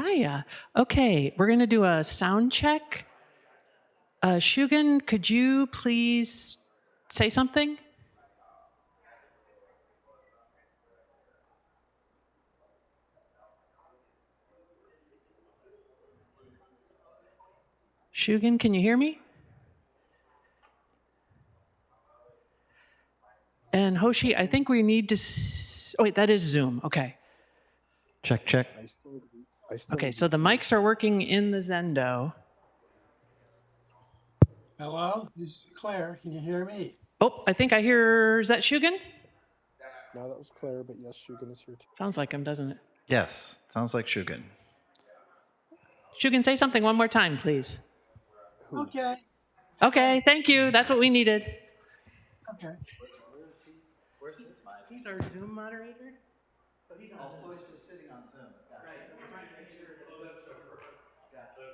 Hiya. Okay, we're going to do a sound check. Shugen, could you please say something? Shugen, can you hear me? And Hoshi, I think we need to... oh, wait, that is Zoom. Okay. Check, check. Okay, so the mics are working in the Zendo. Hello, this is Claire. Can you hear me? Oh, I think I hear... is that Shugen? No, that was Claire, but yes, Shugen is here too. Sounds like him, doesn't it? Yes, sounds like Shugen. Shugen, say something one more time, please. Okay. Okay, thank you. That's what we needed. Okay. Where's his mic? He's our Zoom moderator. So he's on Zoom. He's just sitting on Zoom. Gotcha. Right, so we're trying to make sure that this is perfect. Gotcha.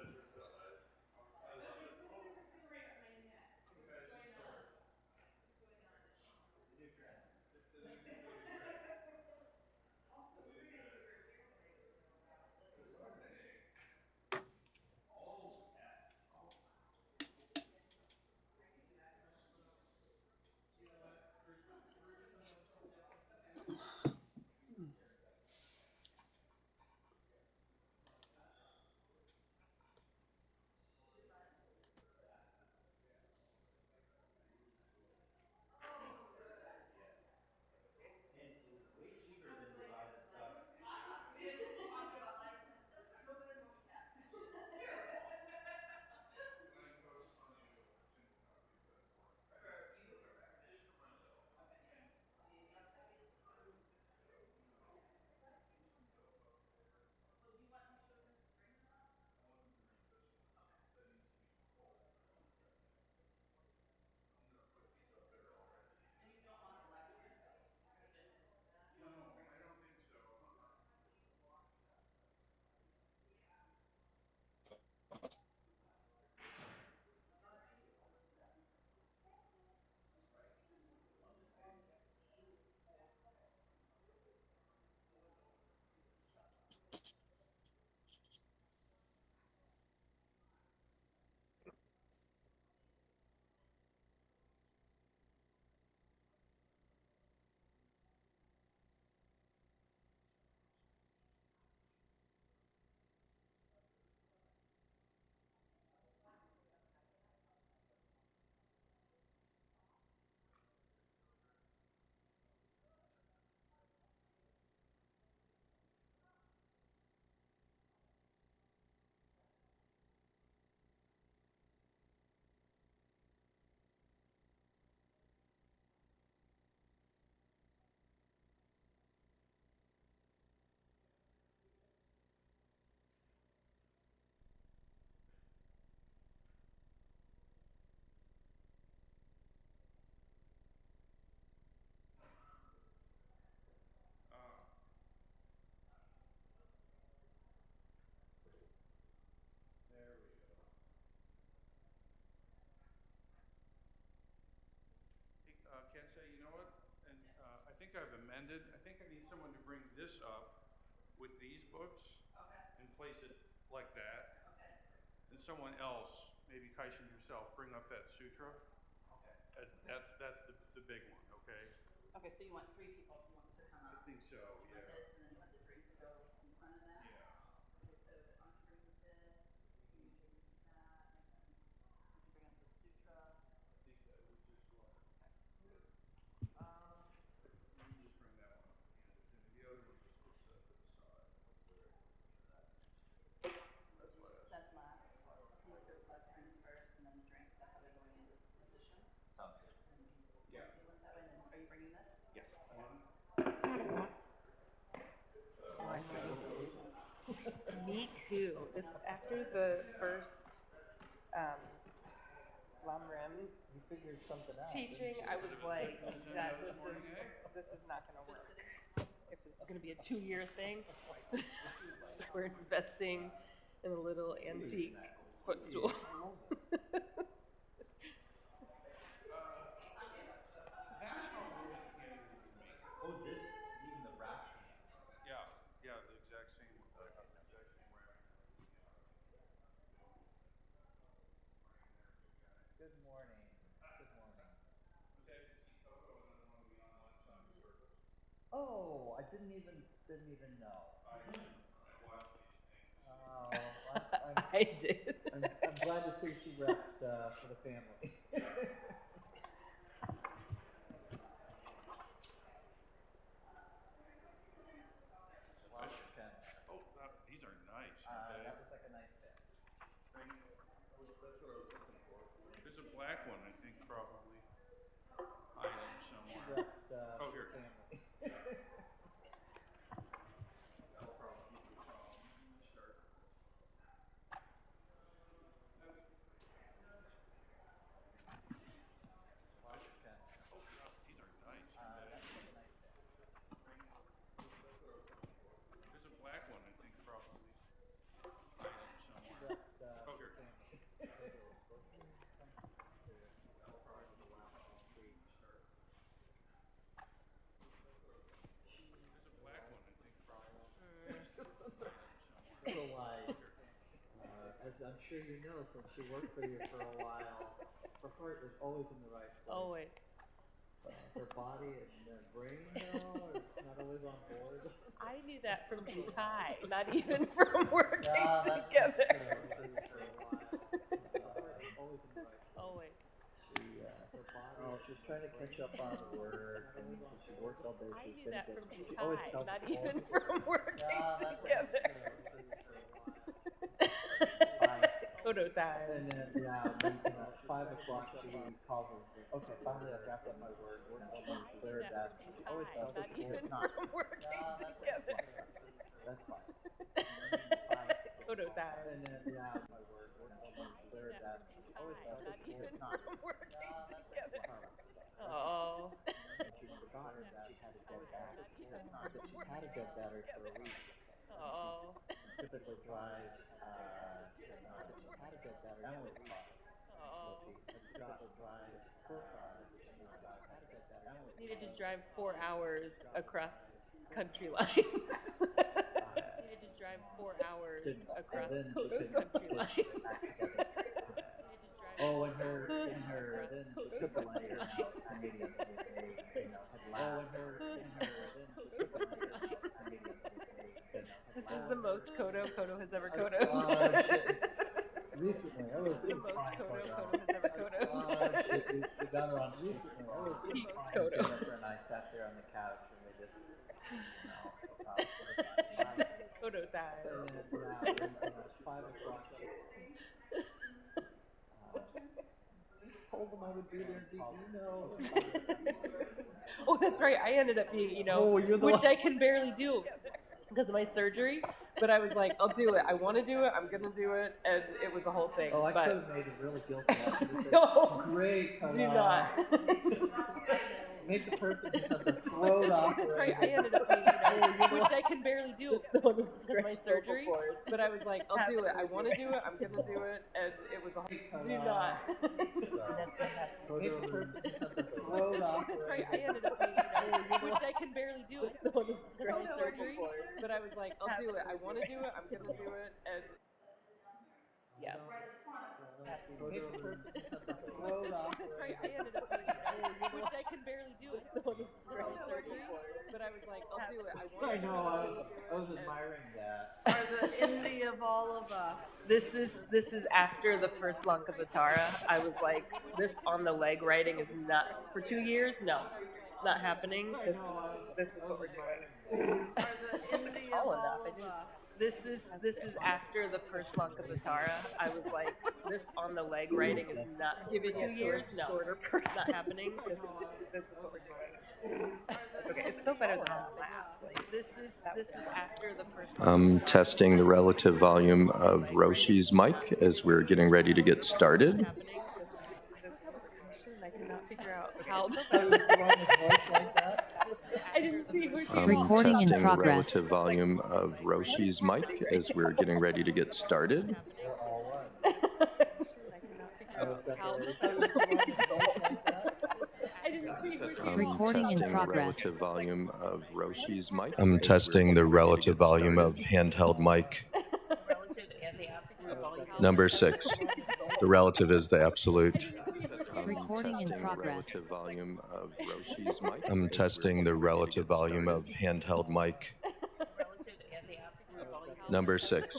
Say, you know what? And I think I've amended. I think I need someone to bring this up with these books and place it like that. And someone else, maybe Kaishin yourself, bring up that sutra. That's the big one. Okay. Okay, so you want three people if you want to come up. I think so. You want this, and then you want the drink to go in front of that. Yeah. Okay, so I'm gonna bring this. You bring that, and then you can bring up the sutra. I think that was just one. You just bring that one up again, and the other one just gets set to the side. That's last. You do the drinks first, and then the drink. That's how we're going in this position. Sounds good. And then we'll seal it that way. And then, are you bringing this? Yes. Me too. This after the first Lamrim teaching, I was like, that this is not going to work. If this is going to be a 2-year thing, we're investing in a little antique footstool. That's how Roshi came in with me. Oh, this, even the wrap can. Yeah, the exact same way. Oh, I didn't even know. Oh, I did. I'm glad to see she repped for the family. Oh, these are nice, aren't they? That was like a nice fit. There's a black one, I think, probably hiding She somewhere. repped Oh, for here. the family. That'll probably keep you calm. Start. Oh, these are nice, aren't they? That was like a nice fit. There's a black one, I think, probably hiding She somewhere. repped Oh, for here. the family. That'll probably be the last one. Start. There's a black one, I think, probably hiding somewhere. So as I'm sure you know, since she worked for you for a while, her heart is always in the right place. Always. Her body and brain, though, is not always on board. I knew that from Dubai, not even from working together. Always in the right place. Always. She's trying to catch up on her work, and she worked all day. I She's knew been that a bit. from She always Dubai, tells not us even all from working together. Photo time. And then, at 5 o'clock, she calls us. Okay, finally, I've wrapped up my work. We're almost cleared that. She always tells us Not even from working together. That's fine. Photo time. And then, my work. We're almost cleared that. She always tells us Not even it's not. from working together. Oh. She forgot that she had to get back. That she had to get better for a week. Oh. Typically drives, that she had to get better for a week. Oh. She typically drives her car. Had to get better. Needed to drive 4 hours across country lines. Needed to drive 4 hours across country lines. Oh, and her, then she took a layer out Canadian, Oh, and her, then she took a layer out Canadian, This is the most Kodo has ever Kodo. Recently, I was The most Kodo has ever Kodo. we got her on recently. I was Peak Kodo. Jennifer and I sat there on the couch and we just, Kodo time. And then, it was 5 o'clock. Told them I would be there and be Oh, that's right. I ended up being, which I can barely do because of my surgery. But I was like, I'll do it. I want to do it. I'm going to do it. And it was a whole thing. Oh, I but could have made it really guilty. I could have said, don't. great, Do not. Make the person just have to throw it off. That's right. I ended up being, which I can barely do because of my surgery. But I was like, I'll do it. I want to do it. I'm going to do it. And it was a whole Do not. Make the person just have to throw it off. That's right. I ended up being, which I can barely do because of my surgery. But I was like, I'll do it. I want to do it. I'm going to do it. And yeah. Make the person just have to throw it off. That's right. I ended up being, which I can barely do because of my surgery. But I was like, I'll do it. I want to I do know. it. I was admiring that. Are the envy of all of us. This is after the first Lankavatara. I was like, this on the leg writing is not for 2 years. No, not happening. This is what we're doing. Are the envy of Tall all enough. of us. This is after the first Lankavatara. I was like, this on the leg writing is not giving 2 years. No, not happening. This is what we're doing. Okay, it's still better than on the lap. This is after the first. Testing the relative volume of Roshi's mic as we're getting ready to get started. I cannot figure out how. I didn't see who she Recording testing in progress. The relative volume of Roshi's mic as we're getting ready to get started. Recording in testing progress. The relative volume of Roshi's mic. I'm testing the relative volume of handheld mic. Number 6. The relative is the absolute. Recording in testing the progress. relative volume of Roshi's mic. I'm testing the relative volume of handheld mic. Number 6.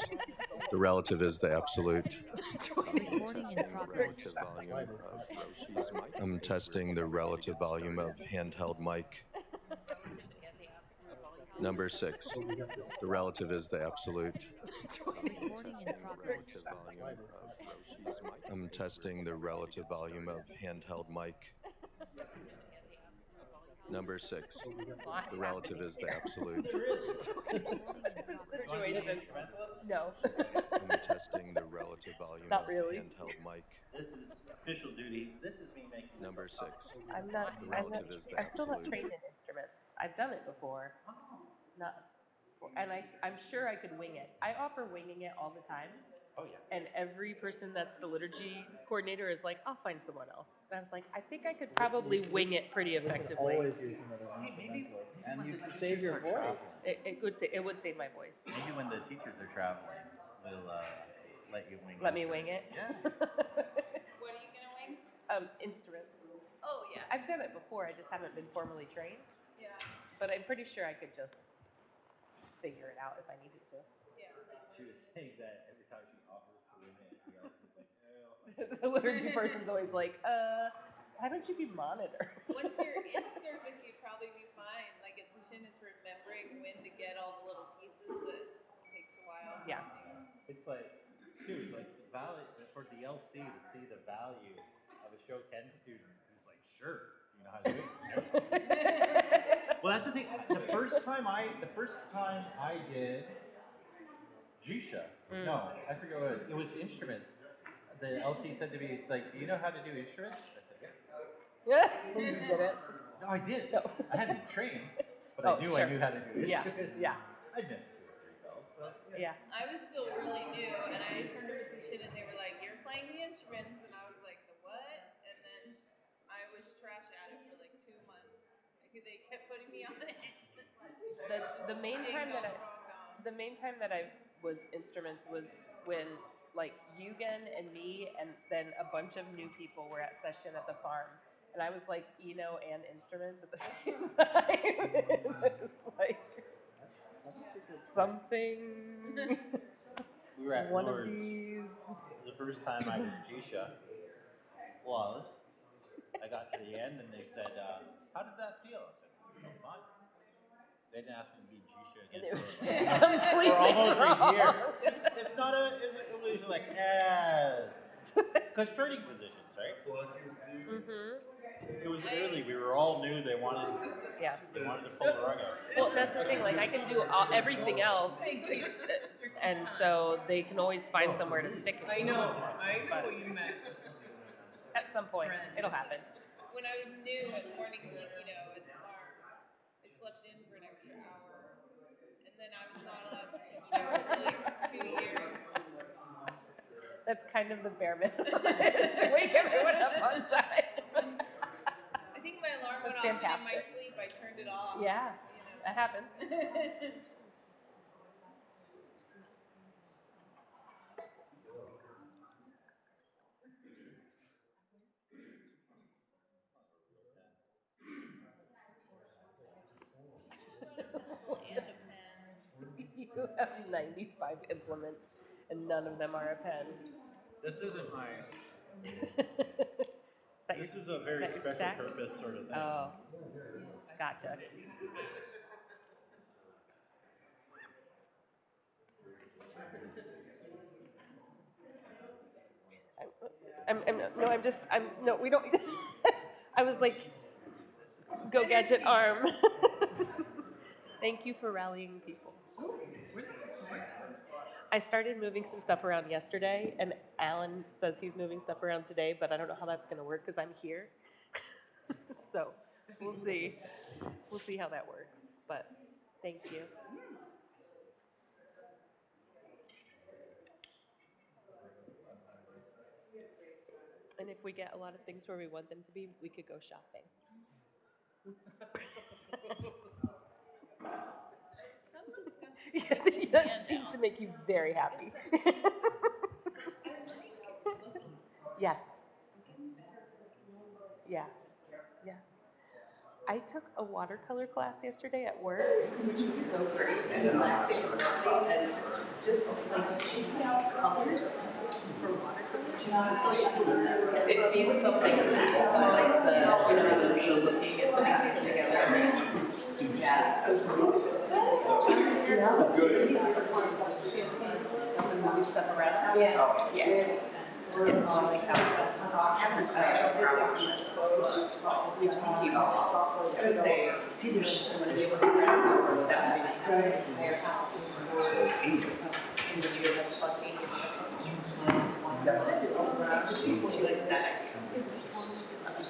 The relative is the absolute. Recording in progress. Relative volume of Roshi's mic. I'm testing the relative volume of handheld mic. Number 6. The relative is the absolute. Recording in progress. Relative volume of Roshi's mic. I'm testing the relative volume of handheld mic. Number 6. The relative is the absolute. Situation. No. I'm testing the relative volume Not of really. handheld mic. This is official duty. This is me making Number 6. I'm not. The I'm relative not. is the I'm still not absolute. trained in instruments. I've done it before. Not. And I'm sure I could wing it. I offer winging it all the time. Oh yeah. And every person that's the liturgy coordinator is like, I'll find someone else. And I was like, I think I could probably wing it pretty effectively. Always use another instrumentalist, and you save your voice. It would save my voice. Maybe when the teachers are traveling, we'll let you wing. Let me wing it. Yeah. What are you gonna wing? Instruments. Oh, yeah. I've done it before. I just haven't been formally trained. Yeah. But I'm pretty sure I could just figure it out if I needed to. Yeah. She was saying that every time she offers to wing it, the else is like, oh. The liturgy person's always like, why don't you be monitor? Once you're in service, you'd probably be fine. Like it's remembering when to get all the little pieces that takes a while. Yeah. It's like, dude, like the value for the LC to see the value of a show Ken student who's like, sure, you know how to do it. Well, that's the thing. The first time I did Jusha, no, I forget what it was. It was instruments. The LC said to me, "It's like, do you know how to do instruments?" I said, "Yeah." You did it. No, I did. No. I hadn't trained, but Oh, I knew sure. I knew how to do instruments. Yeah. I missed 2 or 3 bells, but Yeah. I was still really new, and I turned to musician, and they were like, "You're playing the instruments," and I was like, "The what?" And then I was trash at it for like 2 months. They kept putting me on it. The main time that I was instruments was when like Eugen and me and then a bunch of new people were at session at the farm, and I was like Eno and instruments at the same time. It was like something. we were at one Lourdes. of these. The first time I did Jusha was I got to the end and they said, "How did that feel?" I said, "Fine." They didn't ask me to be Jusha again for almost a year. It's not a. It was like because training positions, right? It was early. We were all new. They wanted to pull the rug out. Well, that's the thing. Like I can do everything else, and so they can always find somewhere to stick it. I know what you meant. At some point, it'll happen. When I was new at morning, at the farm, I slept in for an extra hour, and then I was not allowed to for like 2 years. That's kind of the bare minimum. To wake everyone up on time. I think my alarm went off, and in my sleep I turned it off. Yeah, that happens. You have 95 implements, and none of them are a pen. This isn't my. This is a very special purpose sort of thing. Oh, gotcha. No, we don't. I was like, go gadget arm. Thank you for rallying people. I started moving some stuff around yesterday, and Alan says he's moving stuff around today, but I don't know how that's going to work because I'm here. So we'll see. We'll see how that works, but thank you. And if we get a lot of things where we want them to be, we could go shopping. Yeah, that seems to make you very happy. Yes. Yeah. Yeah. I took a watercolor class yesterday at work, which was so great and relaxing and lovely, and just like picking out colors for watercolor. It means something to me. Like the looking and putting things together. Yeah, it was really good. Move stuff around. Yeah. Yeah. And she likes how it smells. We just keep, I would say, when we were friends, that would be the entire house. And then you have spontaneous conversations. She likes that idea.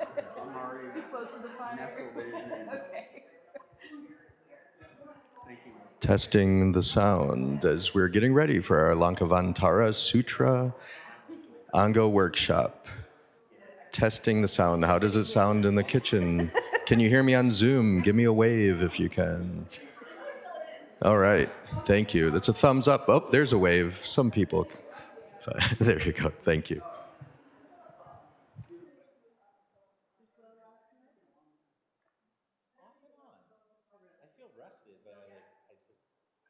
I'm already nestled in. Okay. Thank you. Testing the sound as we're getting ready for our Lankavatara Sutra Ango workshop. Testing the sound. How does it sound in the kitchen? Can you hear me on Zoom? Give me a wave if you can. All right. Thank you. That's a thumbs up. Oh, there's a wave. Some people. There you go. Thank you. Off and on. I feel rested, but I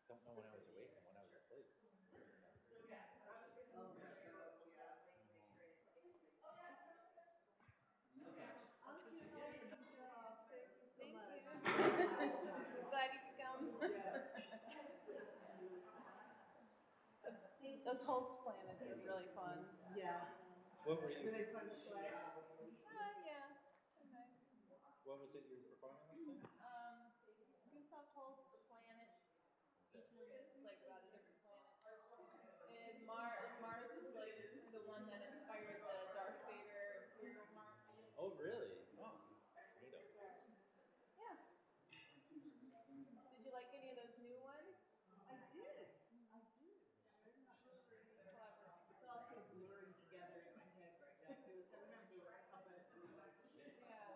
don't know when I was awake and when I was asleep. Glad you could come. Those host planets are really fun. Yes. What were you? Were they fun to play? Yeah, they're nice. What was it you were performing on Sunday? Gustav Holst, The Planet. Each one is like about a different planet. And Mars is like the one that inspired the Darth Vader Imperial March. Oh, really? Oh, neato. Yeah. Did you like any of those new ones? I did. Clever. It's all sort of blurring together in my head right now. I remember there was puppets and Yeah.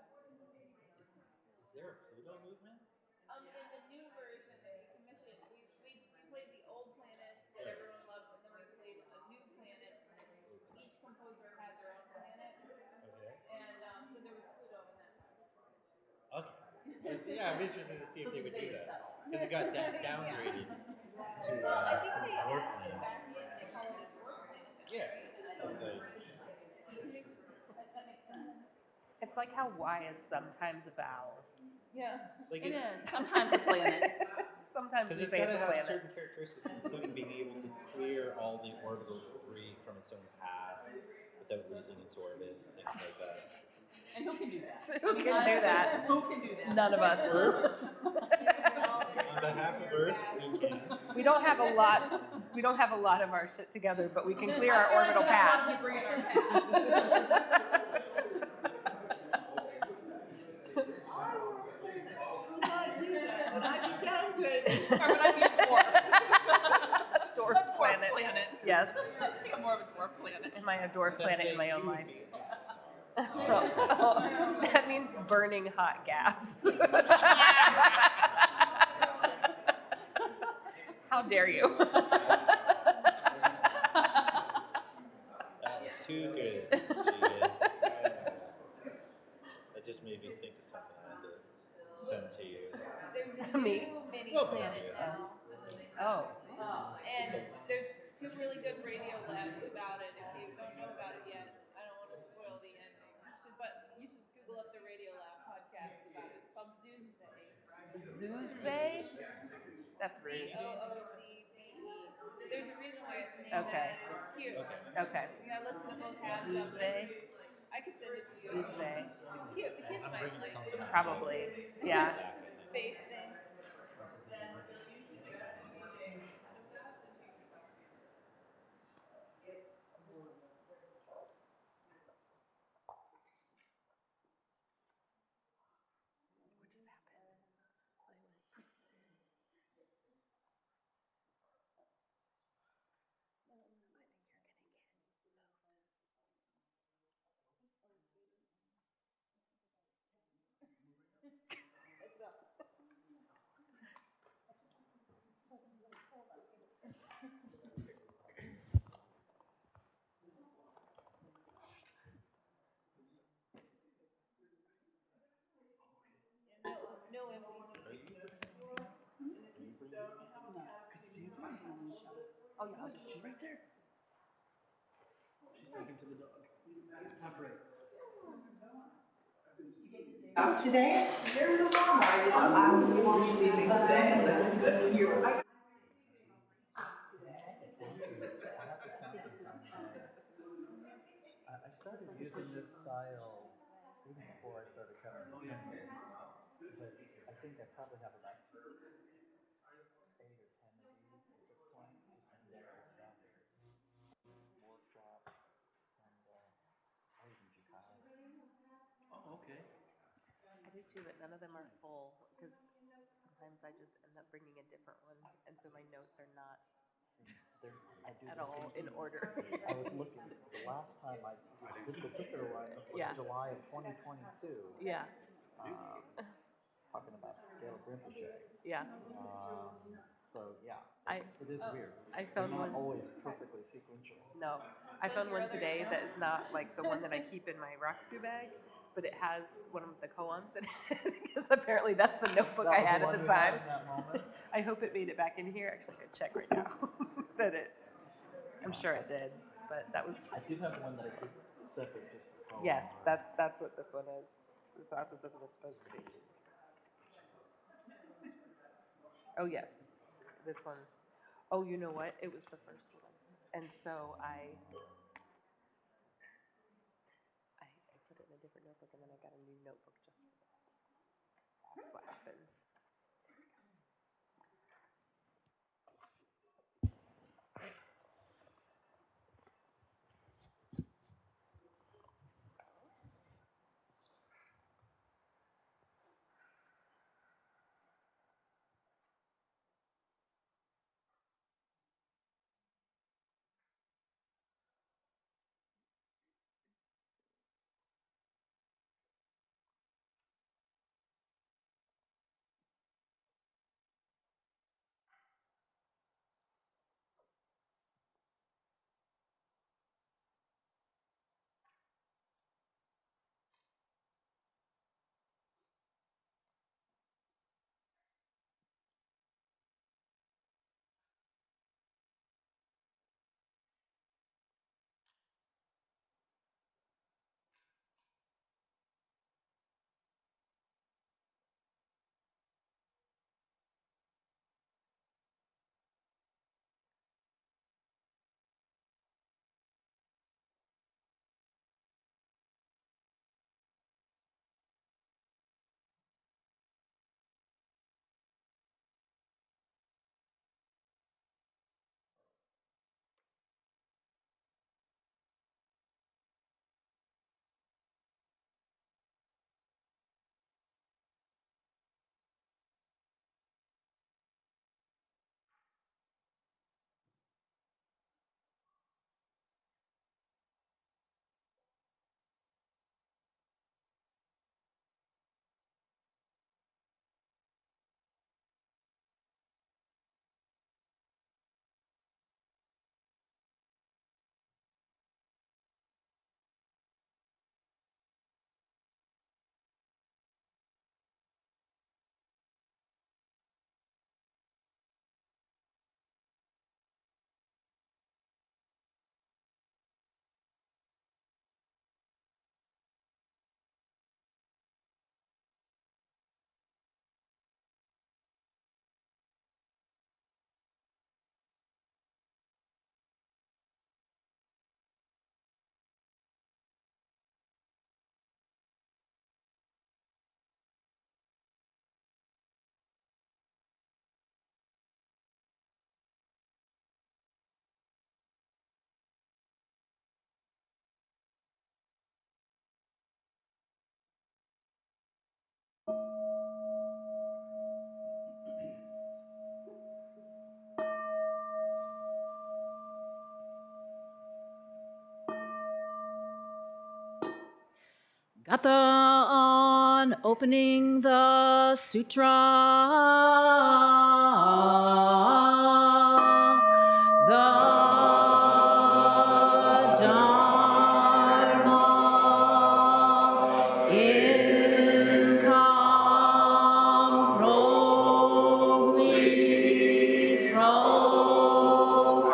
Is there a Pluto movement? In the new version that he commissioned, we played the old planets that everyone loves, and then we played a new planet. Each composer had their own planet. Okay. And so there was Pluto in that one. Okay. Yeah, I'm interested to see if they would do that because it got downgraded to I think to they dwarf added planet. it back in. They call it a dwarf planet now, Yeah. right? I was like, That makes sense. It's like how Y is sometimes a vowel. Yeah. like It is. Sometimes a planet. Sometimes because we it's say got it's to a have planet. certain characteristics, including being able to clear all the orbital debris from its own path without losing its orbit, things like that. And who can do that? Who can do that? Who can do that? None of us. On behalf of Earth, we can. We don't have a lot. We don't have a lot of our shit together, but we can clear our orbital path. You bring in our path. Would I be downgraded? Or would I be a dwarf? Dwarf planet. Yes. I think I'm more of a dwarf planet. Am I a dwarf planet in my own You would life? be a star. That means burning hot gas. How dare you? That was too good. That just made me think of something I had to send to you. There's a To me? new mini Well, planet yeah. now. Oh. And there's two really good radio labs about it. If you don't know about it yet, I don't want to spoil the ending. But you should Google up the Radio Lab podcast about it. It's called Zoozve. Zoozve? That's rude. Zoozve. There's a reason why it's named Okay. that. It's cute. Okay. You gotta listen to both halves of Zoozve? it. I could send it to you. This way. It's cute. The kids might like it. Probably. Yeah. It's a space thing. No empty seats. Oh yeah, I'll just she's right there. She's talking to the dog. Top right. Out today? I'm receiving today. I started using this style even before I started cutting the finger, but I think I probably have about 8 or 10 of these at this point, just some local stuff, workshop, and or even Jakai. Oh, okay. I do too, but none of them are full because sometimes I just end up bringing a different one, and so my notes are not I do at the all same in thing. order. I was looking, the last time this particular one was Yeah. July of 2022. Yeah. Talking about Gail Rinpoche. Yeah. So yeah, I it is weird. I They're found not one. always perfectly sequential. No, I found one today that is not like the one that I keep in my Roxu bag, but it has one of the koans in it because apparently that's the notebook I had at the time. I hope it made it back in here. Actually, I could check right now that it. I'm sure it did, but that was. I do have one that I keep separate just for koan. Yes, that's what this one is. That's what this one is supposed to be. Oh yes, this one. Oh, you know what? It was the first one, and so I put it in a different notebook, and then I got a new notebook just for this. That's what happened. Gatha on opening the sutra. The Dharma incomparably profound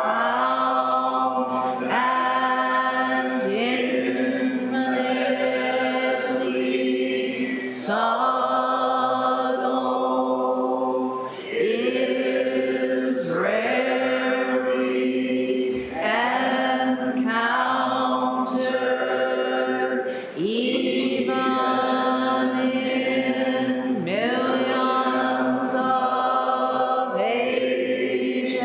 and infinitely subtle is rarely encountered even in millions of ages.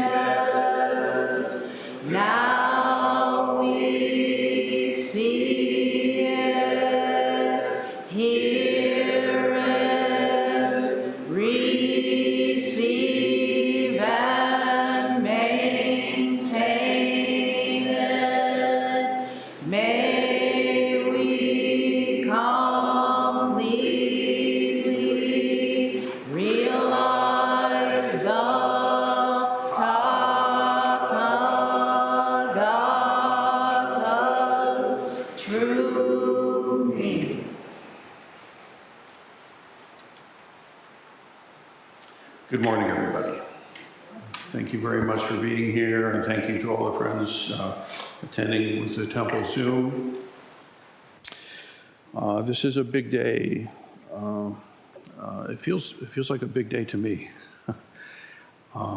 Now we see it, hear it, receive and maintain it. May we completely realize the Tathagata's true meaning. Good morning, everybody. Thank you very much for being here, and thank you to all the friends attending with the temple Zoom. This is a big day. It feels like a big day to me. Let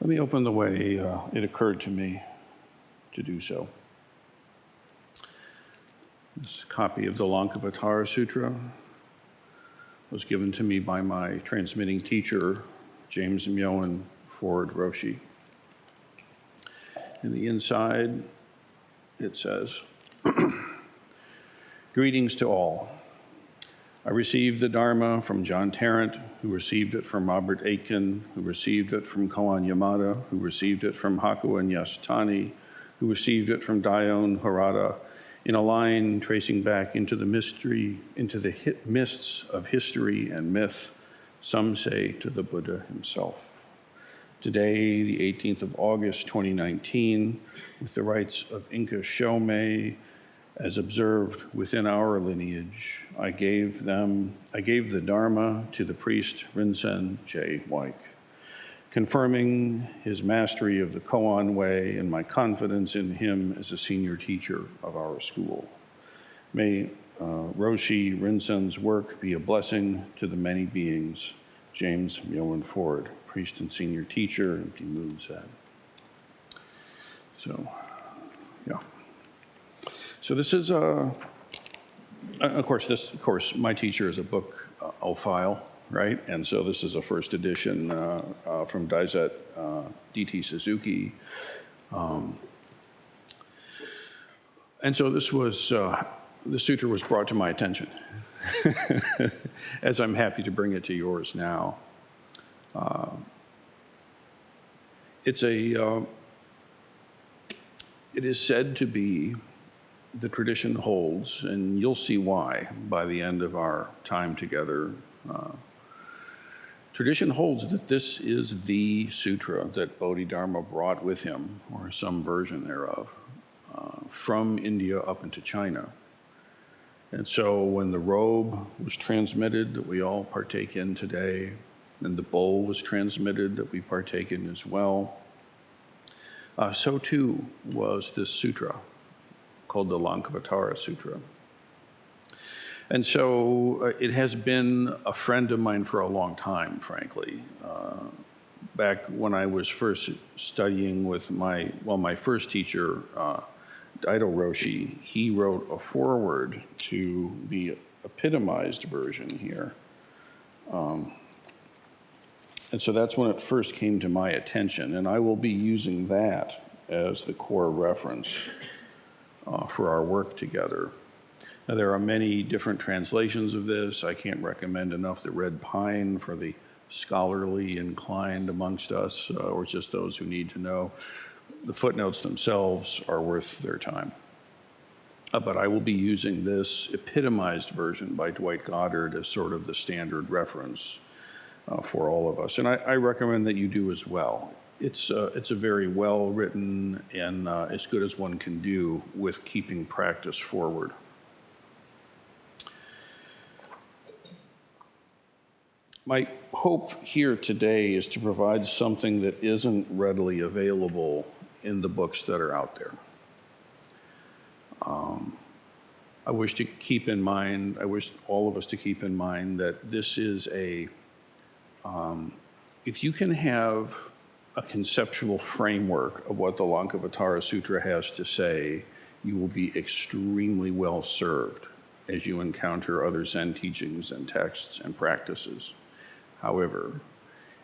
me open the way it occurred to me to do so. This copy of the Lankavatara Sutra was given to me by my transmitting teacher, James Rinsen Roshi. In the inside, it says, "Greetings to all. I received the Dharma from John Tarrant, who received it from Robert Aitken, who received it from Koan Yamada, who received it from Hakuin Yasutani, who received it from Dion Harada, in a line tracing back into the mists of history and myth, some say to the Buddha himself. Today, the 18th of August, 2019, with the rites of Inca Shomei, as observed within our lineage, I gave the Dharma to the priest Rinsen J. Wyke, confirming his mastery of the Koan way and my confidence in him as a senior teacher of our school. May Roshi Rinsen's work be a blessing to the many beings. James Myowen Ford, priest and senior teacher, and Moon said. So, yeah. So this is, of course, my teacher is a book ophile, right? And so this is a first edition from Daizet D.T. Suzuki. And so this was, the sutra was brought to my attention, as I'm happy to bring it to yours now. It is said to be, the tradition holds, and you'll see why by the end of our time together. Tradition holds that this is the sutra that Bodhidharma brought with him, or some version thereof, from India up into China. And so when the robe was transmitted that we all partake in today, and the bowl was transmitted that we partake in as well, so too was this sutra, called the Lankavatara Sutra. And so it has been a friend of mine for a long time, frankly. Back when I was first studying with my first teacher, Rinsen Roshi, he wrote a foreword to the epitomized version here. And so that's when it first came to my attention, and I will be using that as the core reference for our work together. Now, there are many different translations of this. I can't recommend enough the Red Pine for the scholarly inclined amongst us, or just those who need to know. The footnotes themselves are worth their time. But I will be using this epitomized version by Dwight Goddard as sort of the standard reference for all of us. And I recommend that you do as well. It's a very well-written and as good as one can do with keeping practice forward. My hope here today is to provide something that isn't readily available in the books that are out there. I wish to keep in mind, I wish all of us to keep in mind that this is if you can have a conceptual framework of what the Lankavatara Sutra has to say, you will be extremely well served as you encounter other Zen teachings and texts and practices. However,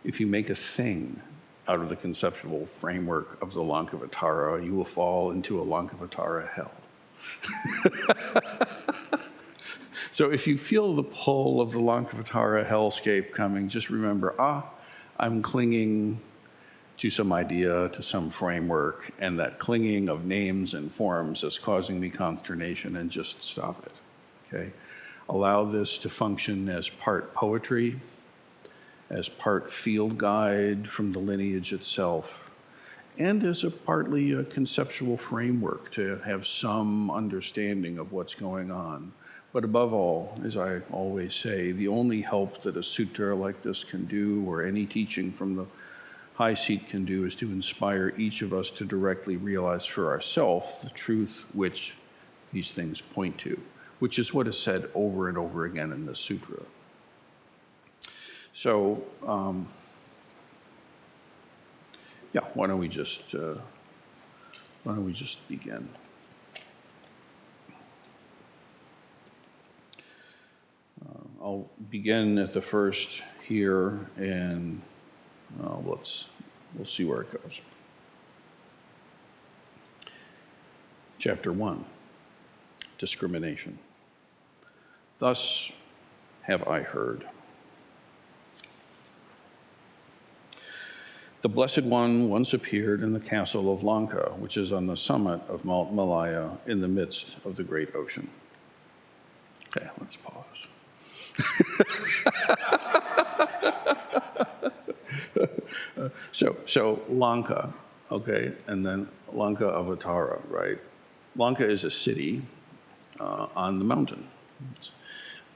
if you make a thing out of the conceptual framework of the Lankavatara, you will fall into a Lankavatara hell. So if you feel the pull of the Lankavatara hellscape coming, just remember, I'm clinging to some idea, to some framework, and that clinging of names and forms is causing me consternation, and just stop it, okay? Allow this to function as part poetry, as part field guide from the lineage itself, and as partly a conceptual framework to have some understanding of what's going on. But above all, as I always say, the only help that a sutra like this can do, or any teaching from the high seat can do, is to inspire each of us to directly realize for ourselves the truth which these things point to, which is what is said over and over again in the sutra. So, yeah, why don't we just begin? I'll begin at the first here, and we'll see where it goes. Chapter 1, Discrimination. Thus have I heard. The Blessed One once appeared in the castle of Lanka, which is on the summit of Mount Malaya in the midst of the great ocean. Okay, let's pause. So Lanka, okay, and then Lankavatara, right? Lanka is a city on the mountain. It's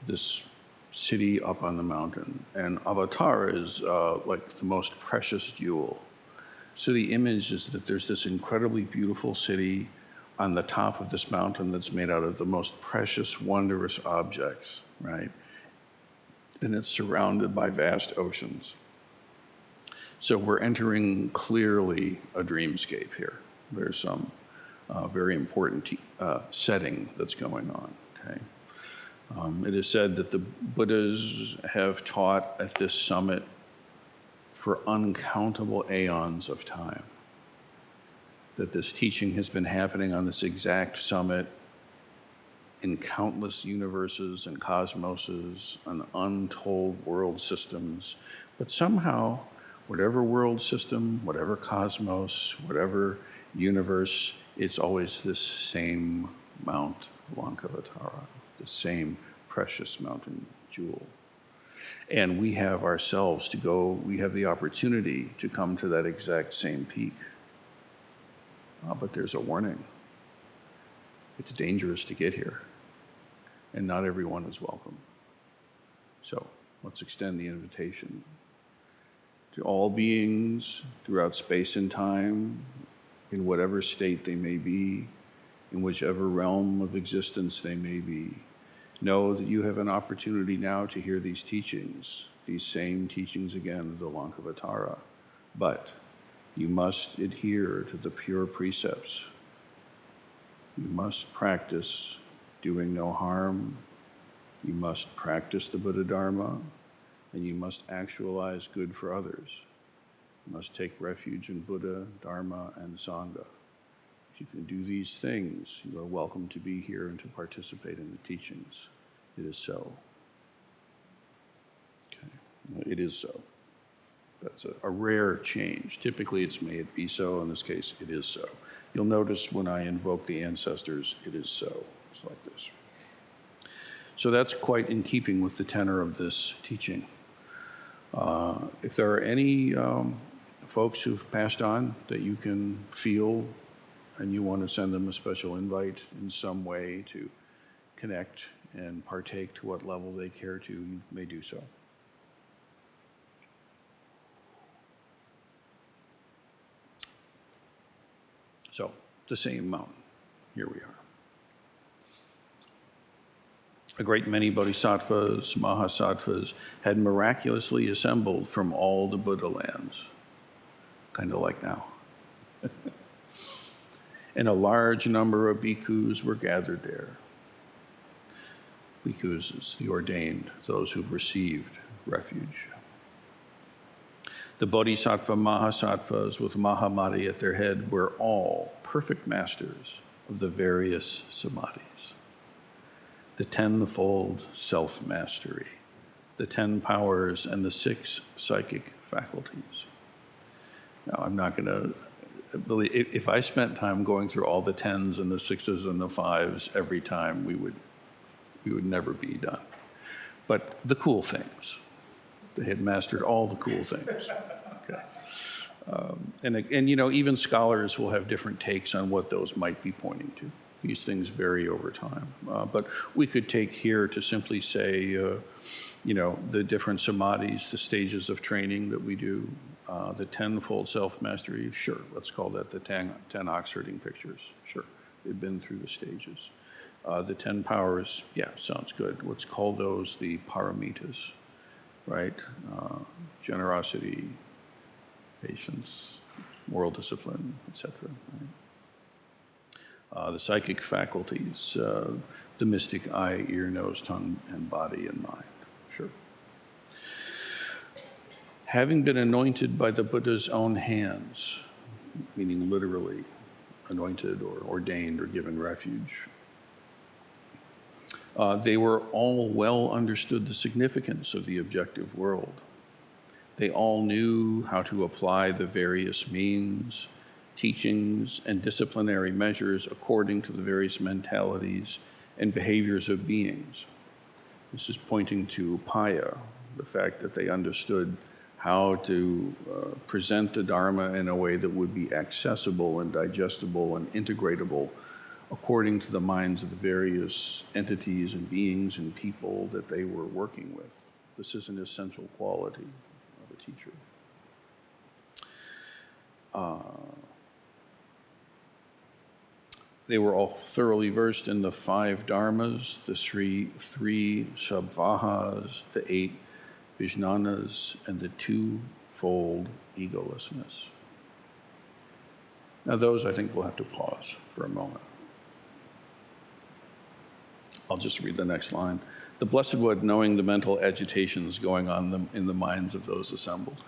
this city up on the mountain, and Avatar is like the most precious jewel. So the image is that there's this incredibly beautiful city on the top of this mountain that's made out of the most precious, wondrous objects, right? And it's surrounded by vast oceans. So we're entering clearly a dreamscape here. There's some very important setting that's going on, okay? It is said that the Buddhas have taught at this summit for uncountable aeons of time, that this teaching has been happening on this exact summit in countless universes and cosmoses and untold world systems. But somehow, whatever world system, whatever cosmos, whatever universe, it's always this same Mount Lankavatara, the same precious mountain jewel. And we have ourselves to go, we have the opportunity to come to that exact same peak. But there's a warning. It's dangerous to get here, and not everyone is welcome. So let's extend the invitation to all beings throughout space and time, in whatever state they may be, in whichever realm of existence they may be. Know that you have an opportunity now to hear these teachings, these same teachings again of the Lankavatara, but you must adhere to the pure precepts. You must practice doing no harm. You must practice the Buddha Dharma, and you must actualize good for others. You must take refuge in Buddha, Dharma, and Sangha. If you can do these things, you are welcome to be here and to participate in the teachings. It is so. Okay. It is so. That's a rare change. Typically it's may it be so. In this case, it is so. You'll notice when I invoke the ancestors, it is so. like this. So that's quite in keeping with the tenor of this teaching. If there are any folks who've passed on that you can feel and you want to send them a special invite in some way to connect and partake to what level they care to, you may do so. So, the same mountain. Here we are. A great many bodhisattvas, mahasattvas, had miraculously assembled from all the Buddha lands, kind of like now. And a large number of bhikkhus were gathered there. Bhikkhus is the ordained, those who've received refuge. The bodhisattva mahasattvas with Mahamati at their head were all perfect masters of the various samadhis. The tenfold self-mastery, the 10 powers, and the 6 psychic faculties. Now, I'm not going to believe, if I spent time going through all the 10s and the 6s and the 5s every time, we would never be done. But the cool things, they had mastered all the cool things. Okay. And you know, even scholars will have different takes on what those might be pointing to. These things vary over time. But we could take here to simply say, you know, the different samadhis, the stages of training that we do, the tenfold self-mastery, sure, let's call that the 10 ox herding pictures. Sure, they've been through the stages. The 10 powers, yeah, sounds good. Let's call those the paramitas, right? Generosity, patience, moral discipline, etc. Right? The psychic faculties, the mystic eye, ear, nose, tongue, and body and mind. Sure. Having been anointed by the Buddha's own hands, meaning literally anointed or ordained or given refuge, they were all well understood the significance of the objective world. They all knew how to apply the various means, teachings, and disciplinary measures according to the various mentalities and behaviors of beings. This is pointing to upaya, the fact that they understood how to present the Dharma in a way that would be accessible and digestible and integratable according to the minds of the various entities and beings and people that they were working with. This is an essential quality of a teacher. They were all thoroughly versed in the 5 dharmas, the 3 sabvahas, the 8 vijnanas, and the 2-fold egolessness. Now those, I think, we'll have to pause for a moment. I'll just read the next line. The Blessed One, knowing the mental agitations going on in the minds of those assembled.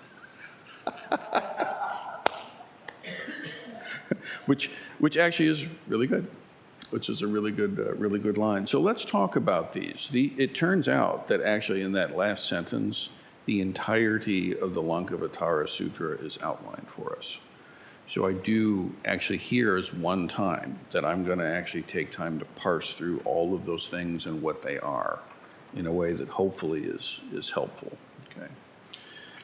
Which actually is really good, which is a really good line. So let's talk about these. It turns out that actually in that last sentence, the entirety of the Lankavatara Sutra is outlined for us. So I do actually, here is one time that I'm going to actually take time to parse through all of those things and what they are in a way that hopefully is helpful. Okay.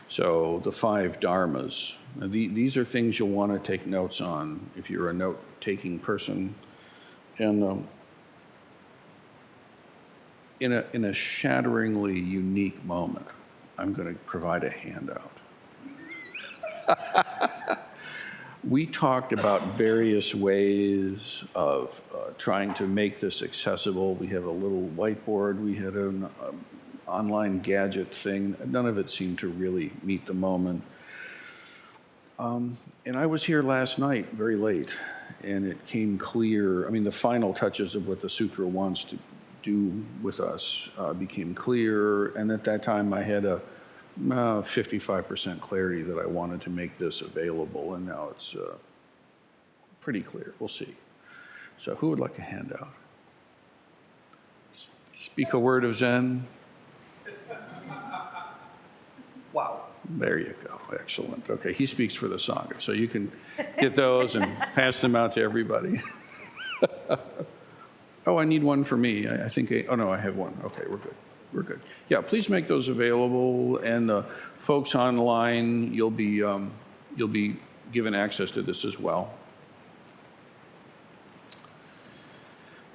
So the 5 dharmas. Now these are things you'll want to take notes on if you're a note-taking person. And in a shatteringly unique moment, I'm going to provide a handout. We talked about various ways of trying to make this accessible. We have a little whiteboard. We had an online gadget thing. None of it seemed to really meet the moment. And I was here last night very late, and it came clear. I mean, the final touches of what the sutra wants to do with us became clear. And at that time, I had a 55% clarity that I wanted to make this available, and now it's pretty clear. We'll see. So who would like a handout? Speak a word of Zen. Wow. There you go. Excellent. Okay, he speaks for the Sangha, so you can get those and pass them out to everybody. Oh, I need one for me. I think, oh no, I have one. Okay, we're good. We're good. Yeah, please make those available. And folks online, you'll be given access to this as well.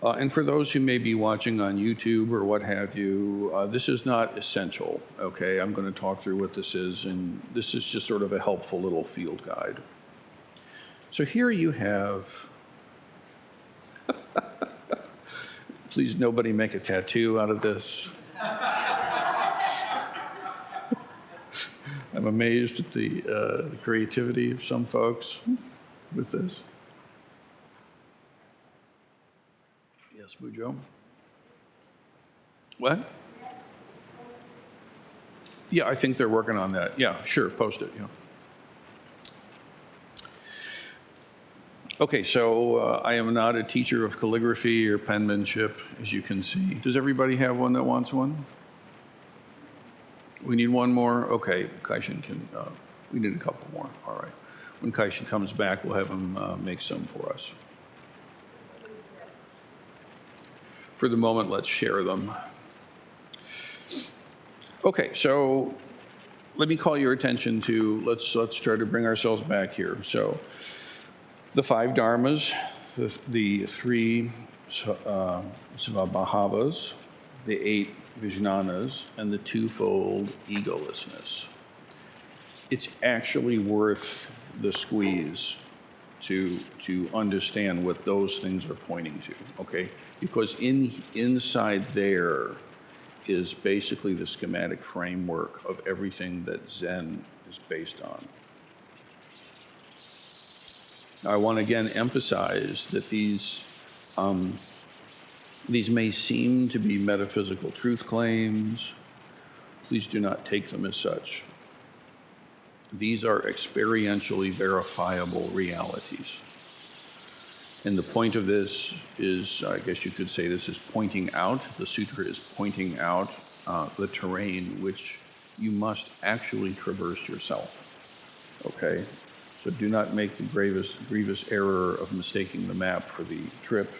And for those who may be watching on YouTube or what have you, this is not essential, okay? I'm going to talk through what this is, and this is just sort of a helpful little field guide. So here you have, please nobody make a tattoo out of this. I'm amazed at the creativity of some folks with this. Yes, Bujo? What? Yeah, I think they're working on that. Yeah, sure, post it, yeah. Okay, so I am not a teacher of calligraphy or penmanship, as you can see. Does everybody have one that wants one? We need one more? Okay, Kaishin can, we need a couple more, all right. When Kaishin comes back, we'll have him make some for us. For the moment, let's share them. Okay, so let me call your attention to, let's try to bring ourselves back here. So the 5 dharmas, the 3 svabhavas, the 8 vijnanas, and the 2-fold egolessness. It's actually worth the squeeze to understand what those things are pointing to, okay? Because inside there is basically the schematic framework of everything that Zen is based on. Now, I want to again emphasize that these may seem to be metaphysical truth claims. Please do not take them as such. These are experientially verifiable realities. And the point of this is, I guess you could say this is pointing out, the sutra is pointing out the terrain which you must actually traverse yourself, okay? So do not make the grievous error of mistaking the map for the trip,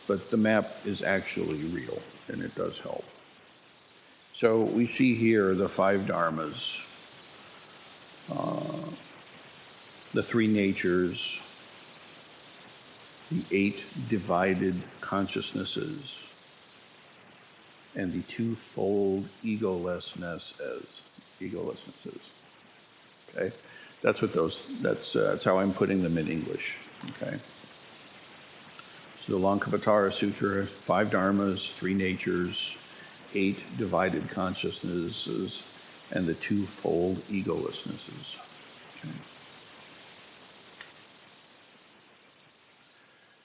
but the map is actually real, and it does help. So we see here the 5 dharmas, the 3 natures, the 8 divided consciousnesses, and the 2-fold egolessnesses. Okay, that's what that's how I'm putting them in English. Okay. So the Lankavatara Sutra, 5 dharmas, 3 natures, 8 divided consciousnesses, and the 2-fold egolessnesses. Okay.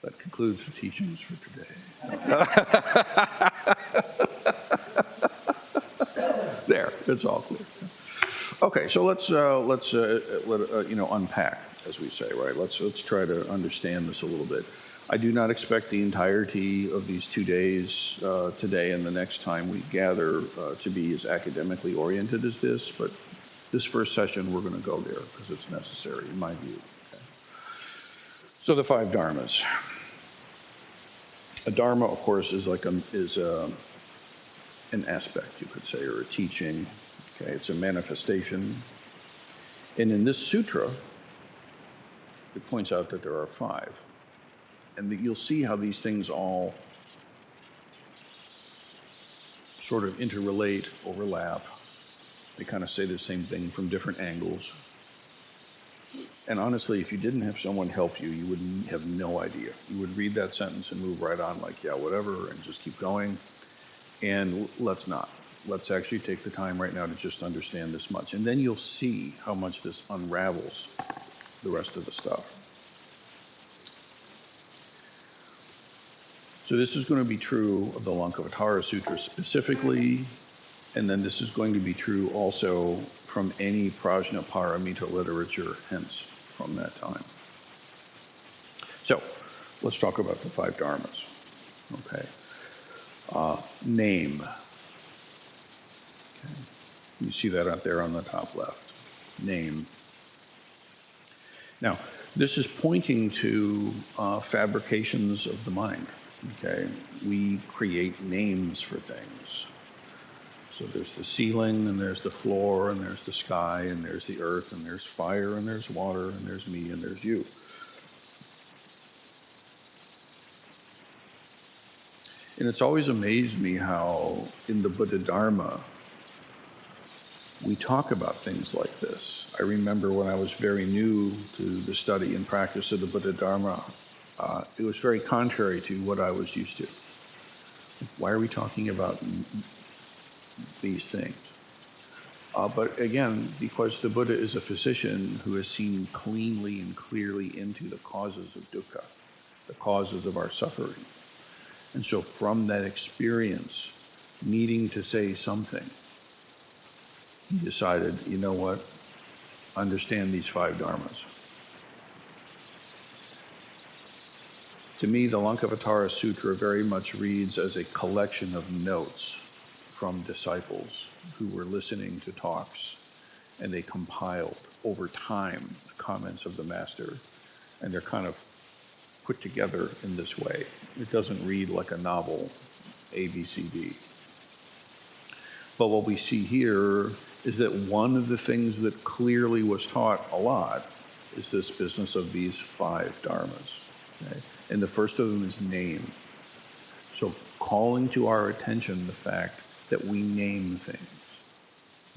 That concludes the teachings for today. There, it's all clear. Okay, so let's unpack, as we say, right? Let's try to understand this a little bit. I do not expect the entirety of these 2 days, today and the next time we gather, to be as academically oriented as this, but this first session we're going to go there because it's necessary, in my view. Okay. So the 5 dharmas. A dharma, of course, is an aspect, you could say, or a teaching. Okay, it's a manifestation. And in this sutra, it points out that there are 5. And that you'll see how these things all sort of interrelate, overlap. They kind of say the same thing from different angles. And honestly, if you didn't have someone help you, you would have no idea. You would read that sentence and move right on like, yeah, whatever, and just keep going. And let's not. Let's actually take the time right now to just understand this much. And then you'll see how much this unravels the rest of the stuff. So this is going to be true of the Lankavatara Sutra specifically, and then this is going to be true also from any Prajnaparamita literature, hence from that time. So let's talk about the 5 dharmas. Okay. Name. Okay. You see that out there on the top left. Name. Now, this is pointing to fabrications of the mind. Okay, we create names for things. So there's the ceiling, and there's the floor, and there's the sky, and there's the earth, and there's fire, and there's water, and there's me, and there's you. And it's always amazed me how in the Buddha Dharma, we talk about things like this. I remember when I was very new to the study and practice of the Buddha Dharma, it was very contrary to what I was used to. Why are we talking about these things? But again, because the Buddha is a physician who has seen cleanly and clearly into the causes of dukkha, the causes of our suffering. And so from that experience, needing to say something, he decided, you know what, understand these 5 dharmas. To me, the Lankavatara Sutra very much reads as a collection of notes from disciples who were listening to talks, and they compiled over time the comments of the master, and they're kind of put together in this way. It doesn't read like a novel, A, B, C, D. But what we see here is that one of the things that clearly was taught a lot is this business of these 5 dharmas. Okay? And the first of them is name. So calling to our attention the fact that we name things,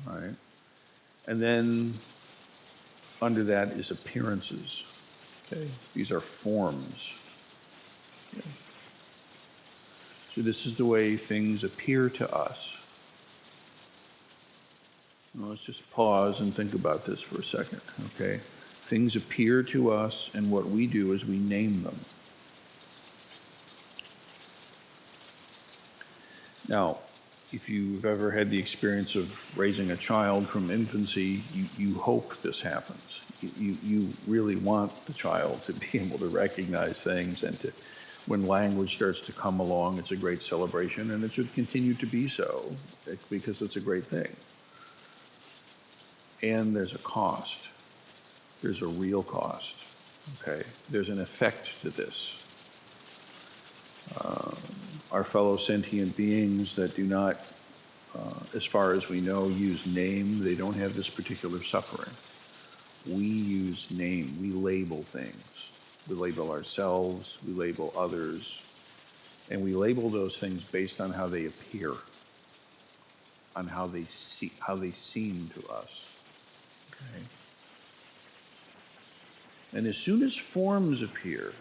right? And then under that is appearances. Okay? These are forms. Okay? So this is the way things appear to us. Now let's just pause and think about this for a second, okay? Things appear to us, and what we do is we name them. Now, if you've ever had the experience of raising a child from infancy, you hope this happens. You really want the child to be able to recognize things, and to, when language starts to come along, it's a great celebration, and it should continue to be so, because it's a great thing. And there's a cost. There's a real cost, okay? There's an effect to this. Our fellow sentient beings that do not, as far as we know, use name, they don't have this particular suffering. We use name, we label things. We label ourselves, we label others, and we label those things based on how they appear, on how they seem to us. Okay. And as soon as forms appear,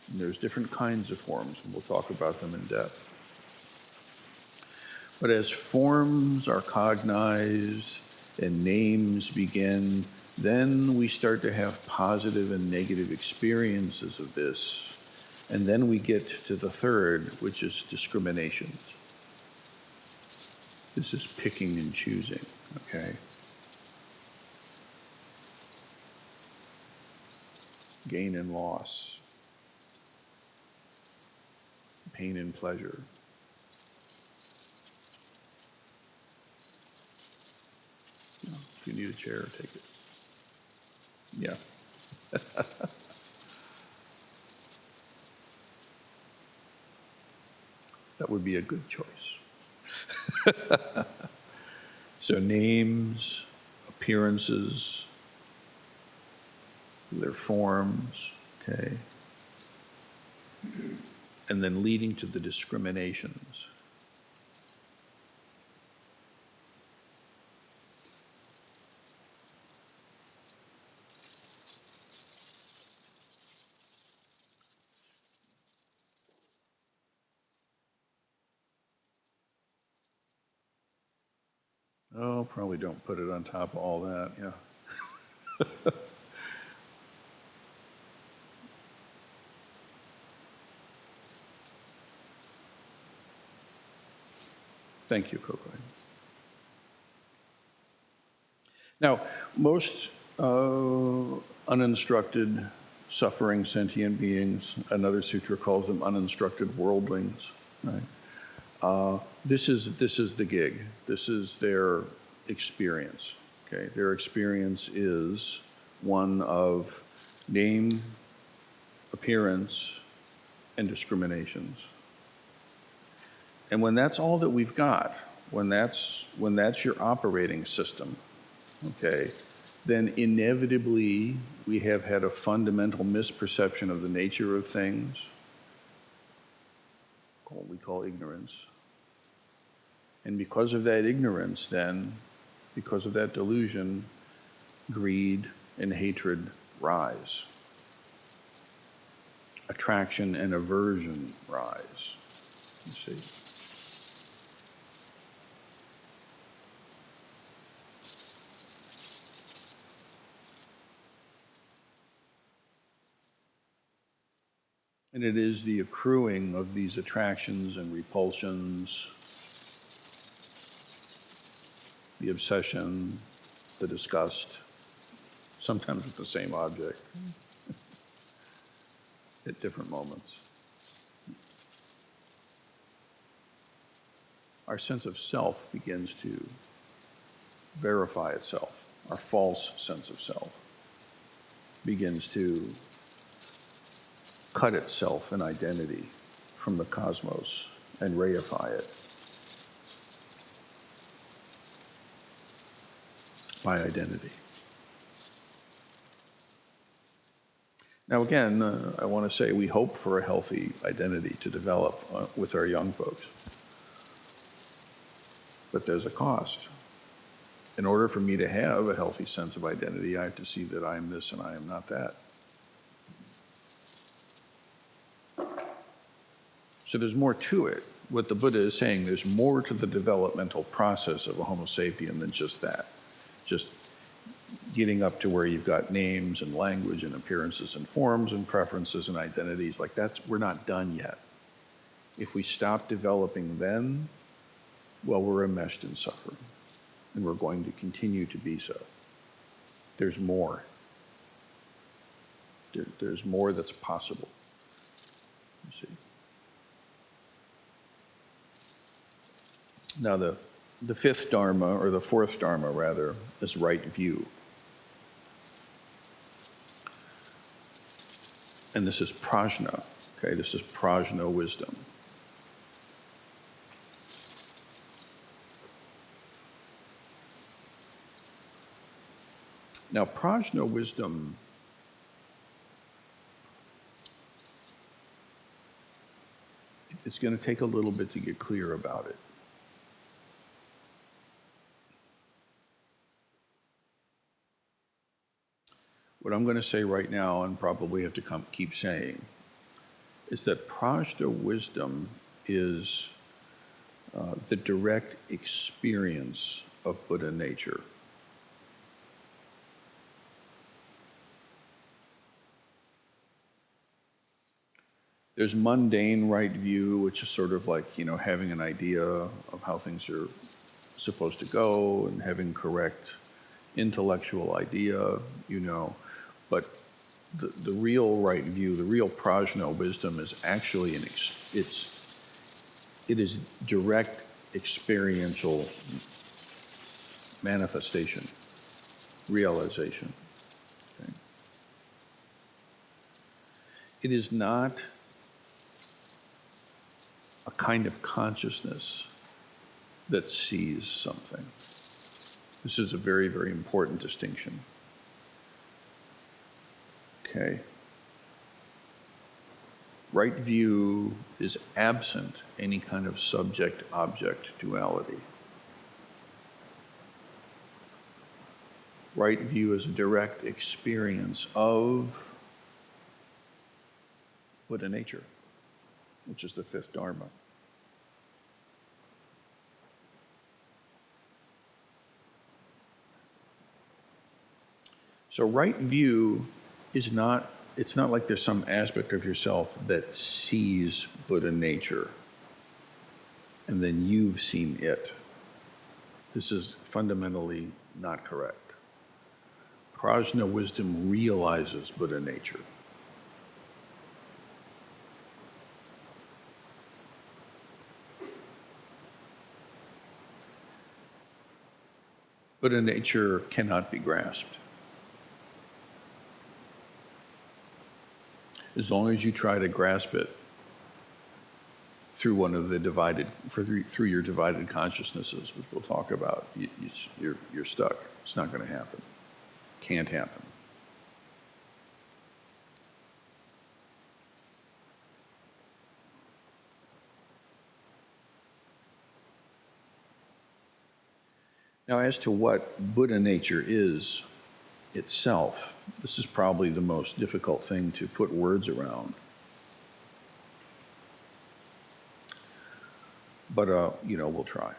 and there's different kinds of forms, and we'll talk about them in depth. But as forms are cognized and names begin, then we start to have positive and negative experiences of this. And then we get to the third, which is discriminations. This is picking and choosing, okay? Gain and loss, pain and pleasure. If you need a chair, take it. Yeah. That would be a good choice. So names, appearances, their forms, okay? And then leading to the discriminations. Oh, probably don't put it on top of all that, yeah. Thank you, Coco. Now, most uninstructed, suffering sentient beings, another sutra calls them uninstructed worldlings, right? This is the gig. This is their experience, okay? Their experience is one of name, appearance, and discriminations. And when that's all that we've got, when that's your operating system, okay, then inevitably we have had a fundamental misperception of the nature of things, what we call ignorance. And because of that ignorance, then, because of that delusion, greed and hatred rise. Attraction and aversion rise, you see. And it is the accruing of these attractions and repulsions, the obsession, the disgust, sometimes with the same object at different moments. Our sense of self begins to verify itself. Our false sense of self begins to cut itself in identity from the cosmos and reify it by identity. Now again, I want to say we hope for a healthy identity to develop with our young folks. But there's a cost. In order for me to have a healthy sense of identity, I have to see that I am this and I am not that. So there's more to it. What the Buddha is saying, there's more to the developmental process of a Homo sapien than just that. Just getting up to where you've got names and language and appearances and forms and preferences and identities, like we're not done yet. If we stop developing then, well, we're enmeshed in suffering, and we're going to continue to be so. There's more. There's more that's possible, you see. Now the fifth dharma, or the fourth dharma rather, is right view. And this is prajna, okay? This is prajna wisdom. Now, prajna wisdom it's going to take a little bit to get clear about it. What I'm going to say right now, and probably have to keep saying, is that prajna wisdom is the direct experience of Buddha nature. There's mundane right view, which is sort of like, having an idea of how things are supposed to go and having correct intellectual idea, but the real right view, the real prajna wisdom is actually it is direct experiential manifestation, realization. Okay? It is not a kind of consciousness that sees something. This is a very, very important distinction. Okay. Right view is absent any kind of subject-object duality. Right view is a direct experience of Buddha nature, which is the fifth dharma. So right view is not, it's not like there's some aspect of yourself that sees Buddha nature and then you've seen it. This is fundamentally not correct. Prajna wisdom realizes Buddha nature. Buddha nature cannot be grasped. As long as you try to grasp it, through one of the through your divided consciousnesses, which we'll talk about, you're stuck. It's not going to happen. Can't happen. Now, as to what Buddha nature is itself, this is probably the most difficult thing to put words around. But, we'll try.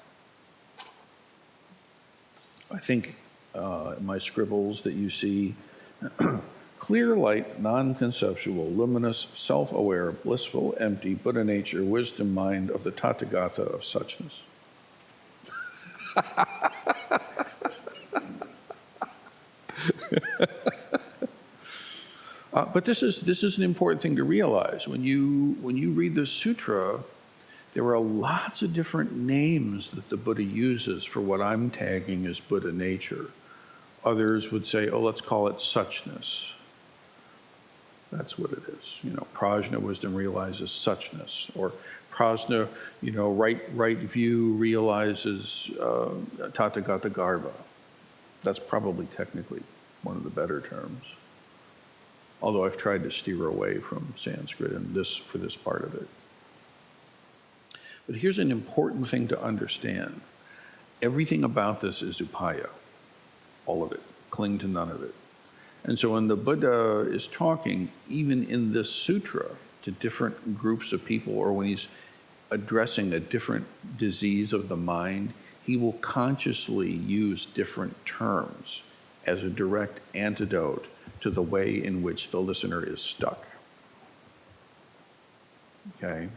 I think my scribbles that you see, clear light, non-conceptual, luminous, self-aware, blissful, empty, Buddha nature, wisdom mind of the Tathagata of suchness. But this is an important thing to realize. When you read the sutra, there are lots of different names that the Buddha uses for what I'm tagging as Buddha nature. Others would say, oh, let's call it suchness. That's what it is. Prajna, wisdom, realizes suchness. Or prajna, right view realizes Tathagata Garbha. That's probably technically one of the better terms. Although I've tried to steer away from Sanskrit for this part of it. But here's an important thing to understand. Everything about this is upaya. All of it. Cling to none of it. And so when the Buddha is talking, even in this sutra, to different groups of people, or when he's addressing a different disease of the mind, he will consciously use different terms as a direct antidote to the way in which the listener is stuck. Okay?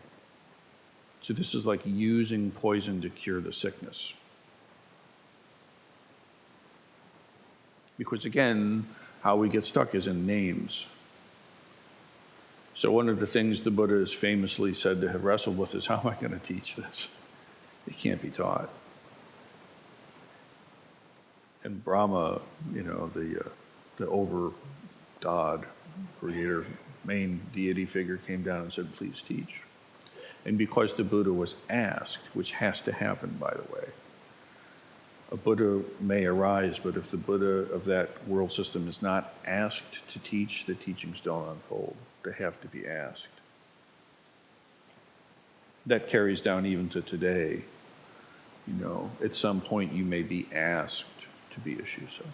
So this is like using poison to cure the sickness. Because again, how we get stuck is in names. So one of the things the Buddha is famously said to have wrestled with is, how am I going to teach this? It can't be taught. And Brahma, the over-God, creator, main deity figure, came down and said, please teach. And because the Buddha was asked, which has to happen, by the way, a Buddha may arise, but if the Buddha of that world system is not asked to teach, the teachings don't unfold. They have to be asked. That carries down even to today. At some point you may be asked to be a Shuso.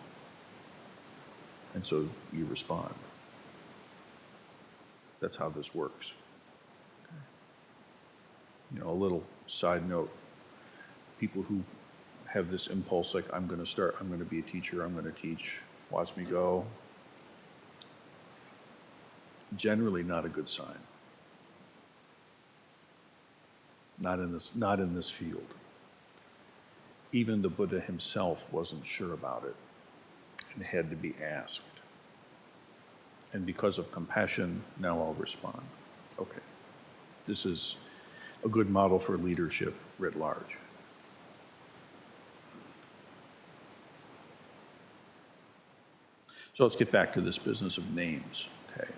And so you respond. That's how this works. A little side note, people who have this impulse like, I'm going to be a teacher, I'm going to teach, watch me go, generally not a good sign. Not in this field. Even the Buddha himself wasn't sure about it and had to be asked. And because of compassion, now I'll respond. Okay. This is a good model for leadership writ large. So let's get back to this business of names. Okay.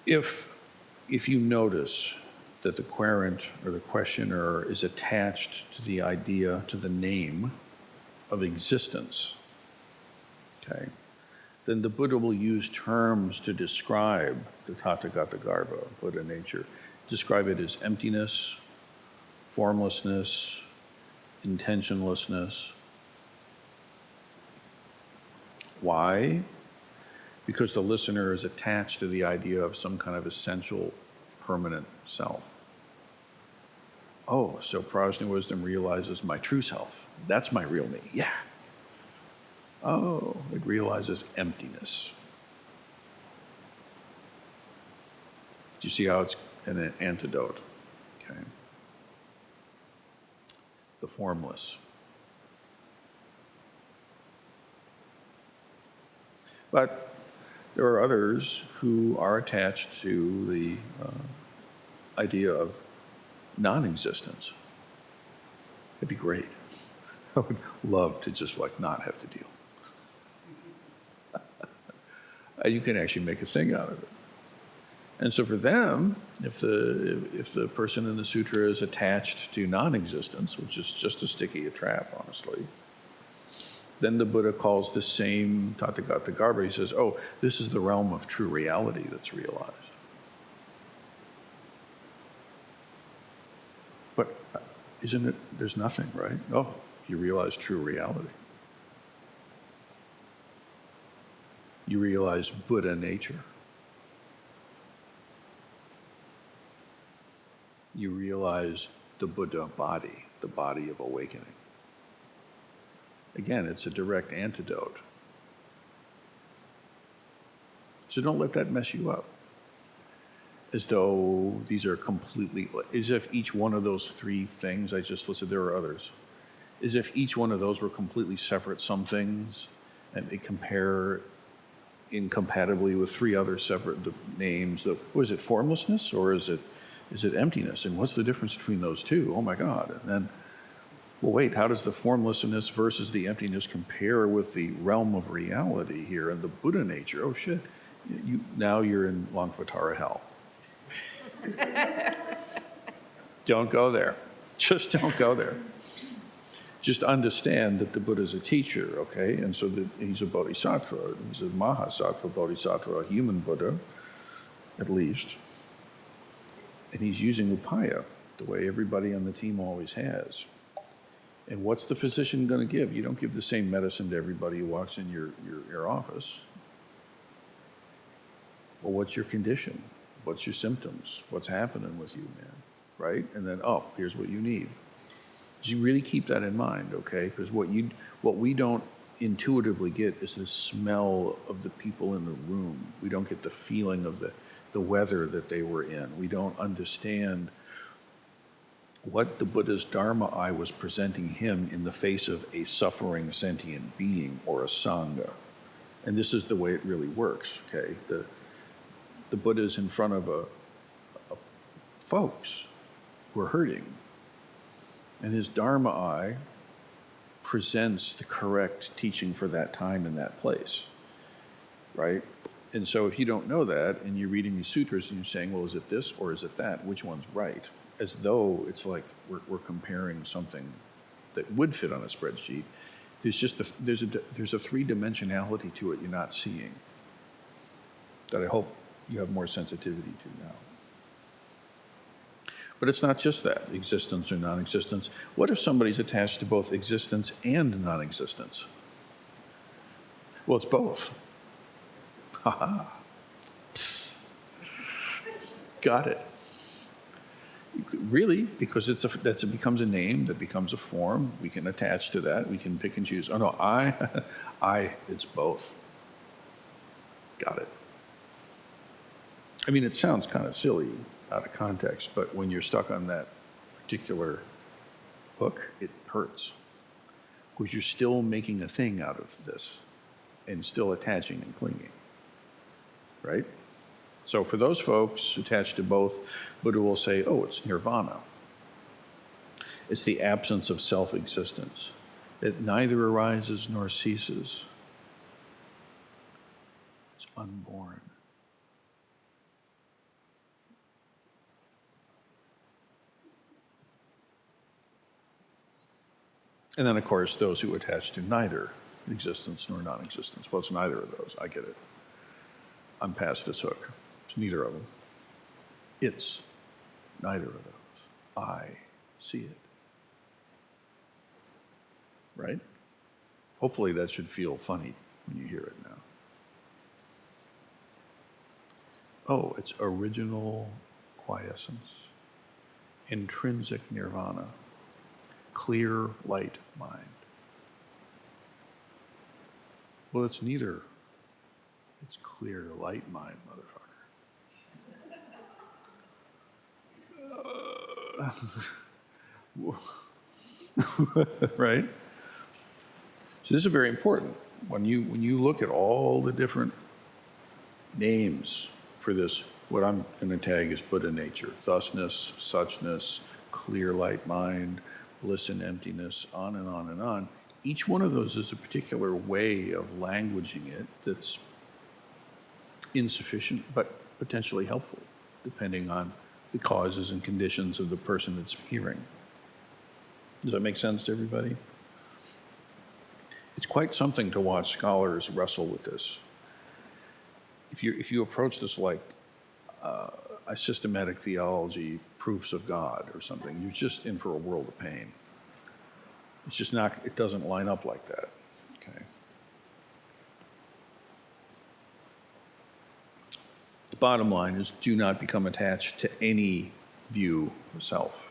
If you notice that the querent or the questioner is attached to the idea, to the name of existence, okay, then the Buddha will use terms to describe the Tathagata Garbha, Buddha nature. Describe it as emptiness, formlessness, intentionlessness. Why? Because the listener is attached to the idea of some kind of essential, permanent self. Oh, so Prajna wisdom realizes my true self. That's my real me. Yeah. Oh, it realizes emptiness. Do you see how it's an antidote? Okay. The formless. But there are others who are attached to the idea of non-existence. It'd be great. I would love to just not have to deal. You can actually make a thing out of it. And so for them, if the person in the sutra is attached to non-existence, which is just as sticky a trap, honestly, then the Buddha calls the same Tathagata Garbha. He says, oh, this is the realm of true reality that's realized. But isn't it, there's nothing, right? Oh, you realize true reality. You realize Buddha nature. You realize the Buddha body, the body of awakening. Again, it's a direct antidote. So don't let that mess you up. As though these are completely, as if each one of those three things I just listed, there are others, as if each one of those were completely separate some things, and they compare incompatibly with three other separate names. Was it formlessness or is it emptiness? And what's the difference between those two? Oh my God. And then, well, wait, how does the formlessness versus the emptiness compare with the realm of reality here and the Buddha nature? Oh shit, now you're in Lankavatara hell. Don't go there. Just don't go there. Just understand that the Buddha is a teacher, okay? And so that he's a bodhisattva. He's a mahasattva bodhisattva, a human Buddha, at least. And he's using upaya, the way everybody on the team always has. And what's the physician going to give? You don't give the same medicine to everybody who walks in your office. Well, what's your condition? What's your symptoms? What's happening with you, man? Right? And then, oh, here's what you need. So you really keep that in mind, okay? Because what we don't intuitively get is the smell of the people in the room. We don't get the feeling of the weather that they were in. We don't understand what the Buddha's Dharma eye was presenting him in the face of a suffering sentient being or a Sangha. And this is the way it really works, okay? The Buddha's in front of a folks who are hurting. And his Dharma eye presents the correct teaching for that time and that place, right? And so if you don't know that and you're reading these sutras and you're saying, well, is it this or is it that? Which one's right? As though it's like we're comparing something that would fit on a spreadsheet. There's a three-dimensionality to it you're not seeing that I hope you have more sensitivity to now. But it's not just that, existence or non-existence. What if somebody's attached to both existence and non-existence? Well, it's both. Ha-ha. Got it. Really, because it becomes a name, that becomes a form. We can attach to that. We can pick and choose. Oh no, it's both. Got it. I mean, it sounds kind of silly out of context, but when you're stuck on that particular hook, it hurts. Because you're still making a thing out of this and still attaching and clinging, right? So for those folks attached to both, Buddha will say, oh, it's nirvana. It's the absence of self-existence. It neither arises nor ceases. It's unborn. And then, of course, those who attach to neither existence nor non-existence. Well, it's neither of those. I get it. I'm past this hook. It's neither of them. It's neither of those. I see it. Right? Hopefully that should feel funny when you hear it now. Oh, it's original quiescence, intrinsic nirvana, clear light mind. Well, it's neither. It's clear light mind, motherfucker. Right? So this is very important. When you look at all the different names for this, what I'm going to tag as Buddha nature, thusness, suchness, clear light mind, bliss and emptiness, on and on and on. Each one of those is a particular way of languaging it that's insufficient but potentially helpful. depending on the causes and conditions of the person that's hearing. Does that make sense to everybody? It's quite something to watch scholars wrestle with this. If you approach this like a systematic theology, proofs of God or something, you're just in for a world of pain. It's just not, it doesn't line up like that, okay? The bottom line is, do not become attached to any view of self.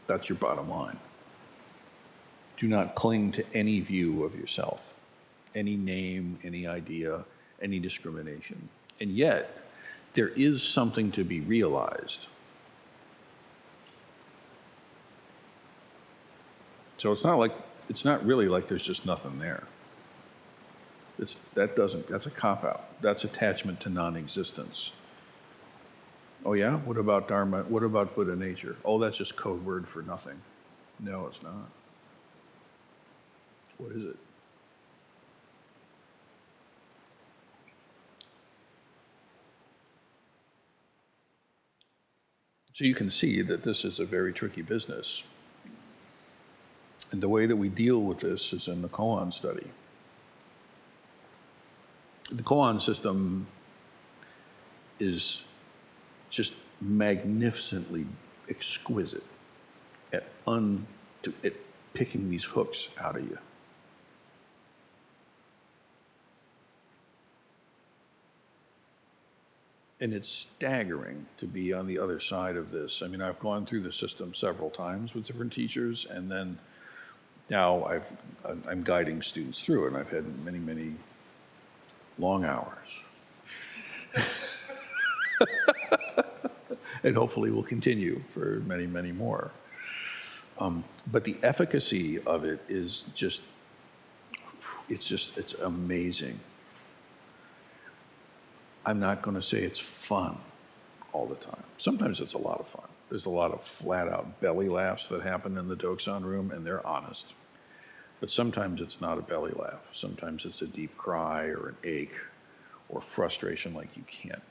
That's your bottom line. Do not cling to any view of yourself, any name, any idea, any discrimination. And yet, there is something to be realized. So it's not really like there's just nothing there. That's a cop-out. That's attachment to non-existence. Oh yeah? What about Dharma? What about Buddha nature? Oh, that's just code word for nothing. No, it's not. What is it? So you can see that this is a very tricky business. And the way that we deal with this is in the koan study. The koan system is just magnificently exquisite at picking these hooks out of you. And it's staggering to be on the other side of this. I mean, I've gone through the system several times with different teachers, and then now I'm guiding students through it, and I've had many, many long hours. And hopefully will continue for many, many more. But the efficacy of it is it's amazing. I'm not going to say it's fun all the time. Sometimes it's a lot of fun. There's a lot of flat-out belly laughs that happen in the Doksan room, and they're honest. But sometimes it's not a belly laugh. Sometimes it's a deep cry or an ache or frustration like you can't.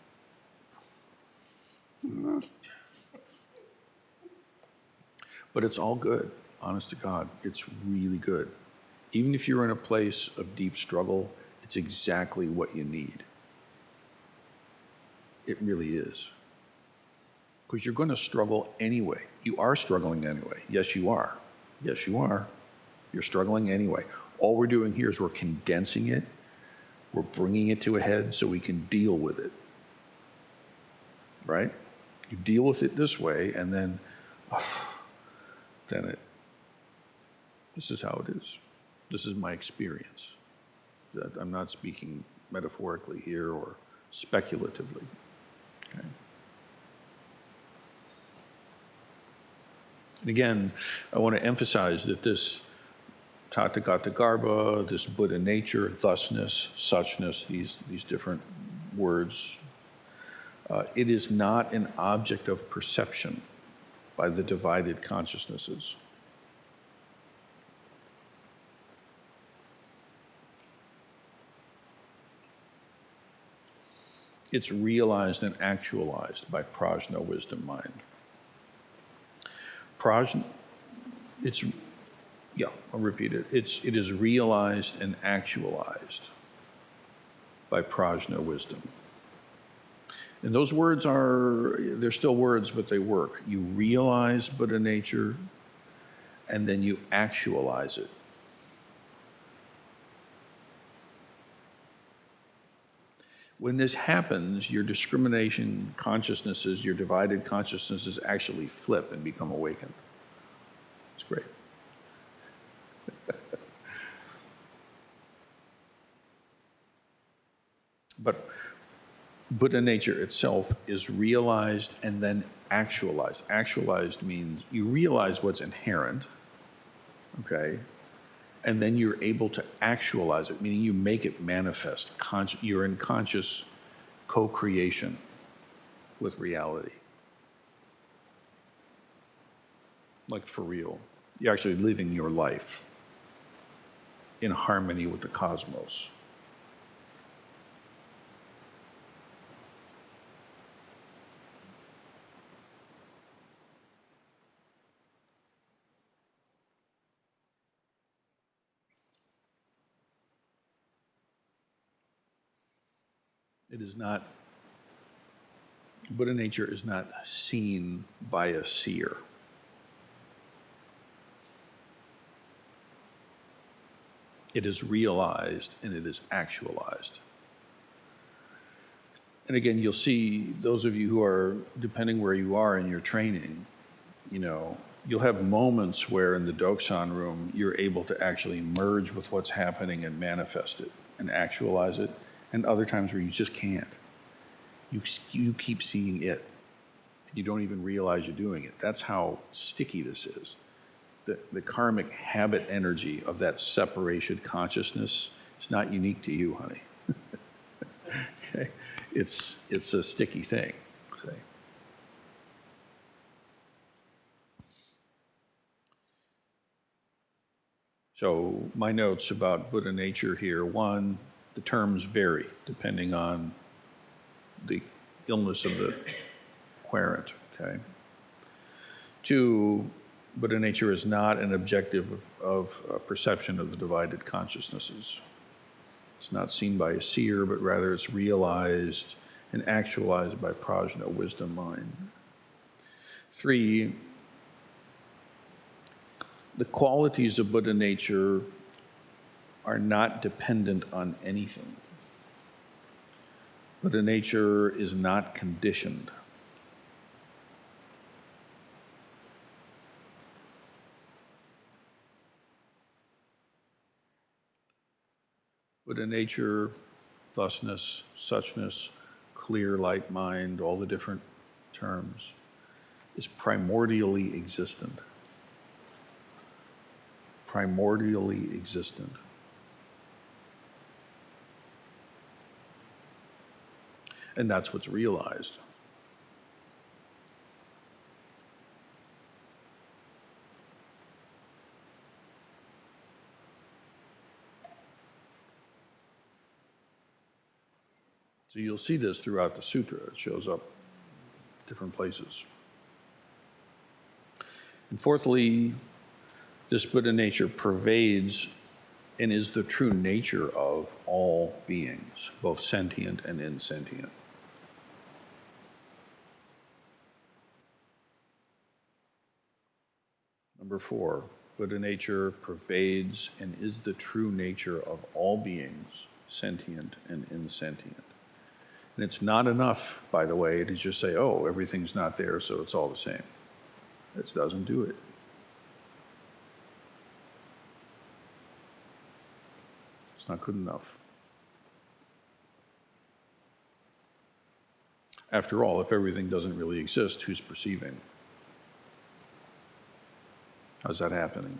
But it's all good, honest to God. It's really good. Even if you're in a place of deep struggle, it's exactly what you need. It really is. Because you're going to struggle anyway. You are struggling anyway. Yes, you are. Yes, you are. You're struggling anyway. All we're doing here is we're condensing it. We're bringing it to a head so we can deal with it. Right? You deal with it this way, and then this is how it is. This is my experience. I'm not speaking metaphorically here or speculatively. Okay. And again, I want to emphasize that this Tathagata Garbha, this Buddha nature, thusness, suchness, these different words, it is not an object of perception by the divided consciousnesses. It's realized and actualized by prajna, wisdom, mind. Prajna, I'll repeat it. It is realized and actualized by prajna, wisdom. And those words they're still words, but they work. You realize Buddha nature, and then you actualize it. When this happens, your discrimination consciousnesses, your divided consciousnesses actually flip and become awakened. It's great. But Buddha nature itself is realized and then actualized. Actualized means you realize what's inherent, okay? And then you're able to actualize it, meaning you make it manifest. You're in conscious co-creation with reality. Like for real. You're actually living your life in harmony with the cosmos. It is not, Buddha nature is not seen by a seer. It is realized and it is actualized. And again, you'll see those of you who are, depending where you are in your training, you know, you'll have moments where in the Doksan room, you're able to actually merge with what's happening and manifest it and actualize it, and other times where you just can't. You keep seeing it. You don't even realize you're doing it. That's how sticky this is. The karmic habit energy of that separation consciousness is not unique to you, honey. Okay? It's a sticky thing. Okay? So my notes about Buddha nature here, one, the terms vary depending on the illness of the querent, okay? Two, Buddha nature is not an objective of perception of the divided consciousnesses. It's not seen by a seer, but rather it's realized and actualized by prajna, wisdom mind. Three, the qualities of Buddha nature are not dependent on anything. Buddha nature is not conditioned. Buddha nature, thusness, suchness, clear light mind, all the different terms, is primordially existent. Primordially existent. And that's what's realized. So you'll see this throughout the sutra. It shows up different places. And fourthly, this Buddha nature pervades and is the true nature of all beings, both sentient and insentient. Number four, Buddha nature pervades and is the true nature of all beings, sentient and insentient. And it's not enough, by the way, to just say, oh, everything's not there, so it's all the same. It doesn't do it. It's not good enough. After all, if everything doesn't really exist, who's perceiving? How's that happening?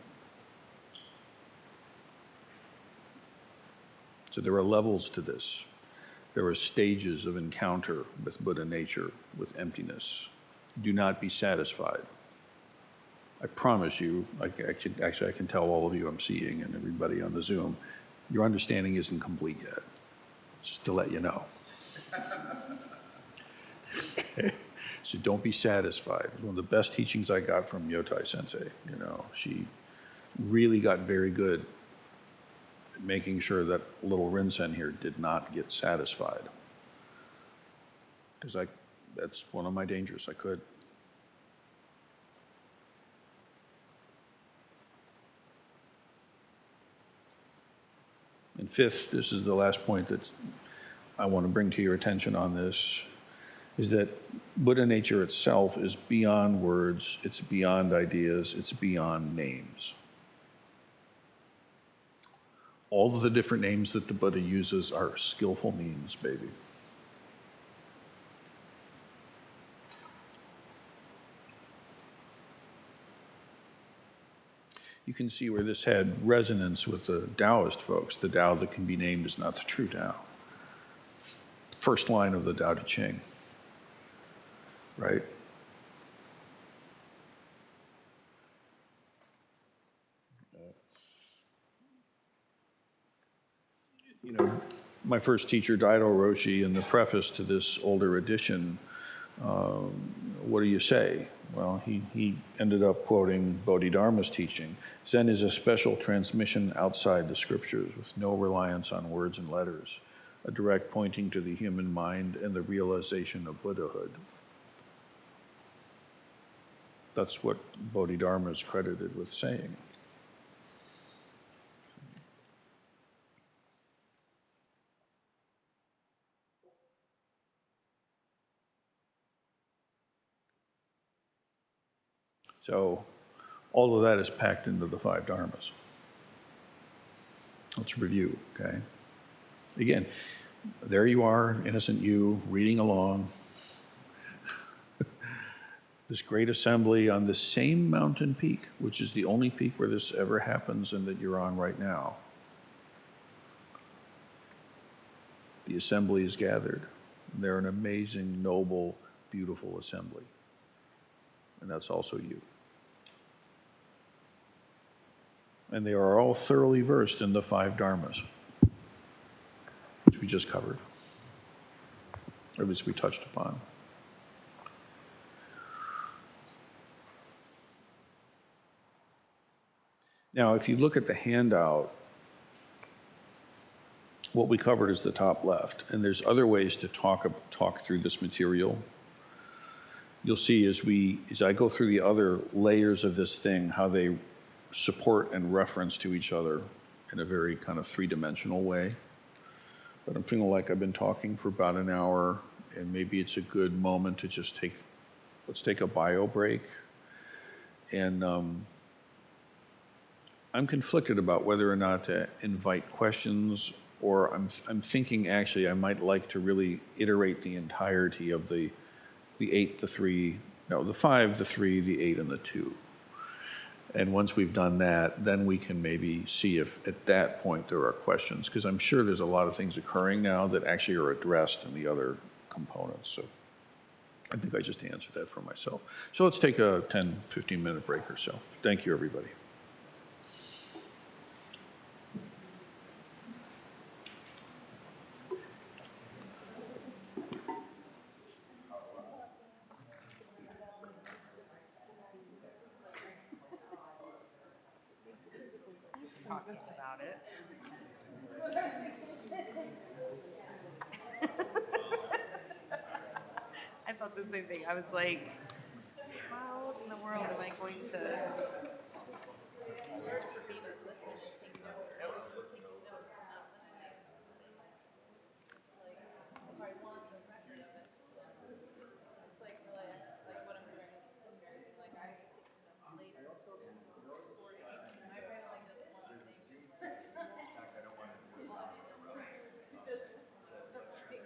So there are levels to this. There are stages of encounter with Buddha nature, with emptiness. Do not be satisfied. I promise you, I can tell all of you I'm seeing and everybody on the Zoom, your understanding isn't complete yet. Just to let you know. Okay? So don't be satisfied. One of the best teachings I got from Yotai Sensei, you know, she really got very good at making sure that little Rinsen here did not get satisfied. Because that's one of my dangers. I could. And fifth, this is the last point that I want to bring to your attention on this, is that Buddha nature itself is beyond words, it's beyond ideas, it's beyond names. All of the different names that the Buddha uses are skillful means, baby. You can see where this had resonance with the Taoist folks. The Tao that can be named is not the true Tao. First line of the Tao Te Ching, right? You know, my first teacher, Daido Roshi, in the preface to this older edition, what do you say? Well, he ended up quoting Bodhidharma's teaching. Zen is a special transmission outside the scriptures with no reliance on words and letters. a direct pointing to the human mind and the realization of Buddhahood. That's what Bodhidharma is credited with saying. So all of that is packed into the 5 dharmas. Let's review, okay? Again, there you are, innocent you, reading along. This great assembly on the same mountain peak, which is the only peak where this ever happens and that you're on right now. The assembly is gathered. They're an amazing, noble, beautiful assembly. And that's also you. And they are all thoroughly versed in the 5 dharmas, which we just covered, or at least we touched upon. Now, if you look at the handout, what we covered is the top left, and there's other ways to talk through this material. You'll see as I go through the other layers of this thing, how they support and reference to each other in a very kind of 3-dimensional way. But I'm feeling like I've been talking for about an hour, and maybe it's a good moment to just let's take a bio break. And I'm conflicted about whether or not to invite questions, or I'm thinking actually I might like to really iterate the entirety of the 8, the 3, no, the 5, the 3, the 8, and the 2. And once we've done that, then we can maybe see if at that point there are questions, because I'm sure there's a lot of things occurring now that actually are addressed in the other components. So I think I just answered that for myself. So let's take a 10, 15-minute break or so. Thank you, everybody. Talking about it. I thought the same thing. I was like, how in the world am I going to? It's hard for me to listen and take notes because when I'm taking notes and not listening, it's like if I want the memory of it, it's like what I'm doing is sitting here and being like, I will take the notes later. Or my brain only does one thing.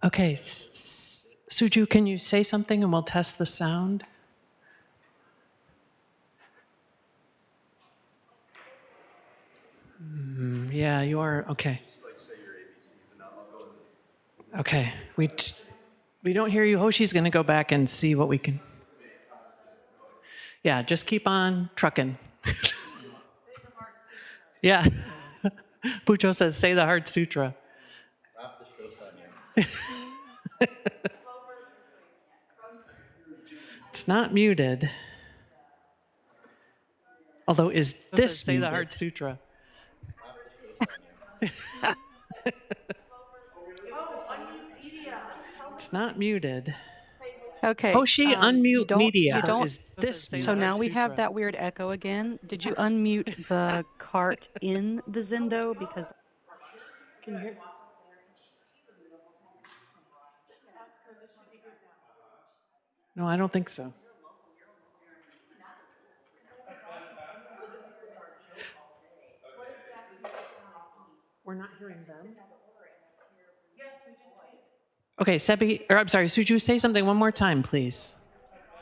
Okay, Suju, can you say something and we'll test the sound? Yeah, you are, okay. Okay, we don't hear you. Hoshi's gonna go back and see what we can. Yeah, just keep on trucking. Yeah. Pucho says, say the Heart Sutra. It's not muted. Although, is this say muted? The Heart Sutra. It's not muted. Okay. Hoshi, unmute media. You don't. Is this So now we have that weird echo again. Did you unmute the cart in the Zendo? Because Can you hear? No, I don't think so. We're not hearing them. Yes, we just did. Okay, Sebi, or I'm sorry, Suju, say something one more time, please.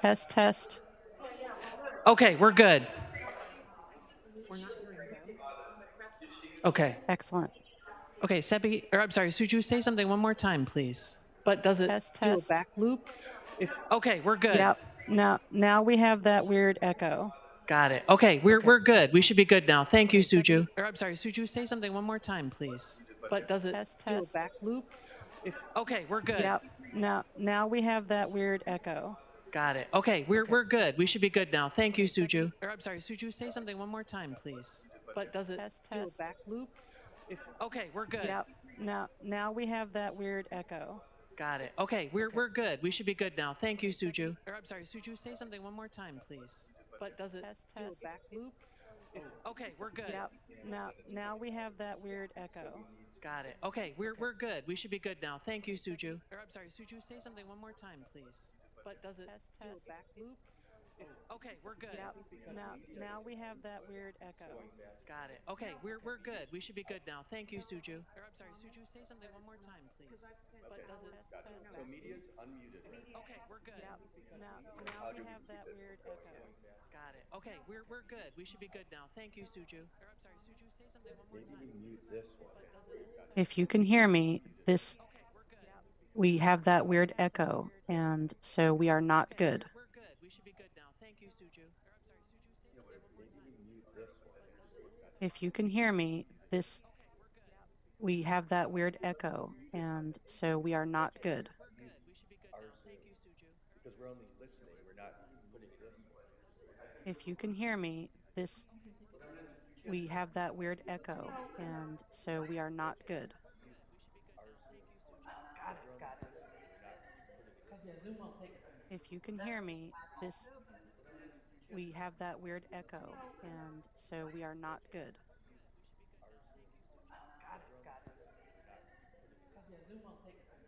Test, test. Okay, we're good. We're not hearing them. Okay. Excellent. Okay, Sebi, or I'm sorry, Suju, say something one more time, please. But does it Test, do a test. back loop? Okay, we're good. Yep. Now we have that weird echo. Got it. Okay, we're good. We should be good now. Thank you, Suju. Or I'm sorry, Suju, say something one more time, please. But does it Test, do a test. back loop? Okay, we're good. Yep. Now we have that weird echo. Got it. Okay, we're good. We should be good now. Thank you, Suju. Or I'm sorry, Suju, say something one more time, please. But does it Test, do a test. back loop? Okay, we're good. Yep. Now we have that weird echo. Got it. Okay, we're good. We should be good now. Thank you, Suju. Or I'm sorry, Suju, say something one more time, please. But does it Test, do a test. back loop? Okay, we're good. Yep. Now we have that weird echo. Got it. Okay, we're good. We should be good now. Thank you, Suju. Or I'm sorry, Suju, say something one more time, please. But does it Test, do a test. back loop? Okay, we're good. Yep. Now we have that weird echo. Got it. Okay, we're good. We should be good now. Thank you, Suju. Or I'm sorry, Suju, say something one more time, please. But does it? Test, test. So media's unmuted. Okay, we're good. Yep. Now we have that weird echo. Got it. Okay, we're good. We should be good now. Thank you, Suju. Or I'm sorry, Suju, say something one more time. Maybe we mute this one. But does it? If you can hear me, this Okay, we're good. we have that weird echo, and so we are not good. We're good. We should be good now. Thank you, Suju. Or I'm sorry, Suju, say something one more time. Maybe we mute this one. If you can hear me, this we have that weird echo, and so we are not good. We're good. We should be good now. Thank you, Suju. Because we're only listening, we're not putting this one. If you can hear me, this we have that weird echo, and so we are not good. If you can hear me, this we have that weird echo, and so we are not good.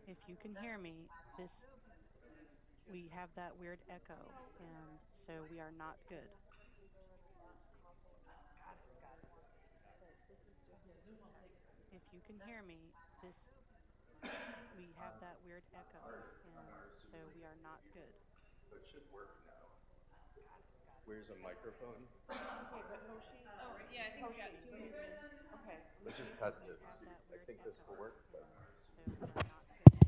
If you can hear me, this we have that weird echo, and so we are not good. If you can hear me, this we have that weird echo, and so we are not good. So it should work now. Where's a microphone? Okay, but Hoshi. Oh, yeah, I think we got two meters. Okay. Let's just test it. We have See. that I weird think this echo, will work. But... and so we are not good.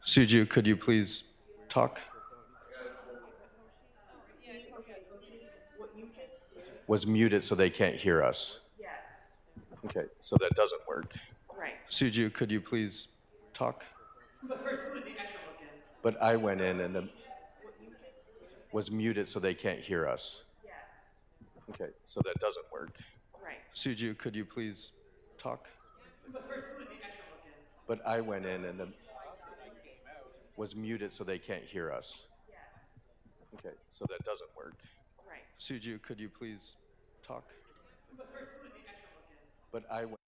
Suju, could you please talk? See, okay, Hoshi, what you just did. Was muted so they can't hear us. Yes. Okay, so that doesn't work. Right. Suju, could you please talk? But we're doing the echo again. But I went in and the What you just did. was muted so they can't hear us. Yes. Okay, so that doesn't work. Right. Suju, could you please talk? But we're doing the echo again. But I went in and the was muted so they can't hear us. Yes. Okay, so that doesn't work. Right. Suju, could you please talk? But we're doing the echo again. But I went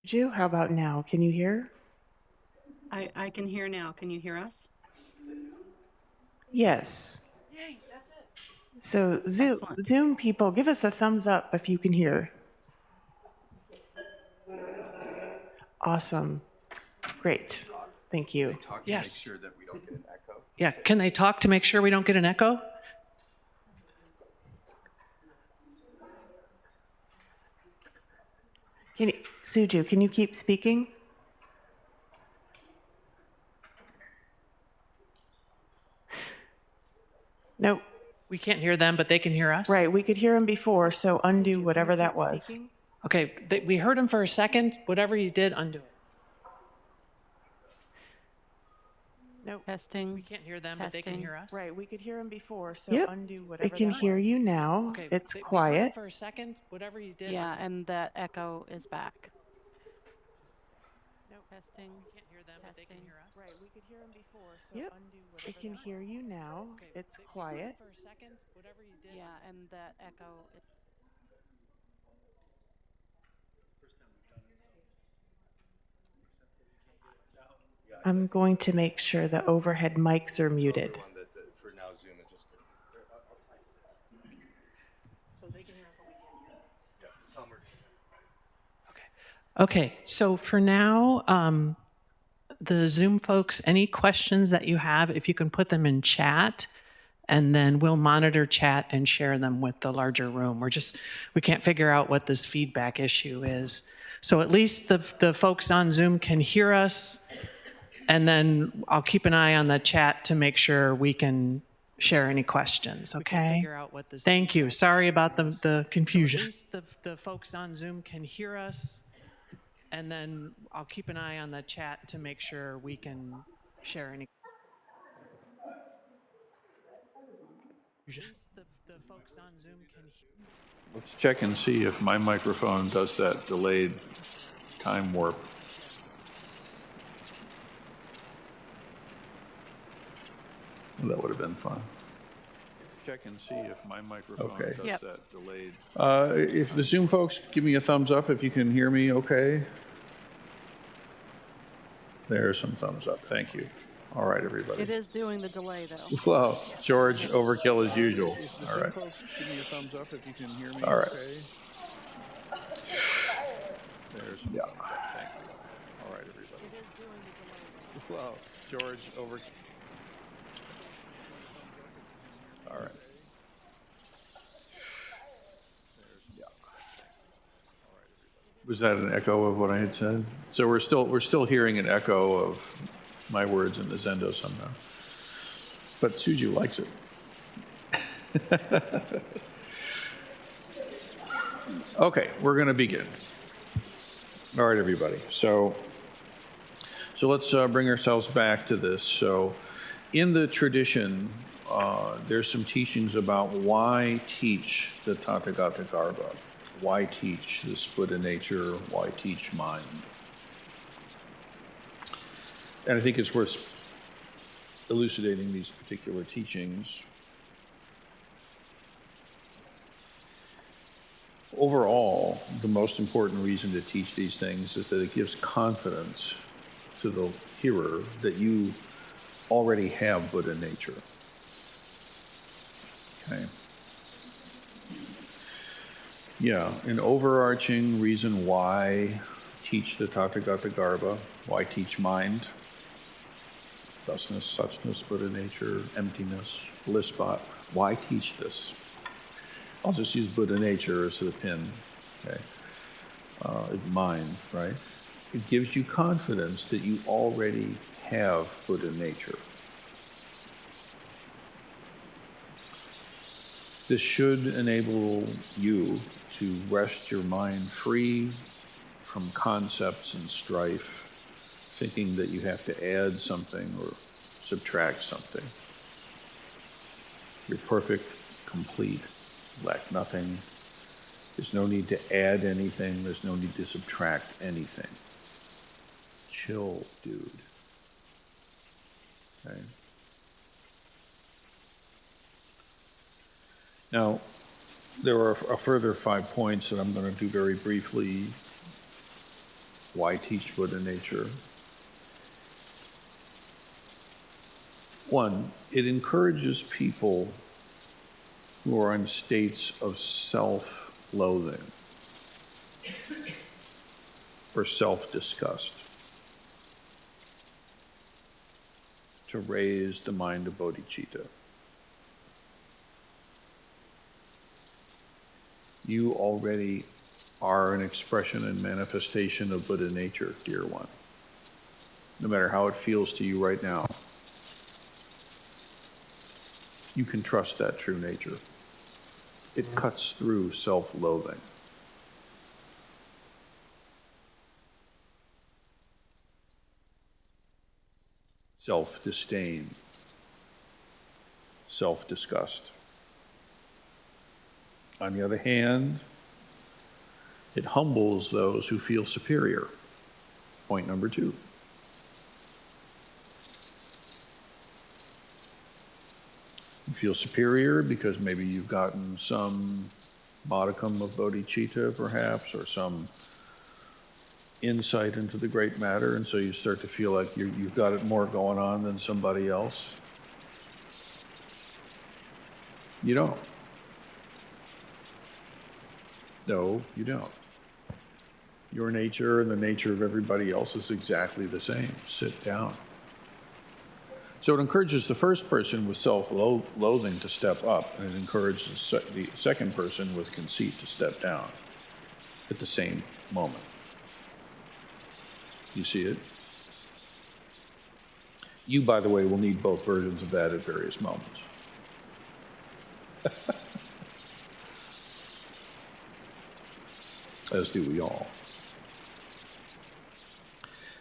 Ju, how about now? Can you hear? I can hear now. Can you hear us? Yes. Yay, that's it. So Zoom people, give us a thumbs up if you can hear. Awesome. Great. Thank you. Yes. Make sure that we don't get an echo. Yeah, can they talk to make sure we don't get an echo? Suju, can you keep speaking? Nope. We can't hear them, but they can hear us. Right, we could hear him before, so undo whatever that was. Speaking? Okay, we heard him for a second. Whatever you did, undo it. Nope. Testing. We can't hear them, but they can hear us. Right, we could hear him before, so Yep. undo whatever. I can hear you now. Okay, it's we heard him quiet. for a second. Whatever you did. Yeah, and that echo is back. Nope. Testing. We can't hear them, but they can hear us. Right, we could hear him before, so undo whatever. I can hear you now. Okay, it's we heard him quiet. for a second. Whatever you did. Yeah, and that echo is I'm going to make sure the overhead mics are muted. For now, Zoom is just. So they can hear us, but we can't hear them. Okay, so for now, the Zoom folks, any questions that you have, if you can put them in chat, and then we'll monitor chat and share them with the larger room. We can't figure out what this feedback issue is. So at least the folks on Zoom can hear us, and then I'll keep an eye on the chat to make sure we can share any questions, okay? Thank you. Sorry about the confusion. So at least the folks on Zoom can hear us, and then I'll keep an eye on the chat to make sure we can share any. The folks on Zoom can hear. Let's check and see if my microphone does that delayed time warp. Well, that would have been fun. Let's check and see if my microphone does that delayed. If the Zoom folks give me a thumbs up if you can hear me okay. There's some thumbs up. Thank you. All right, everybody. It is doing the delay though. Well, George, overkill as usual. All right. Folks, give me a thumbs up if you can hear me. All right. Okay. There's some thumbs up. Thank you. All right, everybody. It is doing the delay. Well, George, over. All right. Was that an echo of what I had said? So we're still hearing an echo of my words in the Zendo somehow. But Suju likes it. Okay, we're going to begin. All right, everybody. So let's bring ourselves back to this. So in the tradition, there's some teachings about why teach the Tathagata Garbha. Why teach this Buddha nature? Why teach mind? And I think it's worth elucidating these particular teachings. Overall, the most important reason to teach these things is that it gives confidence to the hearer that you already have Buddha nature. Okay. Yeah, an overarching reason why teach the Tathagata Garbha, why teach mind, thusness, suchness, Buddha nature, emptiness, bliss spot. Why teach this? I'll just use Buddha nature as the pin, okay? Mind, right? It gives you confidence that you already have Buddha nature. This should enable you to rest your mind free from concepts and strife, thinking that you have to add something or subtract something. You're perfect, complete, lack nothing. There's no need to add anything. There's no need to subtract anything. Chill, dude. Okay. Now, there are a further 5 points that I'm going to do very briefly Why teach Buddha nature? One, it encourages people who are in states of self-loathing or self-disgust to raise the mind of bodhicitta. You already are an expression and manifestation of Buddha nature, dear one. No matter how it feels to you right now, you can trust that true nature. It cuts through self-loathing. Self-disdain, self-disgust. On the other hand, it humbles those who feel superior. Point number 2. You feel superior because maybe you've gotten some modicum of bodhicitta, perhaps, or some insight into the great matter, and so you start to feel like you've got it more going on than somebody else. You don't. No, you don't. Your nature and the nature of everybody else is exactly the same. Sit down. So it encourages the first person with self-loathing to step up, and it encourages the second person with conceit to step down at the same moment. You see it? You, by the way, will need both versions of that at various moments. As do we all.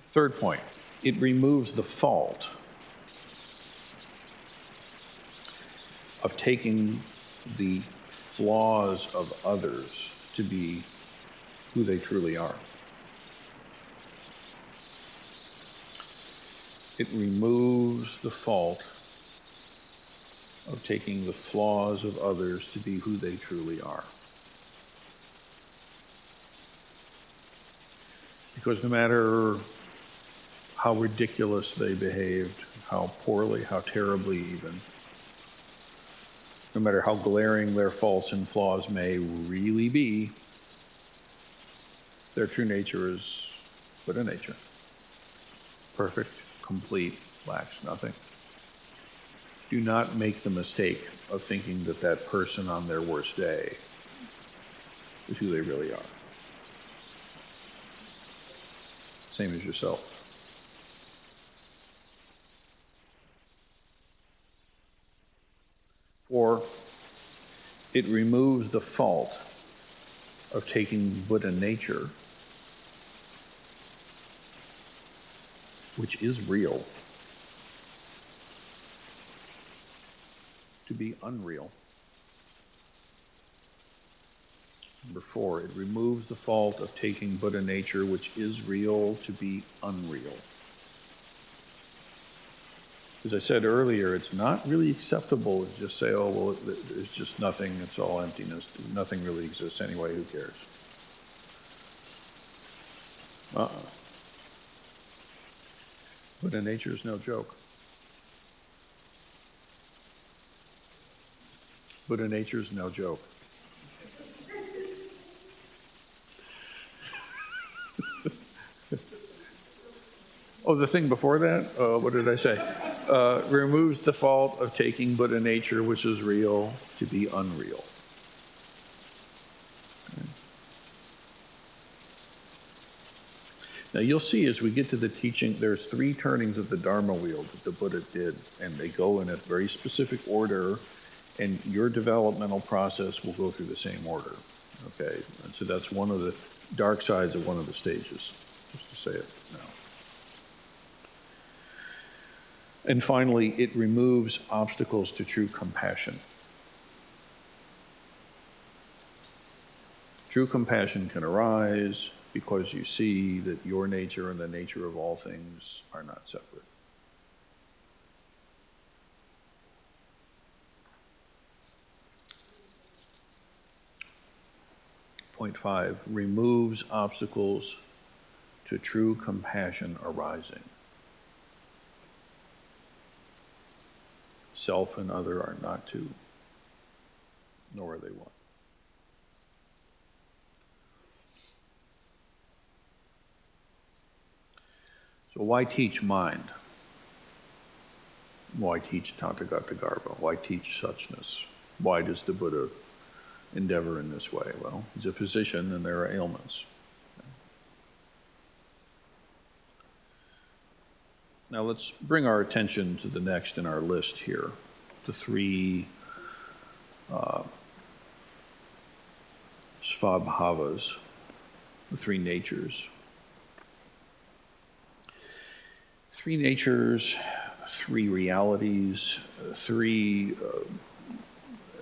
Third point, it removes the fault of taking the flaws of others to be who they truly are. It removes the fault of taking the flaws of others to be who they truly are. Because no matter how ridiculous they behaved, how poorly, how terribly even, no matter how glaring their faults and flaws may really be, their true nature is Buddha nature. Perfect, complete, lacks nothing. Do not make the mistake of thinking that that person on their worst day is who they really are. Same as yourself. Or it removes the fault of taking Buddha nature, which is real, to be unreal. Number 4, it removes the fault of taking Buddha nature, which is real, to be unreal. As I said earlier, it's not really acceptable to just say, oh, well, it's just nothing, it's all emptiness, nothing really exists anyway, who cares? Buddha nature is no joke. Buddha nature is no joke. Oh, the thing before that? What did I say? Removes the fault of taking Buddha nature, which is real, to be unreal. Okay. Now you'll see as we get to the teaching, there's 3 turnings of the Dharma wheel that the Buddha did, and they go in a very specific order, and your developmental process will go through the same order. Okay, and so that's one of the dark sides of one of the stages, just to say it now. And finally, it removes obstacles to true compassion. True compassion can arise because you see that your nature and the nature of all things are not separate. Point 5, removes obstacles to true compassion arising. Self and other are not two, nor are they one. So why teach mind? Why teach Tathagata Garbha? Why teach suchness? Why does the Buddha endeavor in this way? Well, he's a physician and there are ailments. Now let's bring our attention to the next in our list here, the three svabhavas, the three natures. Three natures, three realities, three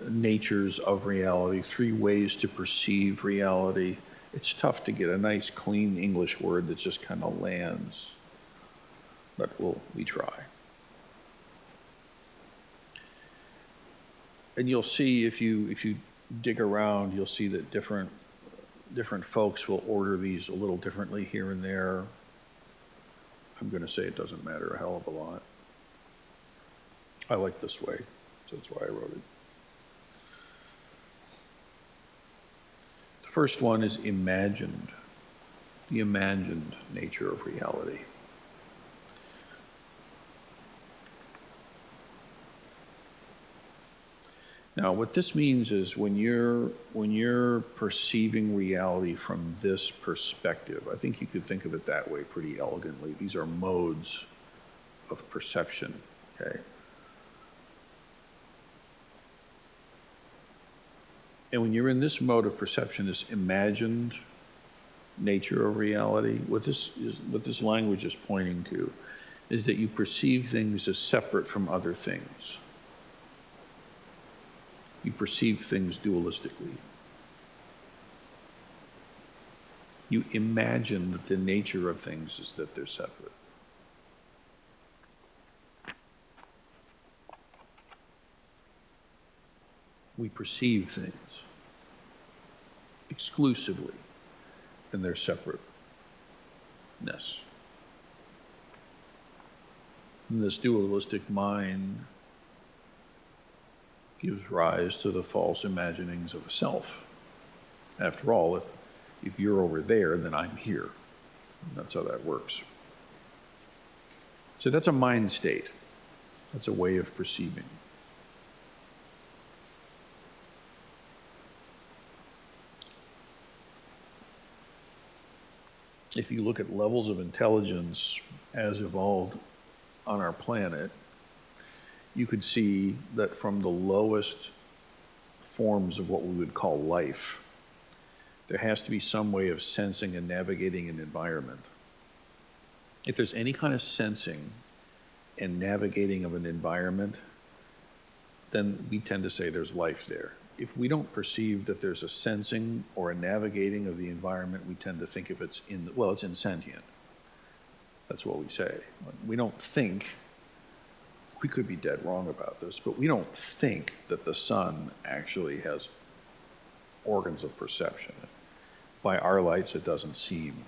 natures of reality, three ways to perceive reality. It's tough to get a nice, clean English word that just kind of lands, but we try. And you'll see if you dig around, you'll see that different folks will order these a little differently here and there. I'm going to say it doesn't matter a hell of a lot. I like this way, so that's why I wrote it. The first one is imagined, the imagined nature of reality. Now, what this means is when you're perceiving reality from this perspective, I think you could think of it that way pretty elegantly. These are modes of perception, okay? And when you're in this mode of perception, this imagined nature of reality, what this language is pointing to is that you perceive things as separate from other things. You perceive things dualistically. You imagine that the nature of things is that they're separate. We perceive things exclusively in their separateness. And this dualistic mind gives rise to the false imaginings of a self. After all, if you're over there, then I'm here. And that's how that works. So that's a mind state. That's a way of perceiving. If you look at levels of intelligence as evolved on our planet, you could see that from the lowest forms of what we would call life, there has to be some way of sensing and navigating an environment. If there's any kind of sensing and navigating of an environment, then we tend to say there's life there. If we don't perceive that there's a sensing or a navigating of the environment, we tend to think if it's it's insentient. That's what we say. We don't think, we could be dead wrong about this, but we don't think that the sun actually has organs of perception. By our lights, it doesn't seem.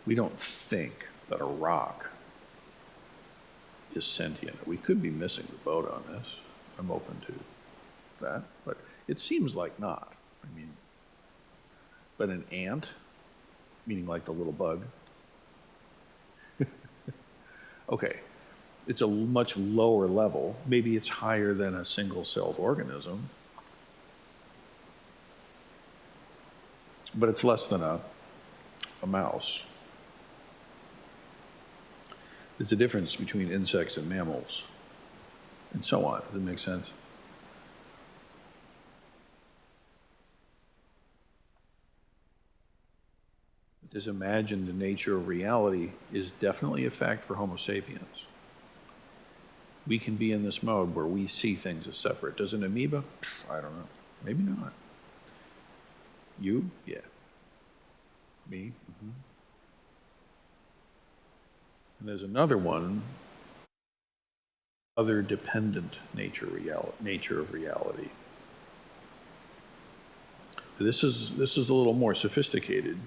We don't think that a rock is sentient. We could be missing the boat on this. I'm open to that, but it seems like not. I mean, but an ant, meaning like the little bug, okay, it's a much lower level. Maybe it's higher than a single-celled organism, but it's less than a mouse. There's a difference between insects and mammals, and so on. Does that make sense? This imagined nature of reality is definitely a fact for Homo sapiens. We can be in this mode where we see things as separate. Does an amoeba? I don't know. Maybe not. You? Yeah. Me? Mm-hmm. And there's another one, other dependent nature of reality. This is a little more sophisticated.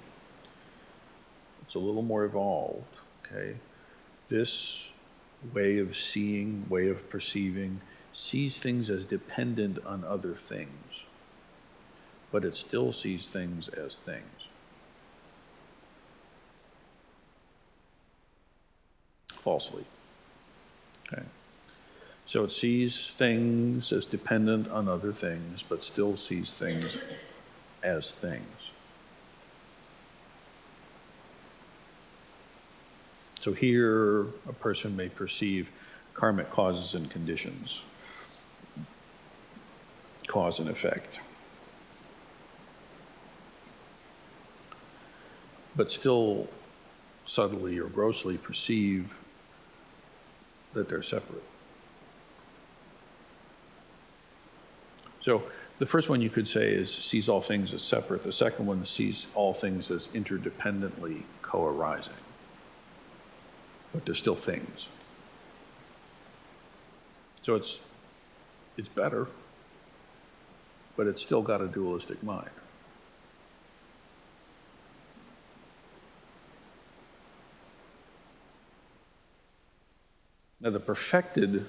it's a little more evolved, okay? This way of seeing, way of perceiving, sees things as dependent on other things, but it still sees things as things. Falsely. Okay. So it sees things as dependent on other things, but still sees things as things. So here, a person may perceive karmic causes and conditions, cause and effect, but still subtly or grossly perceive that they're separate. So the first one you could say is sees all things as separate. The second one sees all things as interdependently co-arising. But they're still things. So it's better, but it's still got a dualistic mind. Now the perfected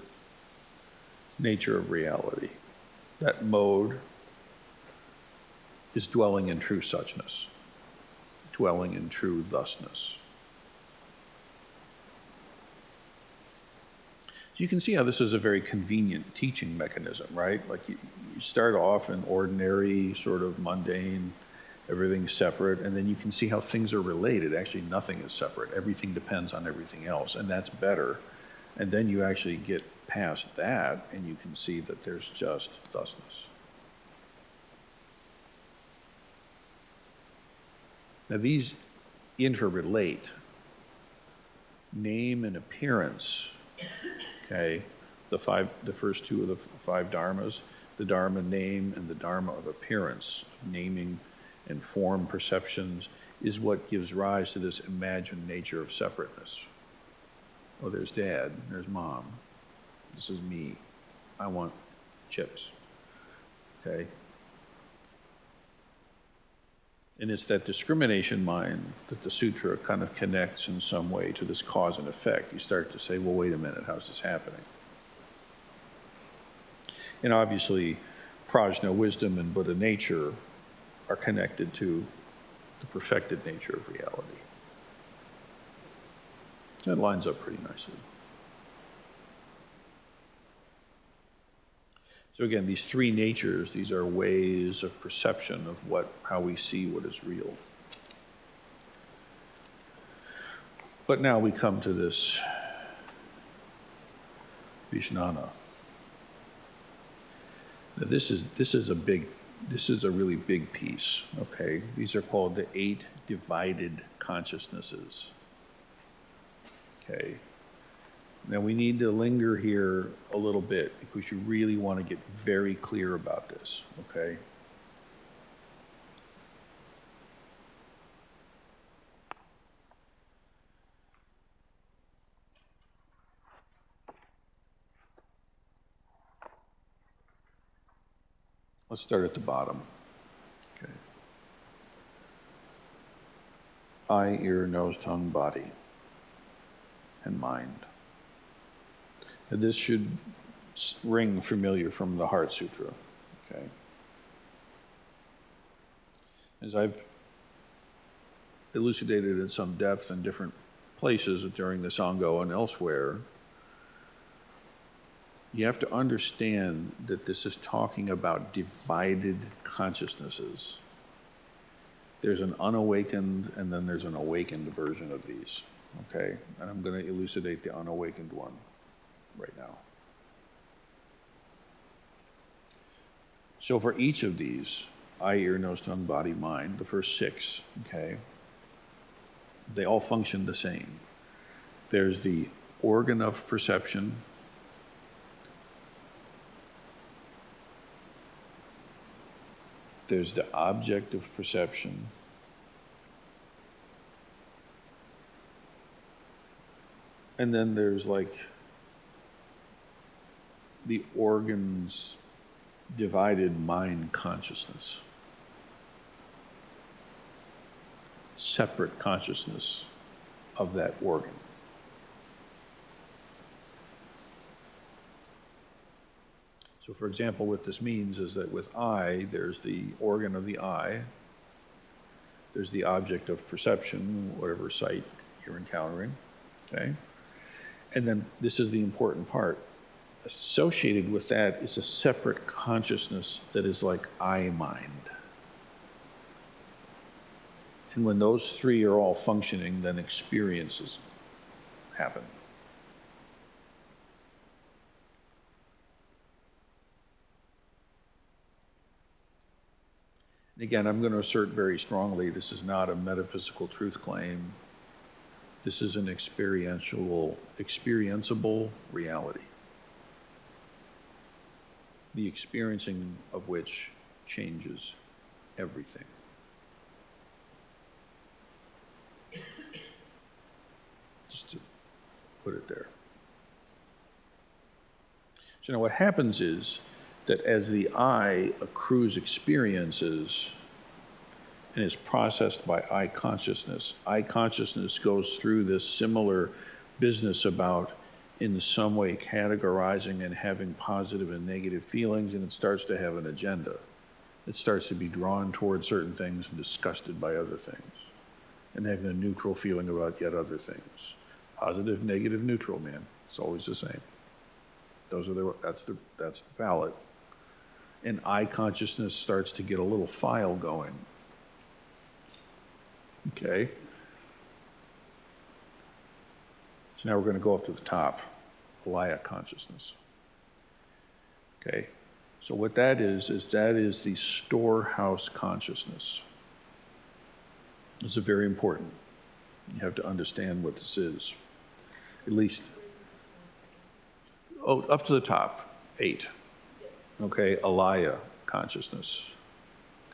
nature of reality, that mode is dwelling in true suchness, dwelling in true thusness. So you can see how this is a very convenient teaching mechanism, right? Like you start off in ordinary, sort of mundane, everything's separate, and then you can see how things are related. Actually, nothing is separate. Everything depends on everything else, and that's better. And then you actually get past that, and you can see that there's just thusness. Now these interrelate. Name and appearance, okay, the first two of the five dharmas, the dharma name and the dharma of appearance, naming and form perceptions, is what gives rise to this imagined nature of separateness. Oh, there's dad, there's mom, this is me, I want chips, okay? And it's that discrimination mind that the sutra kind of connects in some way to this cause and effect. You start to say, well, wait a minute, how's this happening? And obviously, prajna, wisdom, and Buddha nature are connected to the perfected nature of reality. That lines up pretty nicely. So again, these three natures, these are ways of perception of how we see what is real. But now we come to this Vijnana. Now this is a really big piece, okay? These are called the 8 divided consciousnesses. Okay. Now we need to linger here a little bit because you really want to get very clear about this, okay? Let's start at the bottom. Okay. Eye, ear, nose, tongue, body, and mind. And this should ring familiar from the Heart Sutra, okay? As I've elucidated in some depth in different places during this Ango and elsewhere, you have to understand that this is talking about divided consciousnesses. There's an unawakened and then there's an awakened version of these, okay? And I'm going to elucidate the unawakened one right now. So for each of these, eye, ear, nose, tongue, body, mind, the first 6, okay, they all function the same. There's the organ of perception, there's the object of perception, and then there's like the organs divided mind consciousness, separate consciousness of that organ. So for example, what this means is that with eye, there's the organ of the eye, there's the object of perception, whatever sight you're encountering, okay? And then this is the important part. Associated with that is a separate consciousness that is like I-mind. And when those three are all functioning, then experiences happen. And again, I'm going to assert very strongly, this is not a metaphysical truth claim. This is an experienceable reality. The experiencing of which changes everything. Just to put it there. So now what happens is that as the I accrues experiences and is processed by I consciousness goes through this similar business about in some way categorizing and having positive and negative feelings, and it starts to have an agenda. It starts to be drawn towards certain things and disgusted by other things, and having a neutral feeling about yet other things. Positive, negative, neutral, man. It's always the same. That's the palette. And I consciousness starts to get a little file going. Okay? So now we're going to go up to the top, Alaya consciousness. Okay? So what that is the storehouse consciousness. This is very important. You have to understand what this is. At least, up to the top, 8. Okay, Alaya consciousness.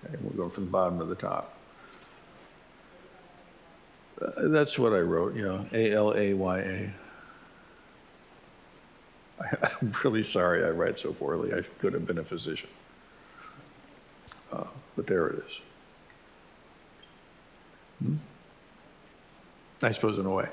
Okay, we're going from the bottom to the top. That's what I wrote, A-L-A-Y-A. I'm really sorry I write so poorly. I could have been a physician. But there it is. I suppose in a way.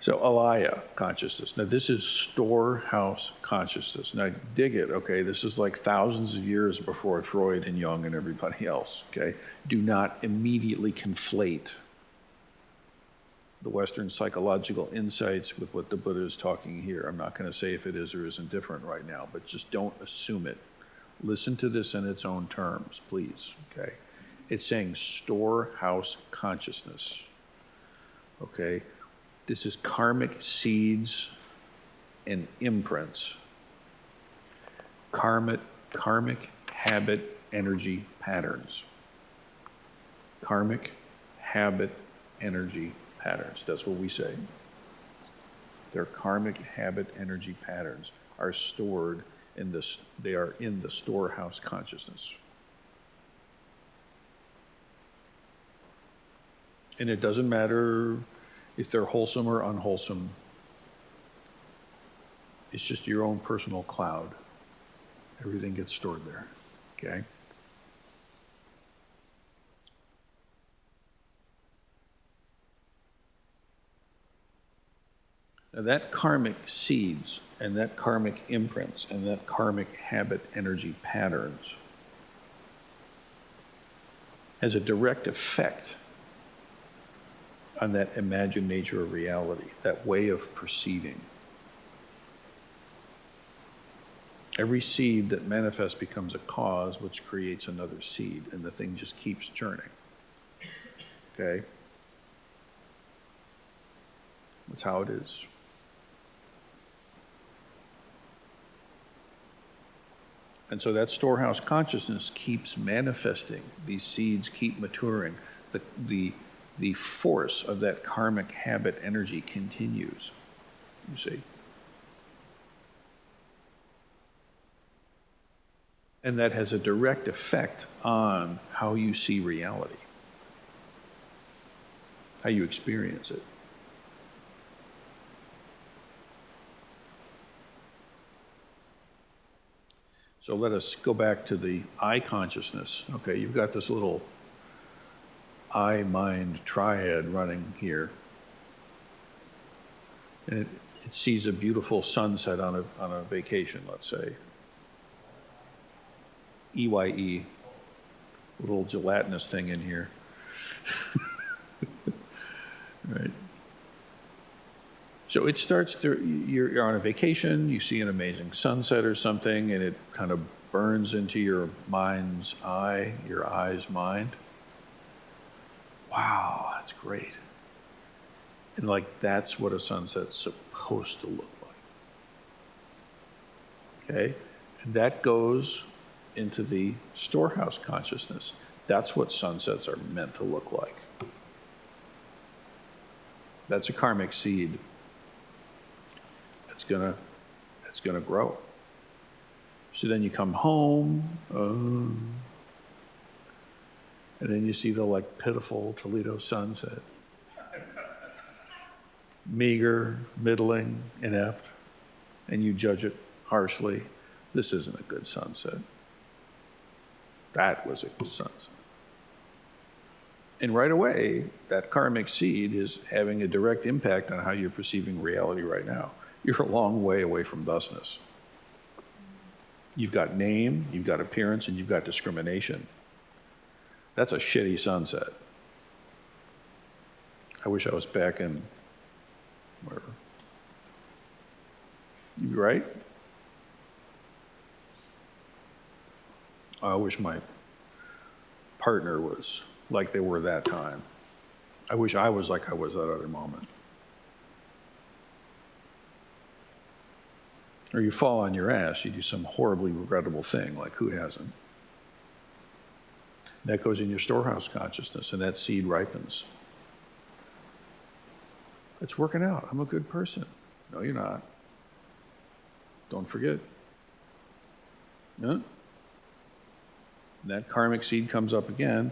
So Alaya consciousness. Now this is storehouse consciousness. Now dig it, okay? This is like thousands of years before Freud and Jung and everybody else, okay? Do not immediately conflate the Western psychological insights with what the Buddha is talking here. I'm not going to say if it is or isn't different right now, but just don't assume it. Listen to this in its own terms, please, okay? It's saying storehouse consciousness, okay? This is karmic seeds and imprints. Karmic habit energy patterns. Karmic habit energy patterns. That's what we say. Their karmic habit energy patterns are stored in this, they are in the storehouse consciousness. And it doesn't matter if they're wholesome or unwholesome. It's just your own personal cloud. Everything gets stored there, okay? Now that karmic seeds and that karmic imprints and that karmic habit energy patterns has a direct effect on that imagined nature of reality, that way of perceiving. Every seed that manifests becomes a cause, which creates another seed, and the thing just keeps churning. Okay? That's how it is. And so that storehouse consciousness keeps manifesting. These seeds keep maturing. The force of that karmic habit energy continues, you see. And that has a direct effect on how you see reality, how you experience it. So let us go back to the I consciousness. Okay, you've got this little I-mind triad running here. And it sees a beautiful sunset on a vacation, let's say. EYE, little gelatinous thing in here. Right. So it starts to, you're on a vacation, you see an amazing sunset or something, and it kind of burns into your mind's eye, your eye's mind. Wow, that's great. And like, that's what a sunset's supposed to look like. Okay? And that goes into the storehouse consciousness. That's what sunsets are meant to look like. That's a karmic seed. It's gonna grow. So then you come home, and then you see the like pitiful Toledo sunset. Meager, middling, inept, and you judge it harshly. This isn't a good sunset. That was a good sunset. And right away, that karmic seed is having a direct impact on how you're perceiving reality right now. You're a long way away from thusness. You've got name, you've got appearance, and you've got discrimination. That's a shitty sunset. I wish I was back in wherever. You right? I wish my partner was like they were that time. I wish I was like I was that other moment. Or you fall on your ass, you do some horribly regrettable thing, like who hasn't? That goes in your storehouse consciousness, and that seed ripens. It's working out. I'm a good person. No, you're not. Don't forget. No? That karmic seed comes up again,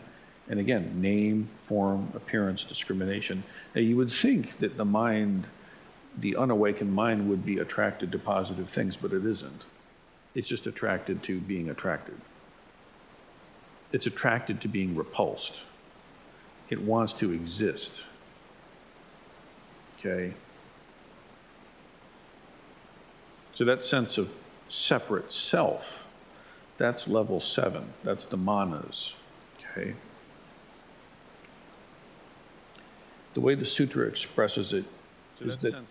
and again, name, form, appearance, discrimination. Now, you would think that the mind, the unawakened mind, would be attracted to positive things, but it isn't. It's just attracted to being attracted. It's attracted to being repulsed. It wants to exist. Okay? So that sense of separate self, that's level 7. That's the manas. Okay? The way the sutra expresses it is that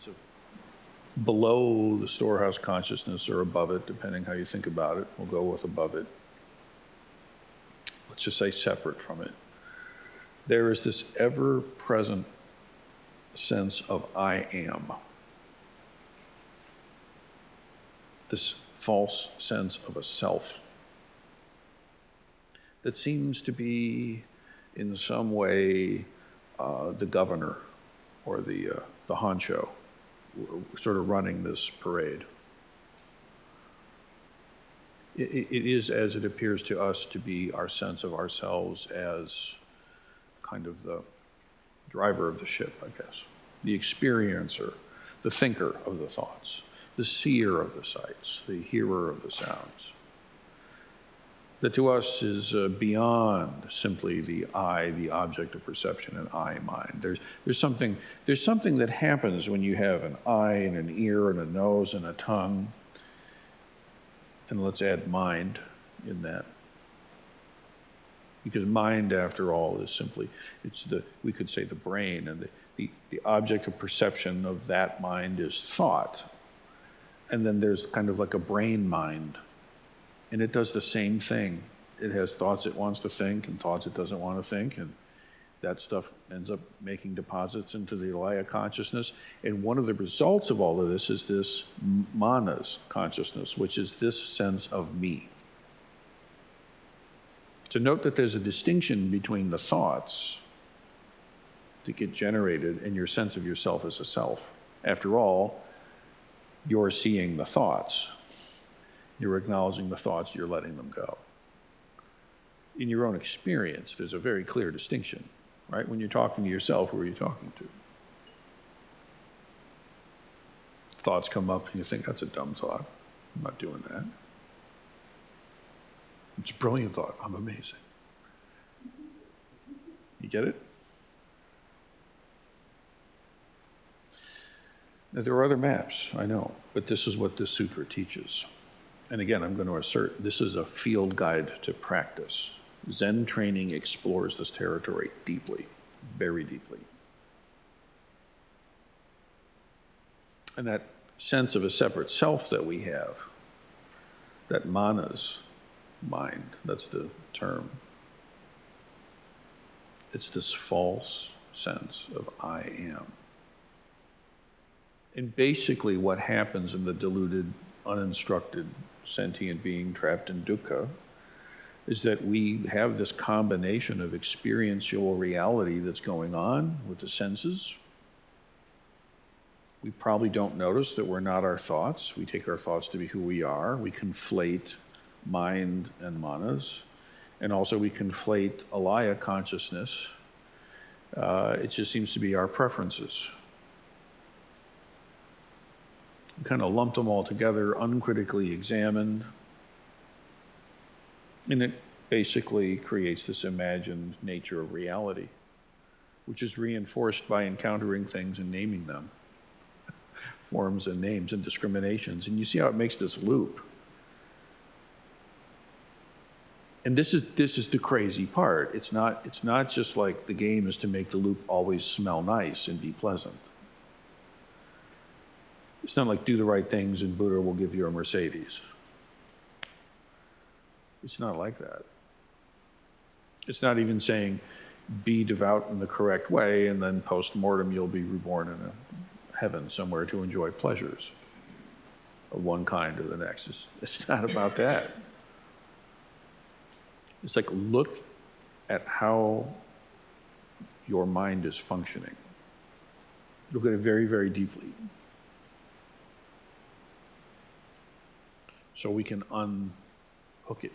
below the storehouse consciousness or above it, depending how you think about it, we'll go with above it. Let's just say separate from it. There is this ever-present sense of I am. This false sense of a self that seems to be in some way the governor or the honcho, sort of running this parade. It is as it appears to us to be our sense of ourselves as kind of the driver of the ship, I guess. The experiencer, the thinker of the thoughts, the seer of the sights, the hearer of the sounds. That to us is beyond simply the I, the object of perception, and I mind. There's something that happens when you have an eye and an ear and a nose and a tongue. And let's add mind in that. Because mind, after all, is simply, we could say the brain, and the object of perception of that mind is thought. And then there's kind of like a brain mind. And it does the same thing. It has thoughts it wants to think and thoughts it doesn't want to think. And that stuff ends up making deposits into the Alaya consciousness. And one of the results of all of this is this manas consciousness, which is this sense of me. So note that there's a distinction between the thoughts that get generated and your sense of yourself as a self. After all, you're seeing the thoughts. You're acknowledging the thoughts, you're letting them go. In your own experience, there's a very clear distinction, right? When you're talking to yourself, who are you talking to? Thoughts come up and you think, that's a dumb thought. I'm not doing that. It's a brilliant thought. I'm amazing. You get it? Now, there are other maps, I know, but this is what this sutra teaches. And again, I'm going to assert this is a field guide to practice. Zen training explores this territory deeply, very deeply. And that sense of a separate self that we have, that manas, mind, that's the term. It's this false sense of I am. And basically what happens in the deluded, uninstructed, sentient being trapped in dukkha is that we have this combination of experiential reality that's going on with the senses. We probably don't notice that we're not our thoughts. We take our thoughts to be who we are. We conflate mind and manas. And also we conflate alaya consciousness. It just seems to be our preferences. We kind of lump them all together, uncritically examined. And it basically creates this imagined nature of reality, which is reinforced by encountering things and naming them. Forms and names and discriminations. And you see how it makes this loop. And this is the crazy part. It's not just like the game is to make the loop always smell nice and be pleasant. It's not like do the right things and Buddha will give you a Mercedes. It's not like that. It's not even saying be devout in the correct way and then post-mortem you'll be reborn in a heaven somewhere to enjoy pleasures of one kind or the next. It's not about that. It's like look at how your mind is functioning. Look at it very, very deeply. So we can unhook it.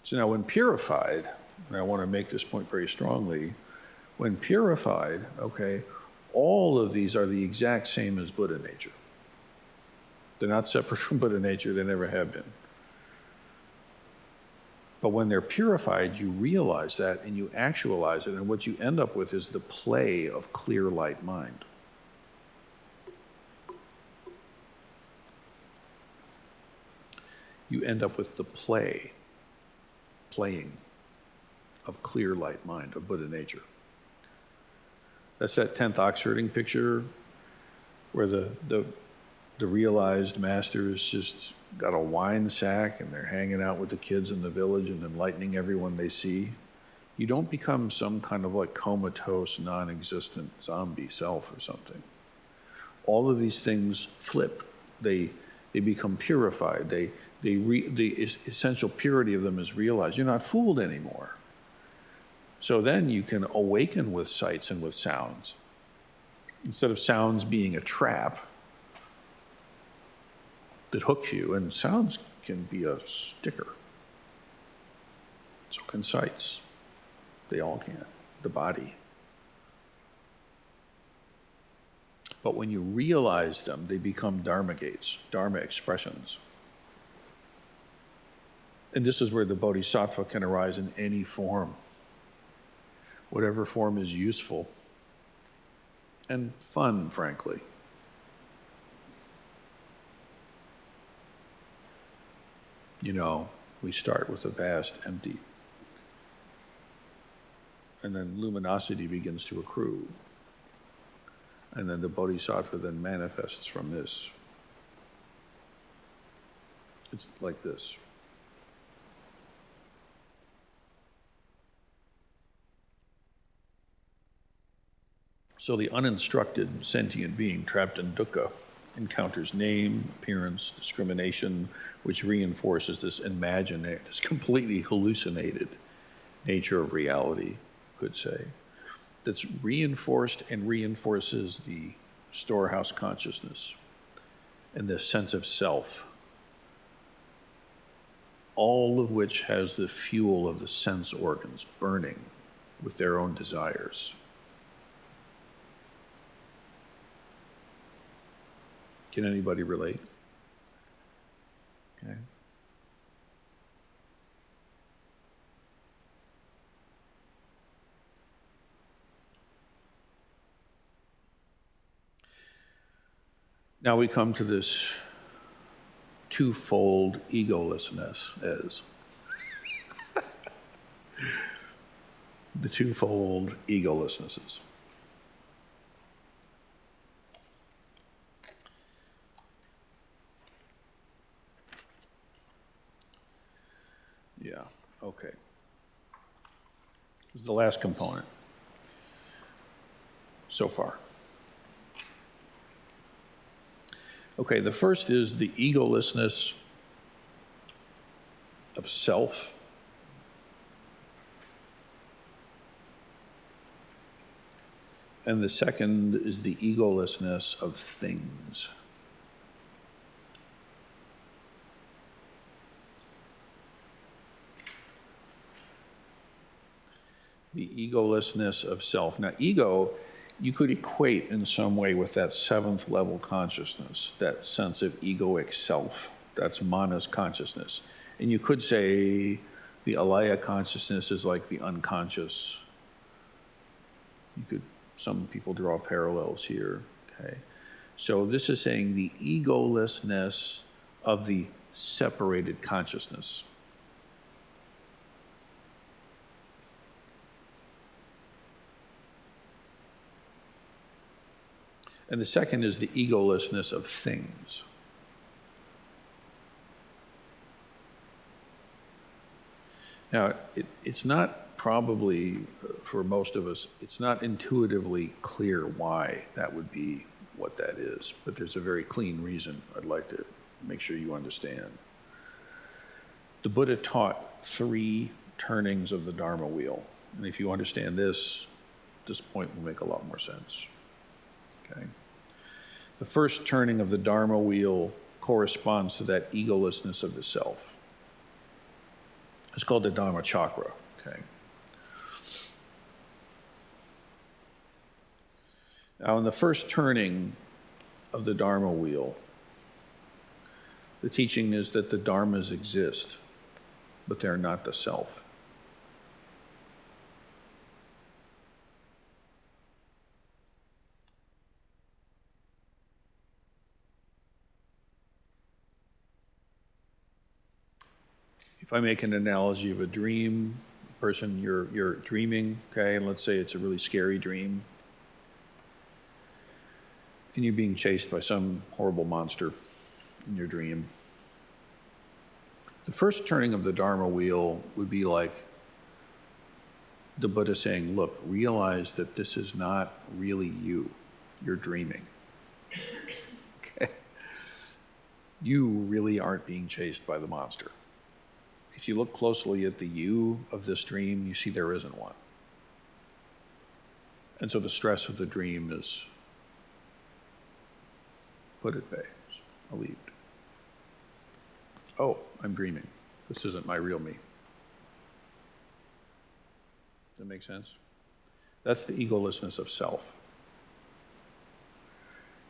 So now when purified, and I want to make this point very strongly, when purified, okay, all of these are the exact same as Buddha nature. They're not separate from Buddha nature, they never have been. But when they're purified, you realize that and you actualize it, and what you end up with is the play of clear light mind. You end up with the playing of clear light mind, of Buddha nature. That's that 10th ox herding picture where the realized master has just got a wine sack and they're hanging out with the kids in the village and enlightening everyone they see. You don't become some kind of like comatose, non-existent zombie self or something. All of these things flip. They become purified. The essential purity of them is realized. You're not fooled anymore. So then you can awaken with sights and with sounds. Instead of sounds being a trap that hooks you, and sounds can be a sticker. So can sights. They all can. The body. But when you realize them, they become dharma gates, dharma expressions. And this is where the bodhisattva can arise in any form. Whatever form is useful and fun, frankly. You know, we start with a vast empty. And then luminosity begins to accrue. And then the bodhisattva then manifests from this. It's like this. So the uninstructed sentient being trapped in dukkha encounters name, appearance, discrimination, which reinforces this imaginary, this completely hallucinated nature of reality, could say, that's reinforced and reinforces the storehouse consciousness and this sense of self, all of which has the fuel of the sense organs burning with their own desires. Can anybody relate? Okay. Now we come to this twofold egolessness as the twofold egolessnesses. Yeah, okay. This is the last component so far. Okay, the first is the egolessness of self. And the second is the egolessness of things. The egolessness of self. Now, ego, you could equate in some way with that seventh level consciousness, that sense of egoic self. That's manas consciousness. And you could say the alaya consciousness is like the unconscious. Some people draw parallels here, okay? So this is saying the egolessness of the separated consciousness. And the second is the egolessness of things. Now, it's not probably, for most of us, it's not intuitively clear why that would be what that is, but there's a very clean reason I'd like to make sure you understand. The Buddha taught 3 turnings of the Dharma wheel, and if you understand this point will make a lot more sense. Okay. The first turning of the Dharma wheel corresponds to that egolessness of the self. It's called the Dharma chakra. Okay. Now, in the first turning of the Dharma wheel, the teaching is that the Dharmas exist, but they're not the self. If I make an analogy of a dream, person, you're dreaming, okay, and let's say it's a really scary dream, and you're being chased by some horrible monster in your dream. The first turning of the Dharma wheel would be like the Buddha saying, look, realize that this is not really you. You're dreaming. Okay? You really aren't being chased by the monster. If you look closely at the you of this dream, you see there isn't one. And so the stress of the dream is put at bay, relieved. Oh, I'm dreaming. This isn't my real me. Does that make sense? That's the egolessness of self.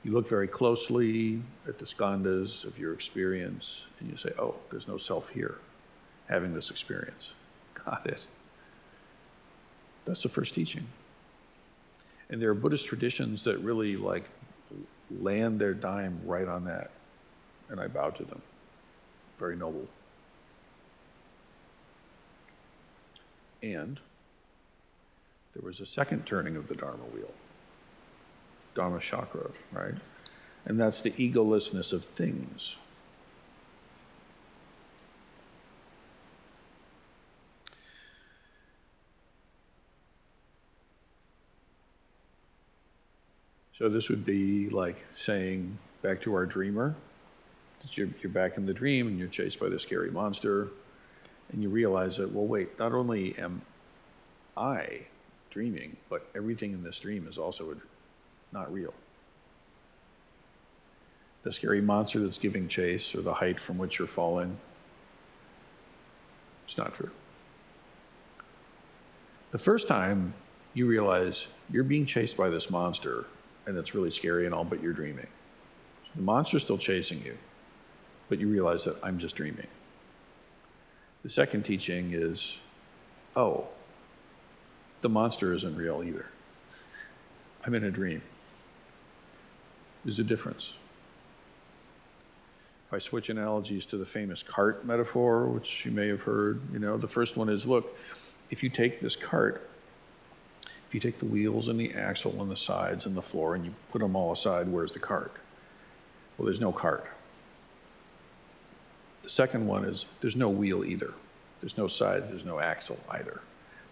You look very closely at the skandhas of your experience, and you say, oh, there's no self here having this experience. Got it. That's the first teaching. And there are Buddhist traditions that really land their dime right on that. And I bow to them. Very noble. And there was a second turning of the Dharma wheel. Dharma chakra, right? And that's the egolessness of things. So this would be like saying, back to our dreamer, that you're back in the dream and you're chased by the scary monster, and you realize that, well, wait, not only am I dreaming, but everything in this dream is also not real. The scary monster that's giving chase, or the height from which you're falling, it's not true. The first time you realize you're being chased by this monster, and it's really scary and all, but you're dreaming. The monster's still chasing you, but you realize that I'm just dreaming. The second teaching is, oh, the monster isn't real either. I'm in a dream. There's a difference. If I switch analogies to the famous cart metaphor, which you may have heard, the first one is, look, if you take this cart, if you take the wheels and the axle and the sides and the floor and you put them all aside, where's the cart? Well, there's no cart. The second one is there's no wheel either. There's no sides, there's no axle either.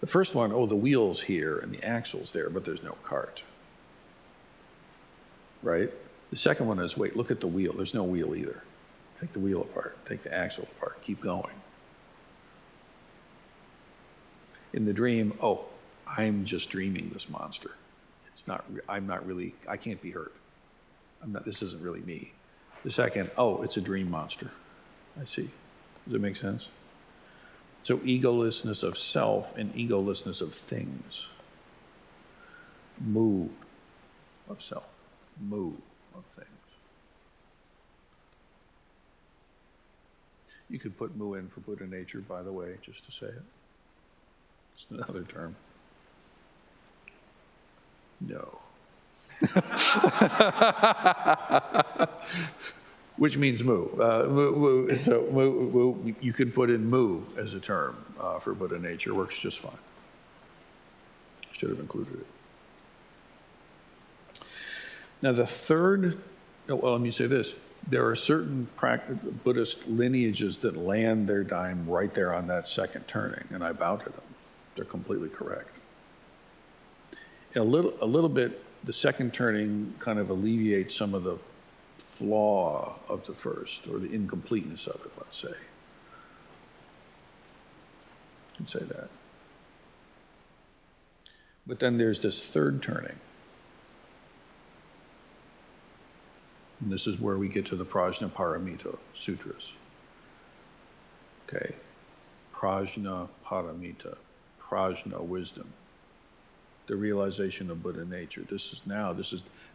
The first one, the wheel's here and the axle's there, but there's no cart. Right? The second one is, wait, look at the wheel. There's no wheel either. Take the wheel apart, take the axle apart, keep going. In the dream, I'm just dreaming this monster. I can't be hurt. This isn't really me. The second, it's a dream monster. I see. Does it make sense? So egolessness of self and egolessness of things. Mu of self, mu of things. You could put mu in for Buddha nature, by the way, just to say it. It's another term. No. Which means mu. Mu, you could put in mu as a term for Buddha nature. Works just fine. Should have included it. Now the third, let me say this. There are certain Buddhist lineages that land their dime right there on that second turning, and I bow to them. They're completely correct. A little bit, the second turning kind of alleviates some of the flaw of the first, or the incompleteness of it, let's say. You can say that. But then there's this third turning. And this is where we get to the Prajnaparamita Sutras. Okay. Prajnaparamita, prajna, wisdom. The realization of Buddha nature.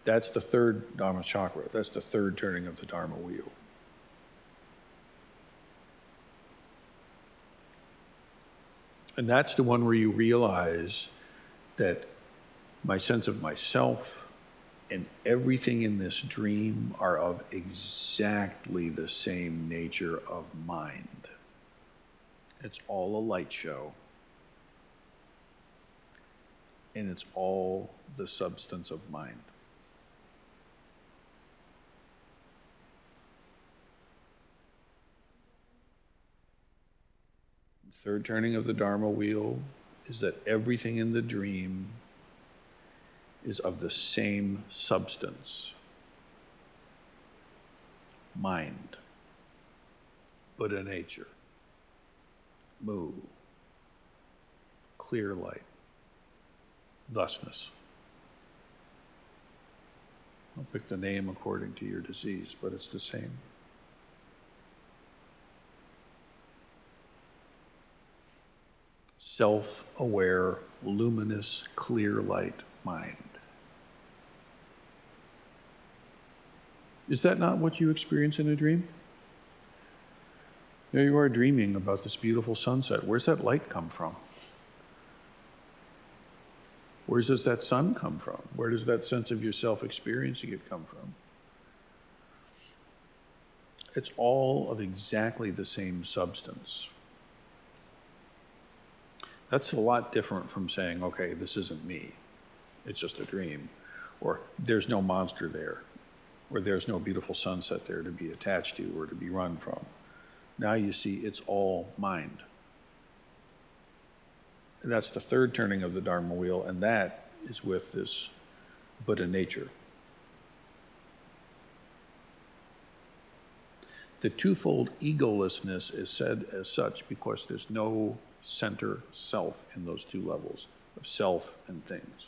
That's the third Dharma chakra. That's the third turning of the Dharma wheel. And that's the one where you realize that my sense of myself and everything in this dream are of exactly the same nature of mind. It's all a light show. And it's all the substance of mind. The third turning of the Dharma wheel is that everything in the dream is of the same substance. Mind. Buddha nature. Mu. Clear light. Thusness. I'll pick the name according to your disease, but it's the same. Self-aware, luminous, clear light mind. Is that not what you experience in a dream? There you are dreaming about this beautiful sunset. Where's that light come from? Where does that sun come from? Where does that sense of yourself experiencing it come from? It's all of exactly the same substance. That's a lot different from saying, okay, this isn't me. It's just a dream. Or there's no monster there. Or there's no beautiful sunset there to be attached to or to be run from. Now you see it's all mind. And that's the third turning of the Dharma wheel, and that is with this Buddha nature. The twofold egolessness is said as such because there's no center self in those two levels of self and things.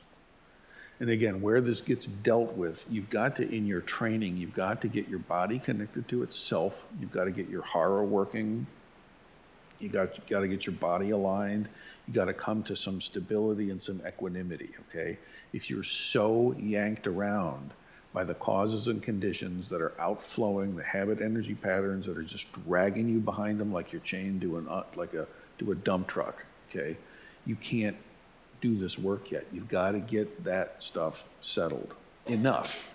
And again, where this gets dealt with, you've got to, in your training, you've got to get your body connected to itself. You've got to get your hara working. You got to get your body aligned. You got to come to some stability and some equanimity, okay? If you're so yanked around by the causes and conditions that are outflowing, the habit energy patterns that are just dragging you behind them like you're chained to a dump truck, okay? You can't do this work yet. You've got to get that stuff settled. Enough.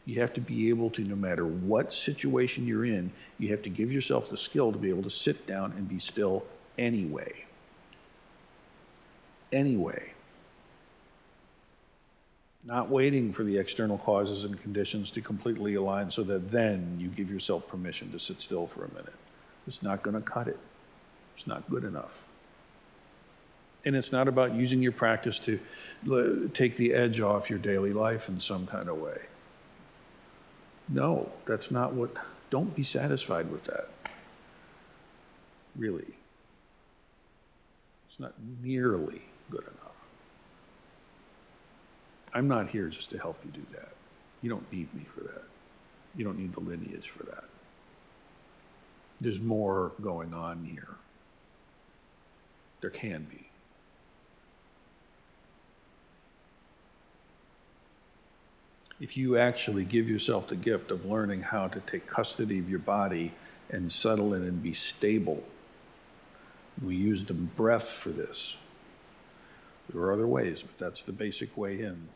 You have to be able to, no matter what situation you're in, you have to give yourself the skill to be able to sit down and be still anyway. Anyway. Not waiting for the external causes and conditions to completely align so that then you give yourself permission to sit still for a minute. It's not going to cut it. It's not good enough. And it's not about using your practice to take the edge off your daily life in some kind of way. No, that's not what, don't be satisfied with that. Really. It's not nearly good enough. I'm not here just to help you do that. You don't need me for that. You don't need the lineage for that. There's more going on here. There can be. If you actually give yourself the gift of learning how to take custody of your body and settle in and be stable, we use the breath for this. There are other ways, but that's the basic way in.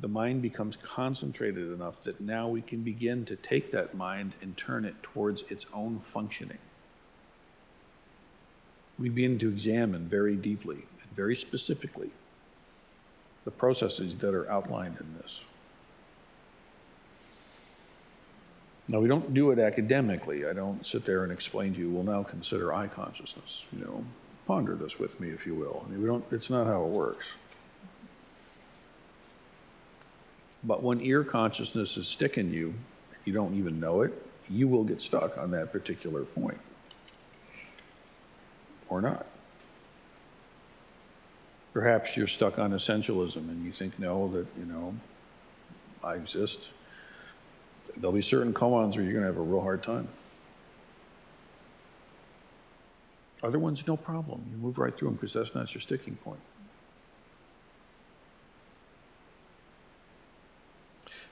The mind becomes concentrated enough that now we can begin to take that mind and turn it towards its own functioning. We begin to examine very deeply and very specifically the processes that are outlined in this. Now, we don't do it academically. I don't sit there and explain to you, well, now consider eye consciousness. You know, ponder this with me, if you will. I mean, it's not how it works. But when ear consciousness is sticking you, you don't even know it, you will get stuck on that particular point. Or not. Perhaps you're stuck on essentialism and you think, no, that, you know, I exist. There'll be certain koans where you're going to have a real hard time. Other ones, no problem. You move right through them because that's not your sticking point.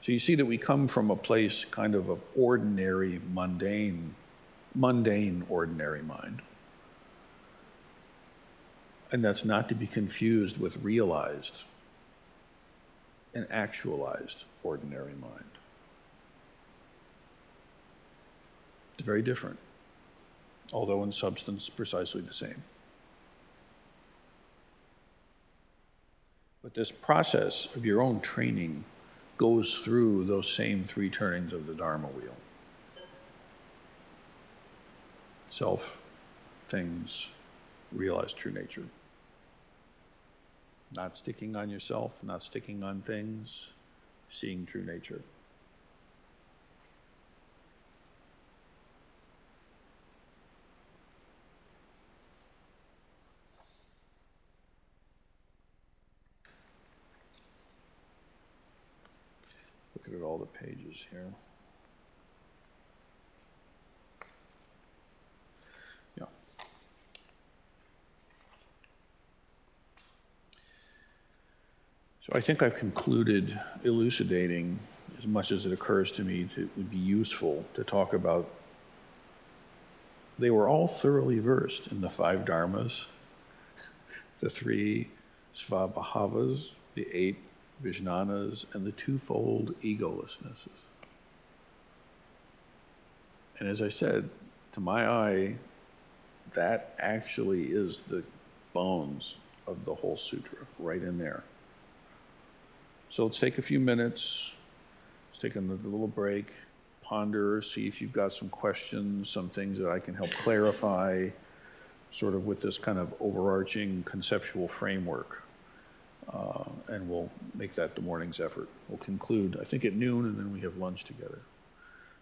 So you see that we come from a place kind of ordinary, mundane, ordinary mind. And that's not to be confused with realized and actualized ordinary mind. It's very different, although in substance precisely the same. But this process of your own training goes through those same three turnings of the Dharma wheel. Self, things, realize true nature. Not sticking on yourself, not sticking on things, seeing true nature. Looking at all the pages here. Yeah. So I think I've concluded elucidating as much as it occurs to me it would be useful to talk about. They were all thoroughly versed in the 5 dharmas, the 3 svabhavas, the 8 vijnanas, and the 2-fold egolessnesses. And as I said, to my eye, that actually is the bones of the whole sutra, right in there. So let's take a few minutes, let's take a little break, ponder, see if you've got some questions, some things that I can help clarify, sort of with this kind of overarching conceptual framework. And we'll make that the morning's effort. We'll conclude, I think, at noon, and then we have lunch together.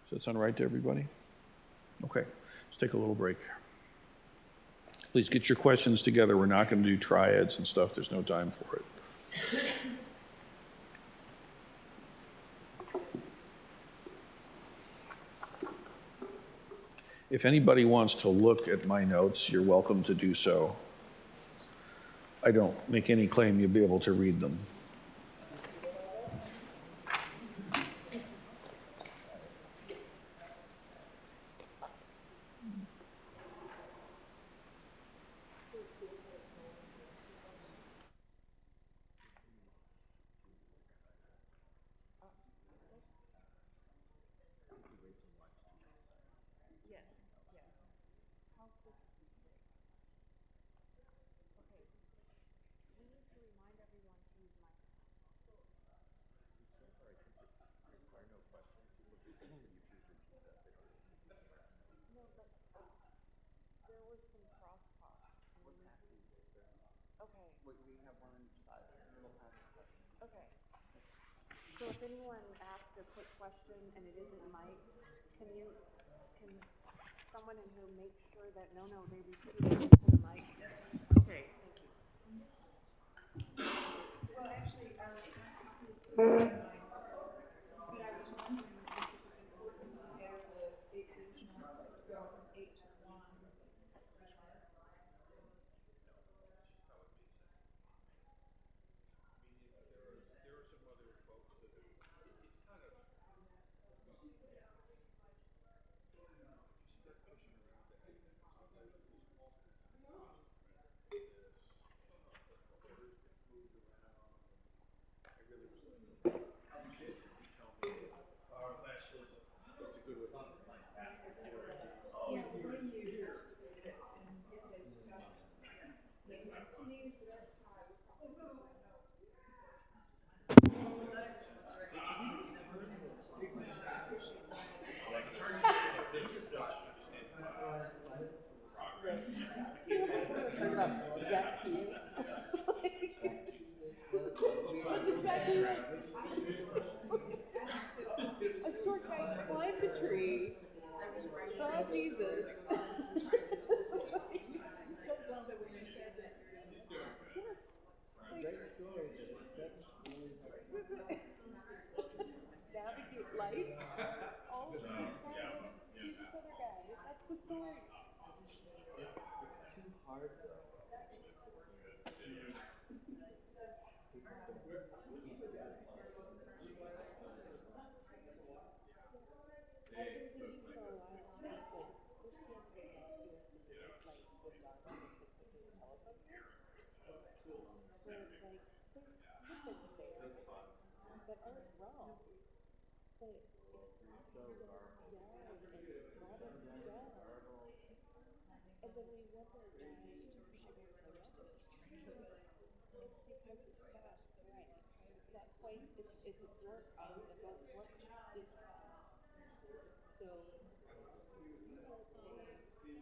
Does that sound right to everybody? Okay, let's take a little break. Please get your questions together. We're not going to do triads and stuff. There's no time for it. If anybody wants to look at my notes, you're welcome to do so. I don't make any claim you'll be able to read them. Okay. We have one on each side. We'll pass the questions. Okay. So if anyone asks a quick question and it isn't mic'd, can someone in here make sure that, no, they repeat it into the mic? Okay, thank you. Well, actually, I was kind of confused tonight, but I was wondering if it was important to have the 8 visions go from 8 to 1. There are some other folks that it's kind of you start pushing around the head thing. The orders get moved around. I really was like, you tell me. It's actually just it's a good way to Yeah, the way you articulated it in today's discussion makes sense to me, so that's how I would probably do my notes. Yes. Talk about Zacchaeus. That's exactly right. A short guy climbed a tree, saw Jesus. So when you said that, Yes. Great story, but it doesn't really Navigate life. All of this guy wanted to see this other guy. That's the story. it's too hard though. People can't do it. I've been thinking for a while now, like Christianity has given me like the Dharma, the telephone here. Where it's like there's snippets there that aren't wrong, but if somebody does die and brought it down, and then we wonder why. It's because it's right. It's not quite. It's a dork. An unfortunate. So you are saying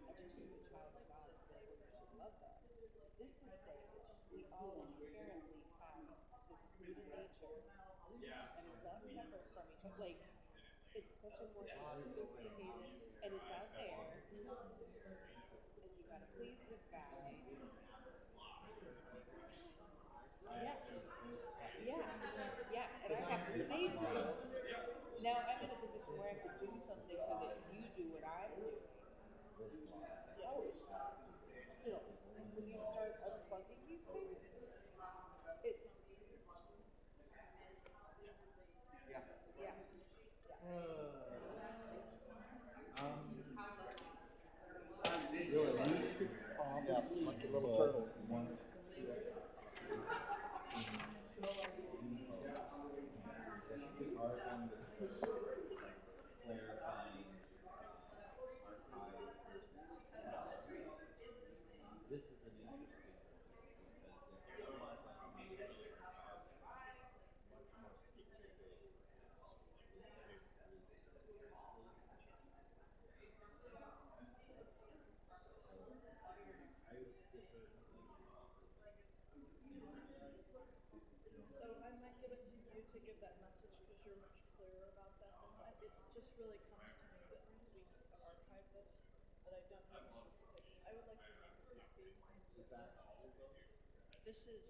everyone's a child of God, therefore you should love them. This is saying we all inherently have this Buddha nature that is not separate from each other. Like, it's such a more sophisticated, and it's out there, and you gotta please this guy. Yeah. Yeah. Yeah. And I have to save you. Now I'm in a position where I have to do something so that you do what I'm doing. Oh, it's still, when you start unplugging these things, it's, Yeah. yeah. Really, we should probably like a little turtle. One or two We are going to do some clarifying archive versus history. This is an interesting one because if you want to make the archive much more specific to groups previously, I would prefer to see single sheet. So I might give it to you to give that message because you're much clearer about that than I. It just really comes to me that we need to archive this, but I don't know the specifics. I would like to make a copy. Is that your goal? This is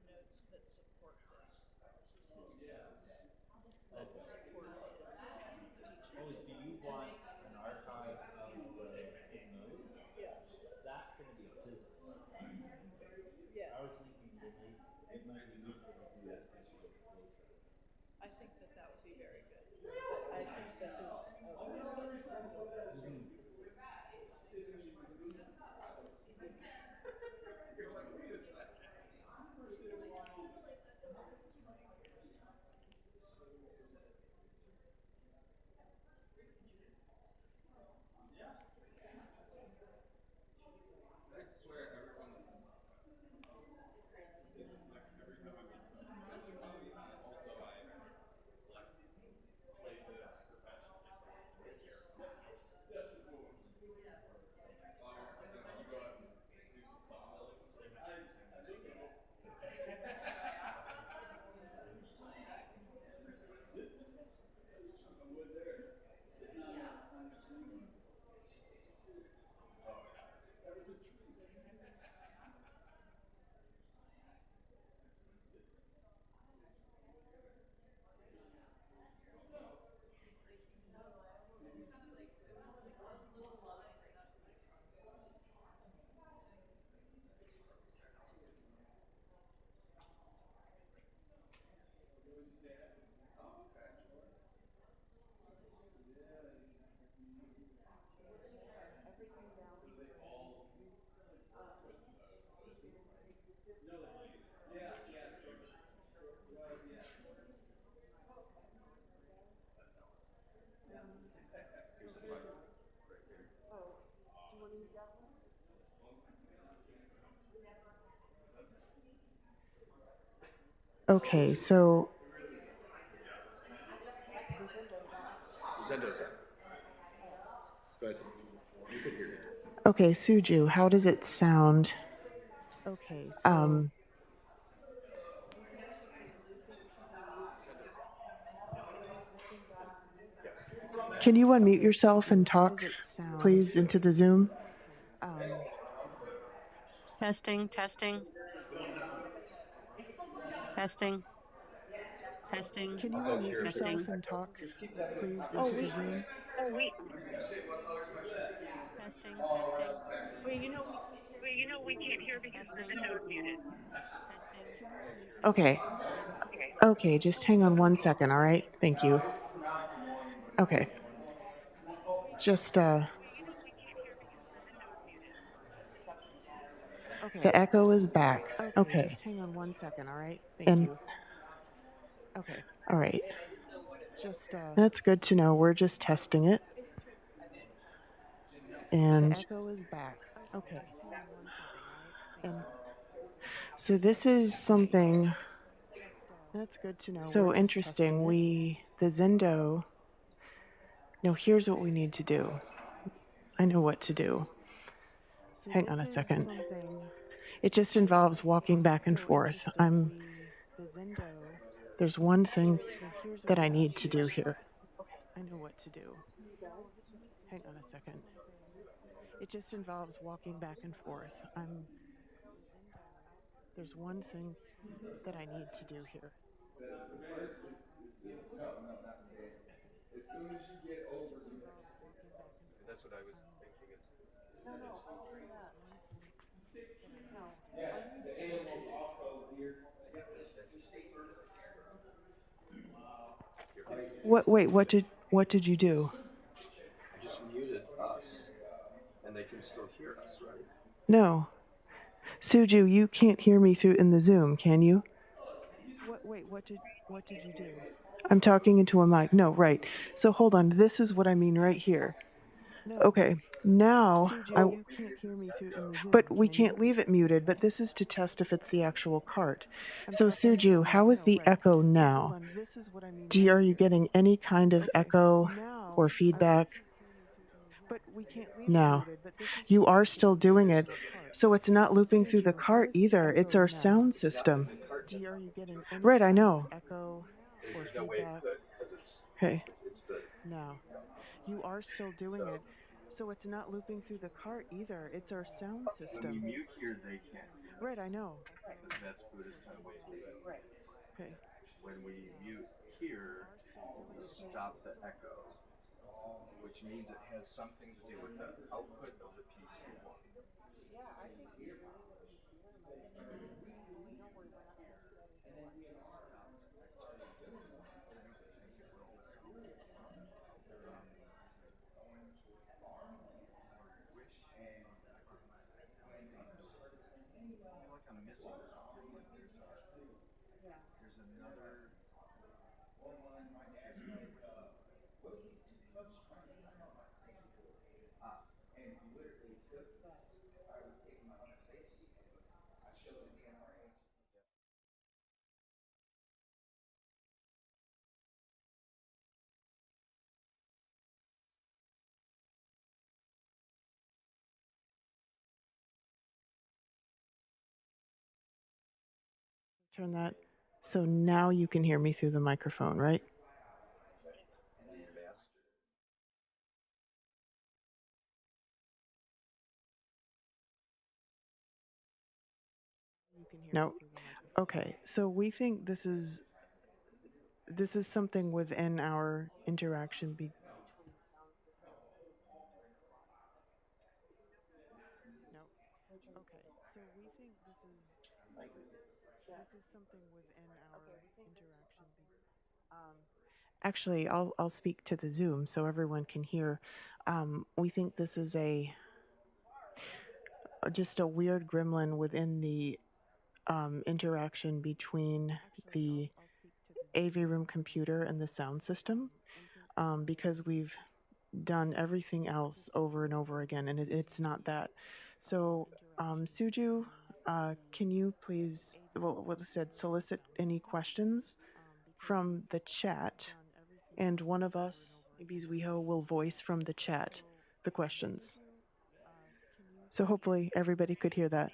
notes that support this. This is his notes that support his teaching. Oh, do you want an archive of the note? Yes. That's going to be a physical archive. Yes. I was thinking it might be useful to do a digital closing. I think that would be very good. But I think this is Okay, so Zendo's up. Good. You could hear me. okay, Suju, how does it sound? Okay, so can you unmute yourself and talk, please, into the Zoom? Testing, testing, testing, testing, Can you unmute yourself testing, and talk, please, into the Zoom? testing, testing, Wait, you know we can't hear testing, testing. Okay. Okay, just hang on one second, all right? Thank you. Okay. Just, the echo is back. Okay. Just hang on one second, all right? Thank you. Okay. All right. Just, that's good to know. We're just testing it. And the echo is back. Okay. And so this is something that's good to know. So interesting. The Zendo, no, here's what we need to do. I know what to do. Hang on a second. It just involves walking back and forth. There's one thing that I need to do here. I know what to do. Hang on a second. It just involves walking back and forth. There's one thing that I need to do here. That's what I was thinking. No, I'll do that. No, the animals also weird. Wait, what did you do? I just muted us, and they can still hear us, right? No. Suju, you can't hear me through in the Zoom, can you? Wait, what did you do? I'm talking into a mic. No, right. So hold on. This is what I mean right here. Okay. Now, you can't hear me through in the Zoom. But we can't leave it muted, but this is to test if it's the actual cart. So Suju, how is the echo now? Are you getting any kind of echo or feedback? No. You are still doing it. So it's not looping through the cart either. It's our sound system. Right, I know. There's no way it could because Okay. it's the. No. You are still doing it. So it's not looping through the cart either. It's our sound When system. we mute here, they can't hear us. Right, I know. Because that's Buddhist temple too. Right. Okay. When we mute here, we stop the echo, which means it has something to do with the output of the PC1. I'm missing something. There's another. Turn that. So now you can hear me through the microphone, right? No. Okay. So we think this is something within our interaction. No. Okay. So we think this is something within our interaction. Actually, I'll speak to the Zoom so everyone can hear. We think this is just a weird gremlin within interaction between the AV room computer and the sound system, because we've done everything else over and over again, and it's not that. So, Suju, can you please, well, what I said, solicit any questions from the chat, and one of us, maybe Zuiho, will voice from the chat the questions. So hopefully everybody could hear that.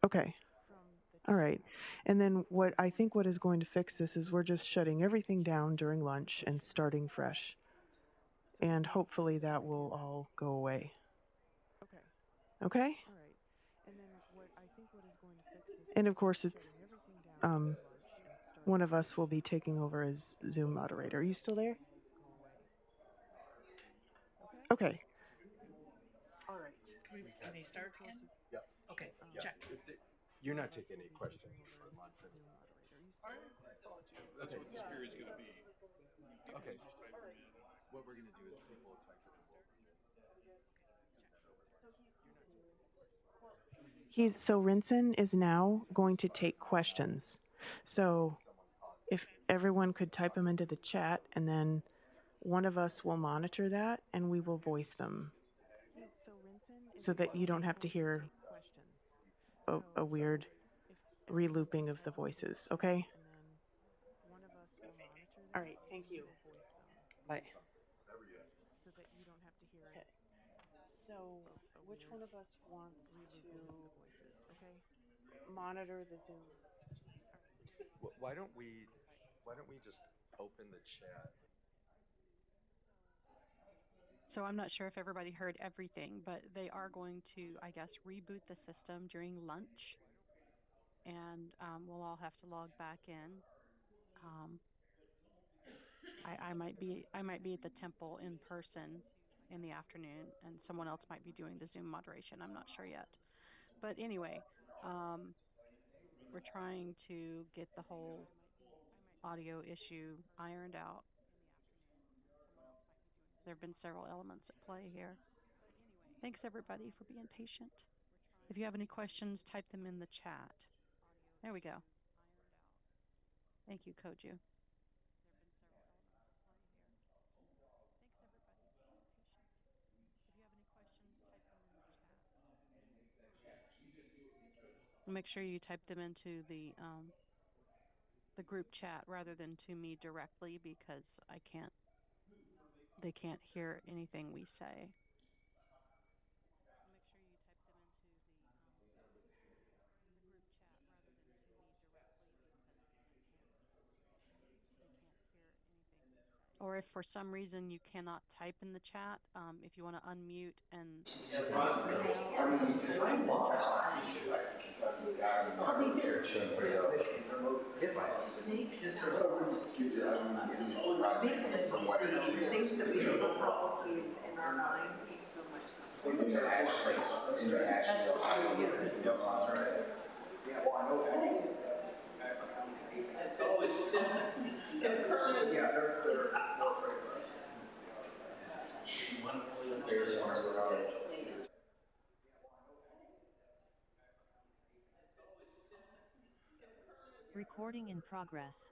Okay. All right. And then what I think what is going to fix this is we're just shutting everything down during lunch and starting fresh. And hopefully that will all go away. Okay? And of course, it's one of us will be taking over as Zoom moderator. Are you still there? Okay. All right. Can we start again? Yep. Okay, Yeah. check. You're not taking any questions from lunch. That's what this period's gonna be. Okay. Just type them in. What we're going to do is people will type it in. So Rinsen is now going to take questions. So if everyone could type them into the chat, and then one of us will monitor that and we will voice them, so that you don't have to hear a weird relooping of the voices. Okay? All right. Thank you. Bye. Okay. So which one of us wants to monitor the Zoom? Why don't we just open the chat? So I'm not sure if everybody heard everything, but they are going to, I guess, reboot the system during lunch, and we'll all have to log back in. I might be at the temple in person in the afternoon, and someone else might be doing the Zoom moderation. I'm not sure yet, but anyway, we're trying to get the whole audio issue ironed out. There have been several elements at play here. Thanks everybody for being patient. If you have any questions, type them in the chat. There we go. Thank you, Koju. Make sure you type them into the group chat rather than to me directly, because they can't hear anything we say. Or if for some reason you cannot type in the chat, if you want to unmute and I'm lost. I'll be here. Makes us the things that we don't know in our minds is so much something. That's right. Yeah, well, I know. It's always yeah, they're more afraid of us. Recording in progress.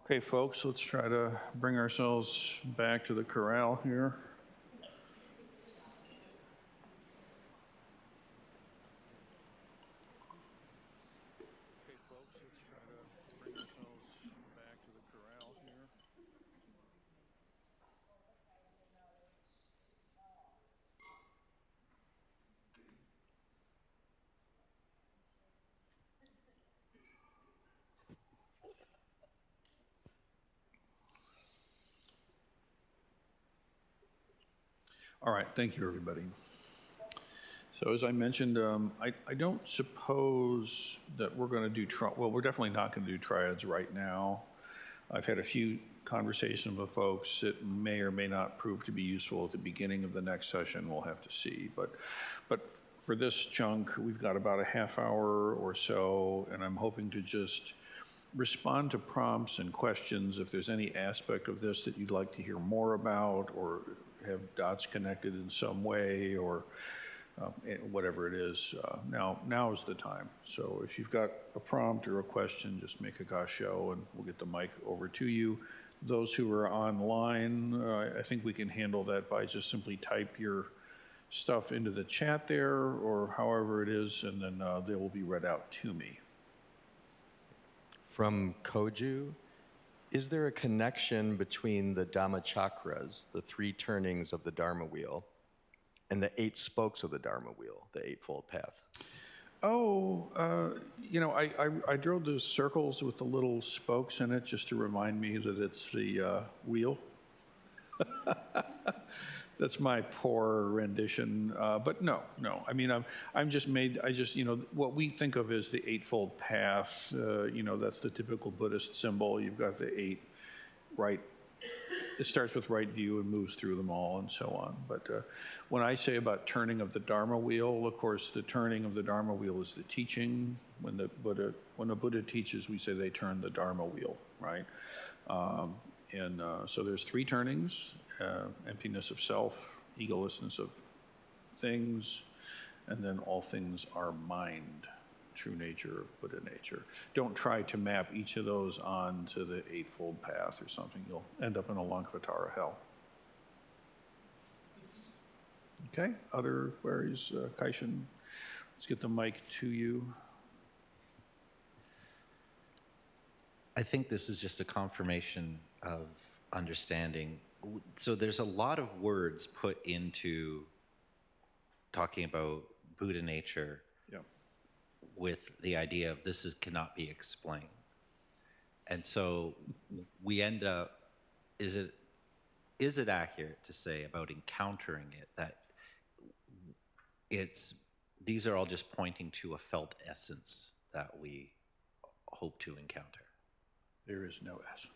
Okay, folks, let's try to bring ourselves back to the corral here. All right, thank you, everybody. So as I mentioned, I don't suppose that we're going to do, well, we're definitely not going to do triads right now. I've had a few conversations with folks. It may or may not prove to be useful at the beginning of the next session. We'll have to see. But for this chunk, we've got about a half hour or so, and I'm hoping to just respond to prompts and questions if there's any aspect of this that you'd like to hear more about or have dots connected in some way or whatever it is. Now is the time. So if you've got a prompt or a question, just make a gosh show and we'll get the mic over to you. Those who are online, I think we can handle that by just simply type your stuff into the chat there or however it is, and then they will be read out to me. From Koju, is there a connection between the Dhamma chakras, the 3 turnings of the Dharma wheel, and the 8 spokes of the Dharma wheel, the Eightfold Path? Oh, I drove those circles with the little spokes in it just to remind me that it's the wheel. That's my poor rendition, but no. I mean, what we think of as the Eightfold Path, that's the typical Buddhist symbol. You've got the 8 right. It starts with right view and moves through them all and so on. But when I say about turning of the Dharma wheel, of course, the turning of the Dharma wheel is the teaching. When the Buddha teaches, we say they turn the Dharma wheel, right? So there's 3 turnings: emptiness of self, egolessness of things, and then all things are mind. True nature, Buddha nature. Don't try to map each of those onto the Eightfold Path or something. You'll end up in a Lankavatara hell. Okay, other queries? Kaishan, let's get the mic to you. I think this is just a confirmation of understanding. So there's a lot of words put into talking about Buddha nature. Yeah. With the idea of this cannot be explained. And so we end up, is it accurate to say about encountering it that these are all just pointing to a felt essence that we hope to encounter? There is no essence.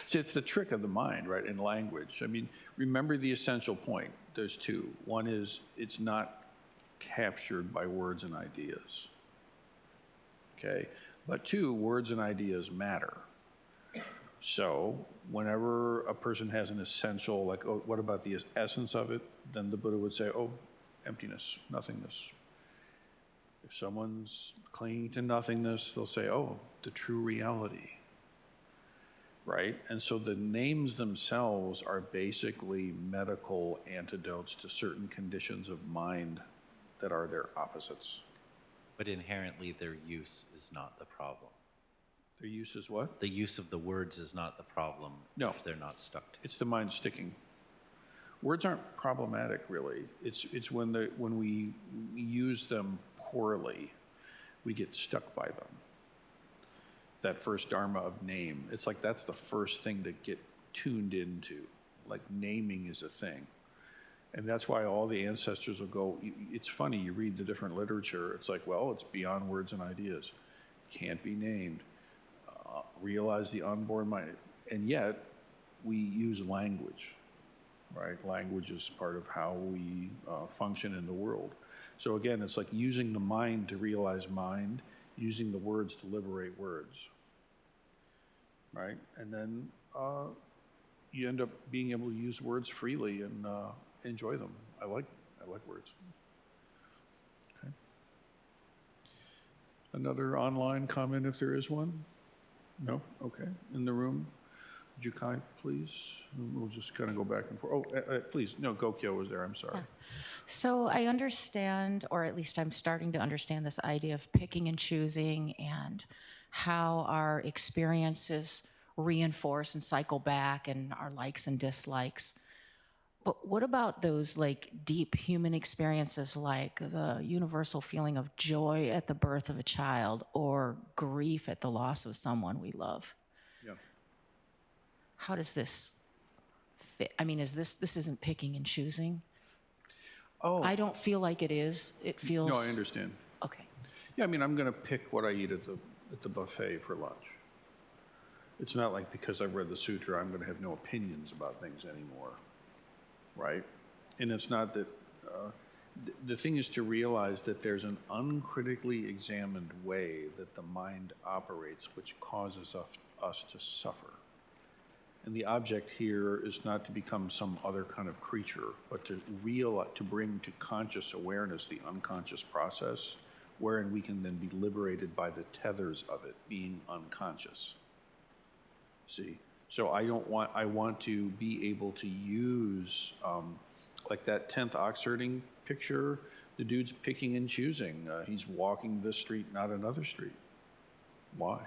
See, it's the trick of the mind, right, in language. I mean, remember the essential point. There's 2. One is it's not captured by words and ideas, okay? But 2, words and ideas matter. So whenever a person has an essential, like, oh, what about the essence of it? Then the Buddha would say, oh, emptiness, nothingness. If someone's clinging to nothingness, they'll say, oh, the true reality, right? And so the names themselves are basically medical antidotes to certain conditions of mind that are their opposites. But inherently their use is not the problem. Their use is what? The use of the words is not the problem. No. If they're not stuck to. It's the mind sticking. Words aren't problematic, really. It's when we use them poorly, we get stuck by them. That first dharma of name, it's like that's the first thing to get tuned into. Like naming is a thing. And that's why all the ancestors will go, it's funny, you read the different literature, it's like, well, it's beyond words and ideas. Can't be named. Realize the unborn mind. And yet, we use language, right? Language is part of how we function in the world. So again, it's like using the mind to realize mind, using the words to liberate words, right? And then you end up being able to use words freely and enjoy them. I like words. Okay. Another online comment, if there is one? No? Okay. In the room, Jukai, please. We'll just kind of go back and forth. Oh, please. No, Gokyo was there. I'm sorry. So I understand, or at least I'm starting to understand this idea of picking and choosing and how our experiences reinforce and cycle back and our likes and dislikes. But what about those like deep human experiences like the universal feeling of joy at the birth of a child or grief at the loss of someone we love? Yeah. How does this fit? I mean, this isn't picking and choosing? Oh. I don't feel like it is. It feels. No, I understand. Okay. Yeah, I mean, I'm going to pick what I eat at the buffet for lunch. It's not like because I've read the sutra, I'm going to have no opinions about things anymore, right? And it's not that, the thing is to realize that there's an uncritically examined way that the mind operates which causes us to suffer. And the object here is not to become some other kind of creature, but to bring to conscious awareness the unconscious process, wherein we can then be liberated by the tethers of it being unconscious. See? So I want to be able to use, like that 10th oxherding picture, the dude's picking and choosing. He's walking this street, not another street. Why?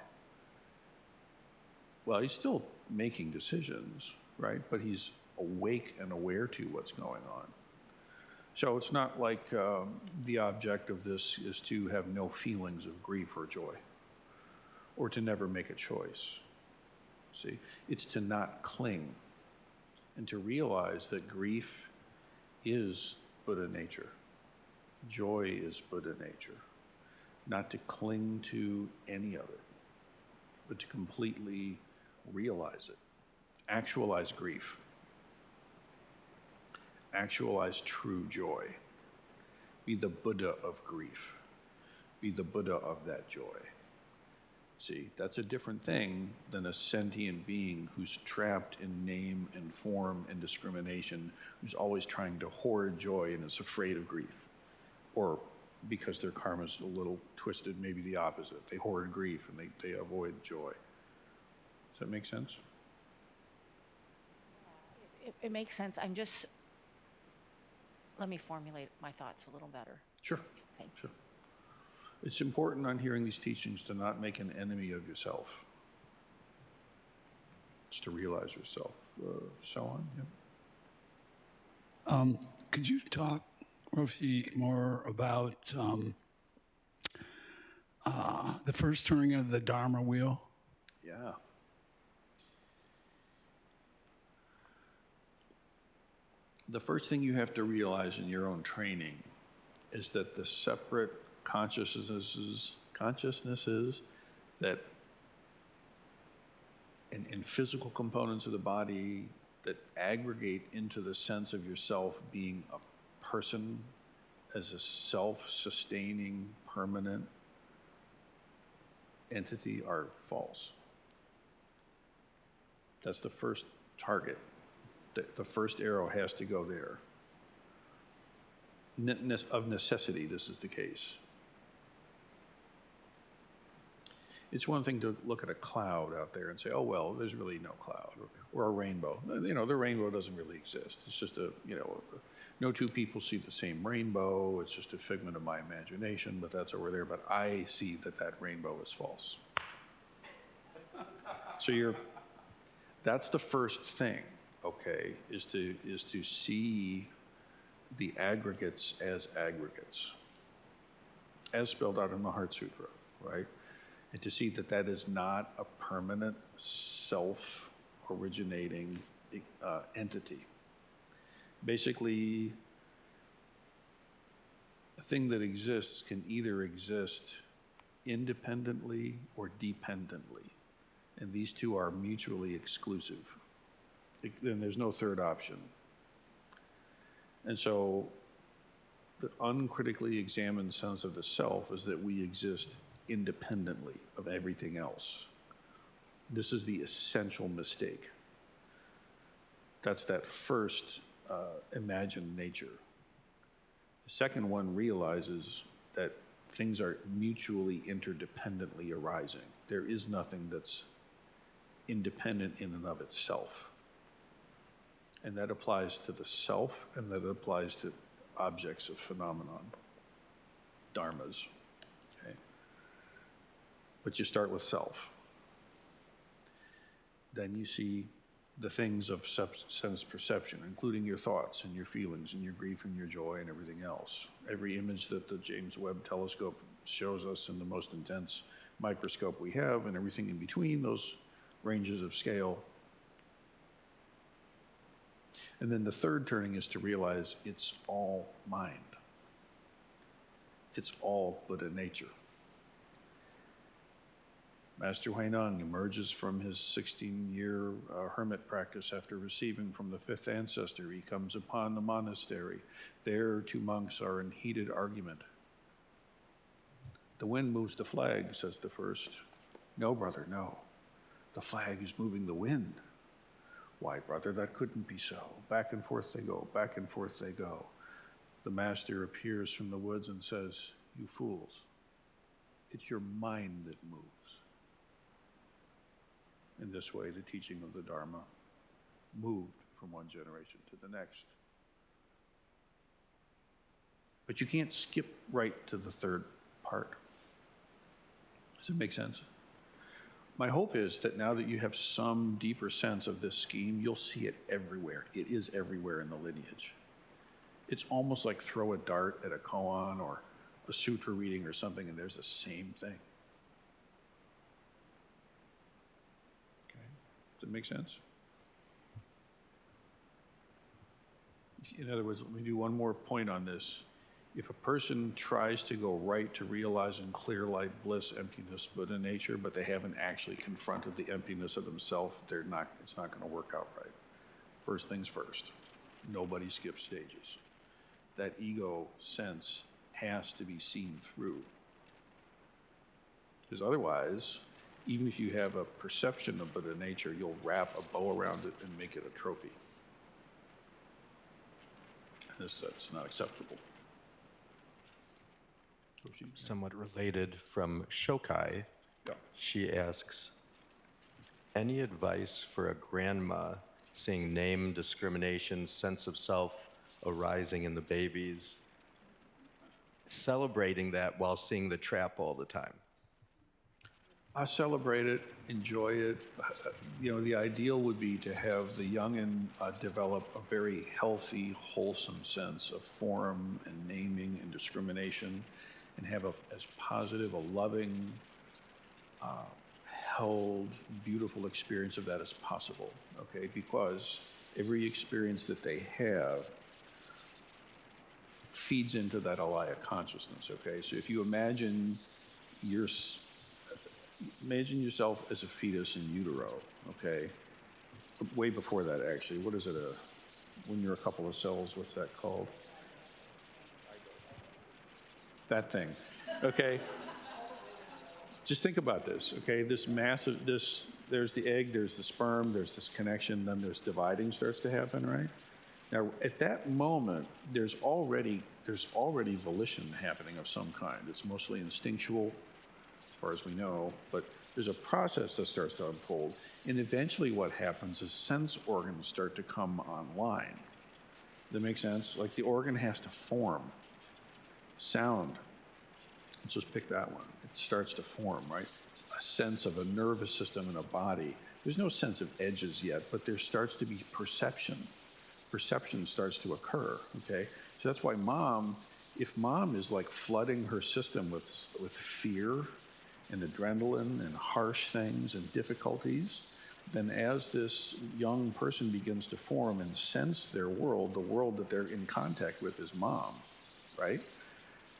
Well, he's still making decisions, right? But he's awake and aware to what's going on. So it's not like the object of this is to have no feelings of grief or joy, or to never make a choice. See, it's to not cling, and to realize that grief is Buddha nature. Joy is Buddha nature. Not to cling to any of it, but to completely realize it. Actualize grief. Actualize true joy. Be the Buddha of grief. Be the Buddha of that joy. See, that's a different thing than a sentient being who's trapped in name and form and discrimination, who's always trying to hoard joy and is afraid of grief. Or because their karma's a little twisted, maybe the opposite. They hoard grief and they avoid joy. Does that make sense? It makes sense. Let me formulate my thoughts a little better. Sure. Thank you. Sure. It's important on hearing these teachings to not make an enemy of yourself. It's to realize yourself. So on. Yeah. Could you talk, Roshi, more about the first turning of the Dharma wheel? Yeah. The first thing you have to realize in your own training is that the separate consciousnesses that in physical components of the body that aggregate into the sense of yourself being a person as a self-sustaining, permanent entity are false. That's the first target. The first arrow has to go there. Of necessity, this is the case. It's one thing to look at a cloud out there and say, oh, well, there's really no cloud, or a rainbow. You know, the rainbow doesn't really exist. It's just no two people see the same rainbow. It's just a figment of my imagination, but that's over there. But I see that rainbow is false. So that's the first thing, okay, is to see the aggregates, as spelled out in the Heart Sutra, right? And to see that is not a permanent self-originating entity. Basically, a thing that exists can either exist independently or dependently. And these two are mutually exclusive. Then there's no third option. And so the uncritically examined sense of the self is that we exist independently of everything else. This is the essential mistake. That's that first imagined nature. The second one realizes that things are mutually interdependently arising. There is nothing that's independent in and of itself. And that applies to the self, and that applies to objects of phenomenon, dharmas. Okay? But you start with self. Then you see the things of sense perception, including your thoughts and your feelings and your grief and your joy and everything else. Every image that the James Webb telescope shows us in the most intense microscope we have, and everything in between those ranges of scale. And then the third turning is to realize it's all mind. It's all Buddha nature. Master Huineng emerges from his 16-year hermit practice after receiving from the fifth ancestor. He comes upon the monastery. There, two monks are in heated argument. The wind moves the flag, says the first. No, brother, no. The flag is moving the wind. Why, brother, that couldn't be so. Back and forth they go, back and forth they go. The master appears from the woods and says, you fools, it's your mind that moves. In this way, the teaching of the Dharma moved from one generation to the next. But you can't skip right to the third part. Does it make sense? My hope is that now that you have some deeper sense of this scheme, you'll see it everywhere. It is everywhere in the lineage. It's almost like throw a dart at a koan or a sutra reading or something, and there's the same thing. Okay. Does it make sense? In other words, let me do one more point on this. If a person tries to go right to realizing clear light, bliss, emptiness, Buddha nature, but they haven't actually confronted the emptiness of themselves, it's not going to work out right. First things first. Nobody skips stages. That ego sense has to be seen through. Because otherwise, even if you have a perception of Buddha nature, you'll wrap a bow around it and make it a trophy. And that's not acceptable. Somewhat related from Shokai, yeah. She asks, any advice for a grandma seeing name discrimination, sense of self arising in the babies, celebrating that while seeing the trap all the time? I celebrate it, enjoy it. The ideal would be to have the youngin develop a very healthy, wholesome sense of form and naming and discrimination, and have as positive, a loving, held, beautiful experience of that as possible, okay? Because every experience that they have feeds into that alaya consciousness, okay? So if you imagine yourself as a fetus in utero, okay? Way before that, actually. What is it, when you're a couple of cells, what's that called? That thing, okay? Just think about this, okay? There's the egg, there's the sperm, there's this connection, then there's dividing starts to happen, right? Now, at that moment, there's already volition happening of some kind. It's mostly instinctual, as far as we know, but there's a process that starts to unfold. And eventually what happens is sense organs start to come online. Does that make sense? Like the organ has to form. Sound, let's just pick that one. It starts to form, right? A sense of a nervous system in a body. There's no sense of edges yet, but there starts to be perception. Perception starts to occur, okay? So that's why if mom is like flooding her system with fear and adrenaline and harsh things and difficulties, then as this young person begins to form and sense their world, the world that they're in contact with is mom, right?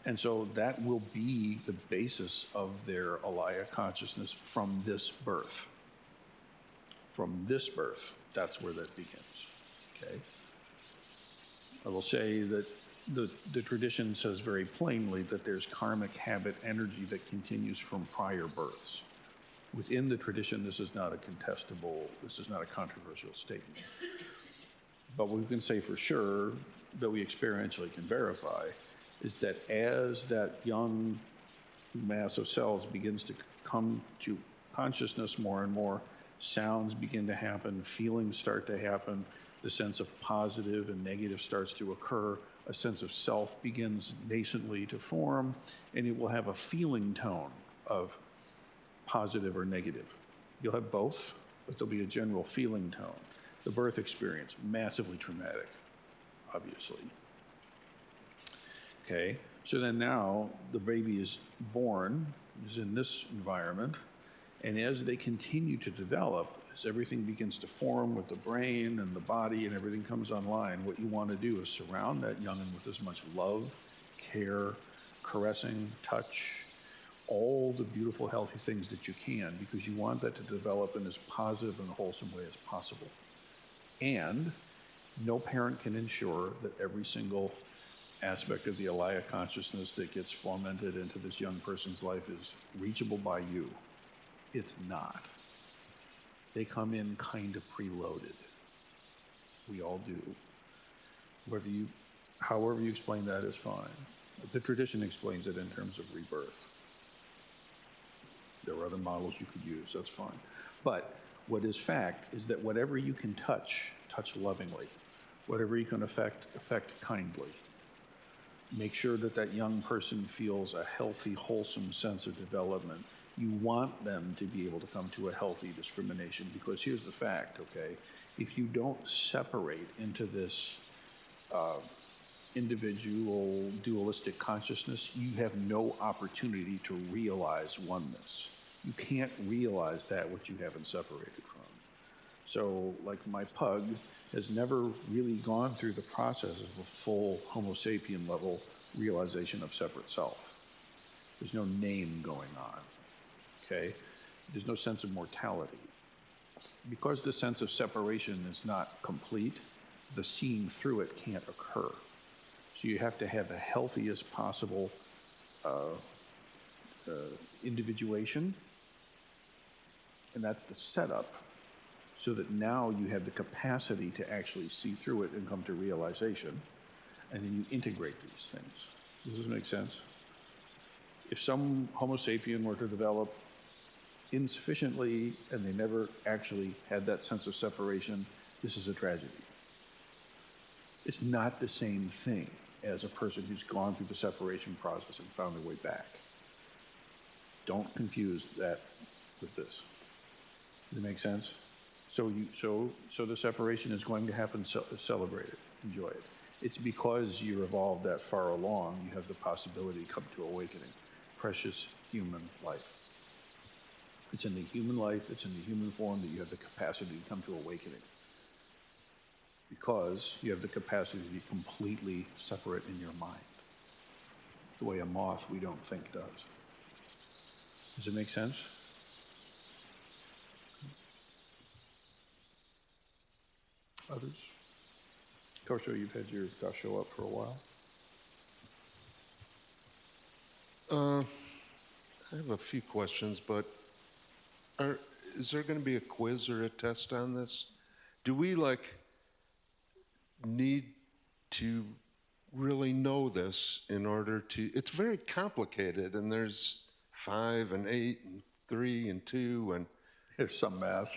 And so that will be the basis of their alaya consciousness from this birth. From this birth, that's where that begins, okay? I will say that the tradition says very plainly that there's karmic habit energy that continues from prior births. Within the tradition, this is not a controversial statement. But what we can say for sure, that we experientially can verify, is that as that young mass of cells begins to come to consciousness more and more, sounds begin to happen, feelings start to happen, the sense of positive and negative starts to occur, a sense of self begins nascently to form, and it will have a feeling tone of positive or negative. You'll have both, but there'll be a general feeling tone. The birth experience, massively traumatic, obviously. Okay, so then now the baby is born, is in this environment, and as they continue to develop, as everything begins to form with the brain and the body and everything comes online, what you want to do is surround that young'un with as much love, care, caressing, touch, all the beautiful, healthy things that you can, because you want that to develop in as positive and wholesome way as possible. And no parent can ensure that every single aspect of the Alaya consciousness that gets fomented into this young person's life is reachable by you. It's not. They come in kind of preloaded. We all do. However you explain that is fine. The tradition explains it in terms of rebirth. There are other models you could use, that's fine. But what is fact is that whatever you can touch, touch lovingly. Whatever you can affect kindly. Make sure that that young person feels a healthy, wholesome sense of development. You want them to be able to come to a healthy discrimination, because here's the fact, okay? If you don't separate into this individual dualistic consciousness, you have no opportunity to realize oneness. You can't realize that which you haven't separated from. So, like my pug has never really gone through the process of a full Homo sapien level realization of separate self. There's no name going on, okay? There's no sense of mortality. Because the sense of separation is not complete, the seeing through it can't occur. So you have to have the healthiest possible individuation, and that's the setup, so that now you have the capacity to actually see through it and come to realization, and then you integrate these things. Does this make sense? If some Homo sapien were to develop insufficiently and they never actually had that sense of separation, this is a tragedy. It's not the same thing as a person who's gone through the separation process and found their way back. Don't confuse that with this. Does it make sense? So the separation is going to happen, celebrate it, enjoy it. It's because you're evolved that far along, you have the possibility to come to awakening. Precious human life. It's in the human life, it's in the human form that you have the capacity to come to awakening. Because you have the capacity to be completely separate in your mind. The way a moth we don't think does. Does it make sense? Others? Kosho, you've had your gasho up for a while. I have a few questions, but is there going to be a quiz or a test on this? Do we need to really know this in order to? It's very complicated, and there's 5 and 8 and 3 and 2 and there's some math.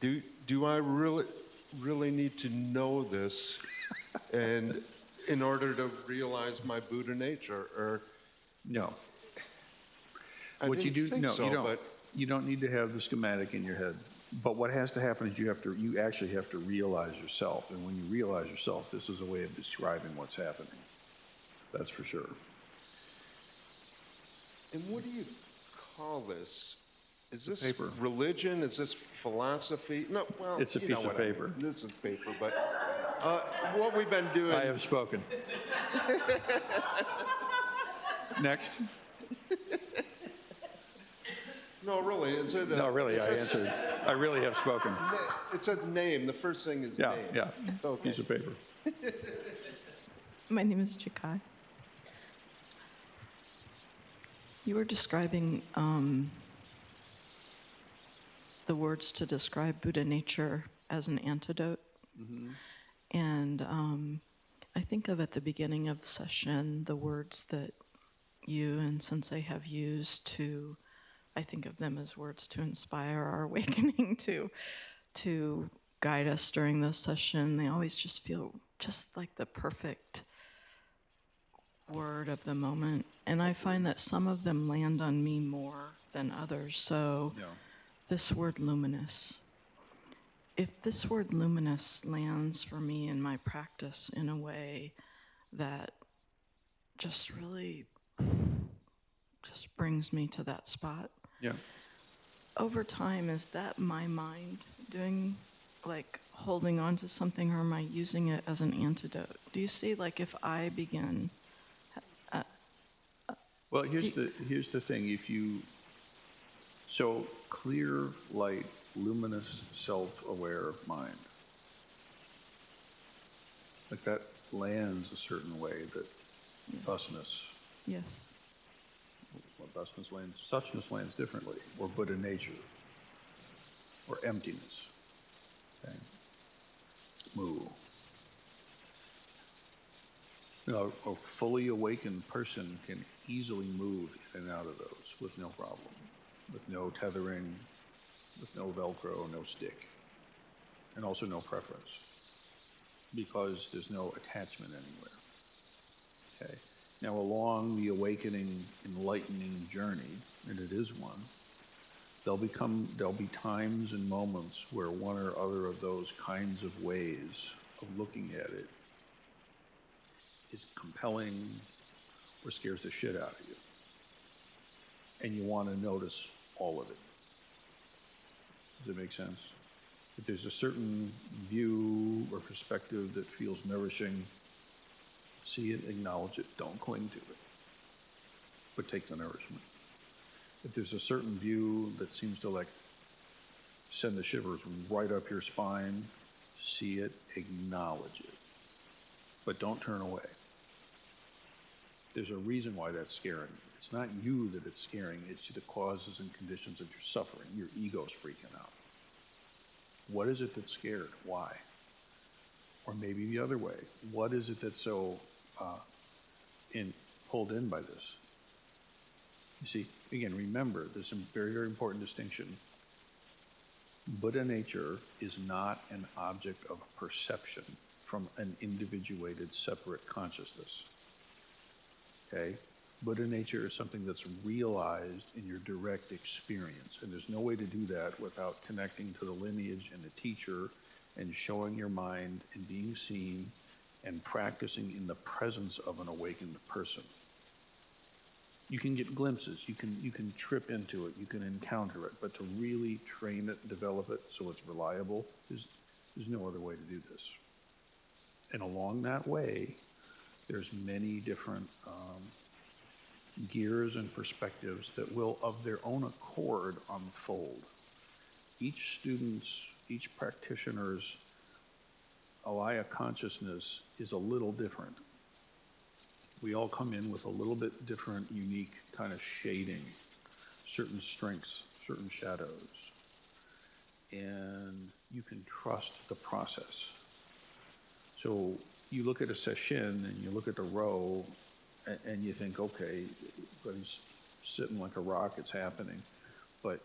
Do I really need to know this and in order to realize my Buddha nature, or no? What you do? No, you don't. But you don't need to have the schematic in your head. But what has to happen is you actually have to realize yourself, and when you realize yourself, this is a way of describing what's happening. That's for sure. And what do you call this? Is this paper. Religion? Is this philosophy? No, well, it's a piece of paper. This is paper, but what we've been doing. I have spoken. Next. No, really, is it? No, really, I answered. I really have spoken. It says name. The first thing is name. Yeah, okay. Piece of paper. My name is Chikai. You were describing the words to describe Buddha nature as an antidote. Mm-hmm. And I think of at the beginning of the session the words that you and Sensei have used to, I think of them as words to inspire our awakening, to guide us during the session. They always just feel just like the perfect word of the moment. And I find that some of them land on me more than others. So this word luminous. If this word luminous lands for me in my practice in a way that just really just brings me to that spot. Yeah. over time, is that my mind doing, like, holding on to something, or am I using it as an antidote? Do you see, like, if I begin... Well, here's the thing. So clear, light, luminous, self-aware mind, like that lands a certain way that thusness. Yes. Well, thusness lands, suchness lands differently, or Buddha nature, or emptiness. Okay. Mu. You know, a fully awakened person can easily move in and out of those with no problem, with no tethering, with no Velcro, no stick, and also no preference, because there's no attachment anywhere. Okay. Now, along the awakening, enlightening journey, and it is one, there'll be times and moments where one or other of those kinds of ways of looking at it is compelling or scares the shit out of you. And you want to notice all of it. Does it make sense? If there's a certain view or perspective that feels nourishing, see it, acknowledge it, don't cling to it, but take the nourishment. If there's a certain view that seems to like send the shivers right up your spine, see it, acknowledge it, but don't turn away. There's a reason why that's scaring you. It's not you that it's scaring, it's the causes and conditions of your suffering. Your ego's freaking out. What is it that's scared? Why? Or maybe the other way. What is it that's so pulled in by this? You see, again, remember, there's some very, very important distinction. Buddha nature is not an object of perception from an individuated, separate consciousness. Okay? Buddha nature is something that's realized in your direct experience, and there's no way to do that without connecting to the lineage and the teacher and showing your mind and being seen and practicing in the presence of an awakened person. You can get glimpses, you can trip into it, you can encounter it, but to really train it, develop it so it's reliable, there's no other way to do this. And along that way, there's many different gears and perspectives that will, of their own accord, unfold. Each student's, each practitioner's alaya consciousness is a little different. We all come in with a little bit different, unique kind of shading, certain strengths, certain shadows. And you can trust the process. So you look at a sesshin and you look at the row and you think, okay, but he's sitting like a rock, it's happening. But,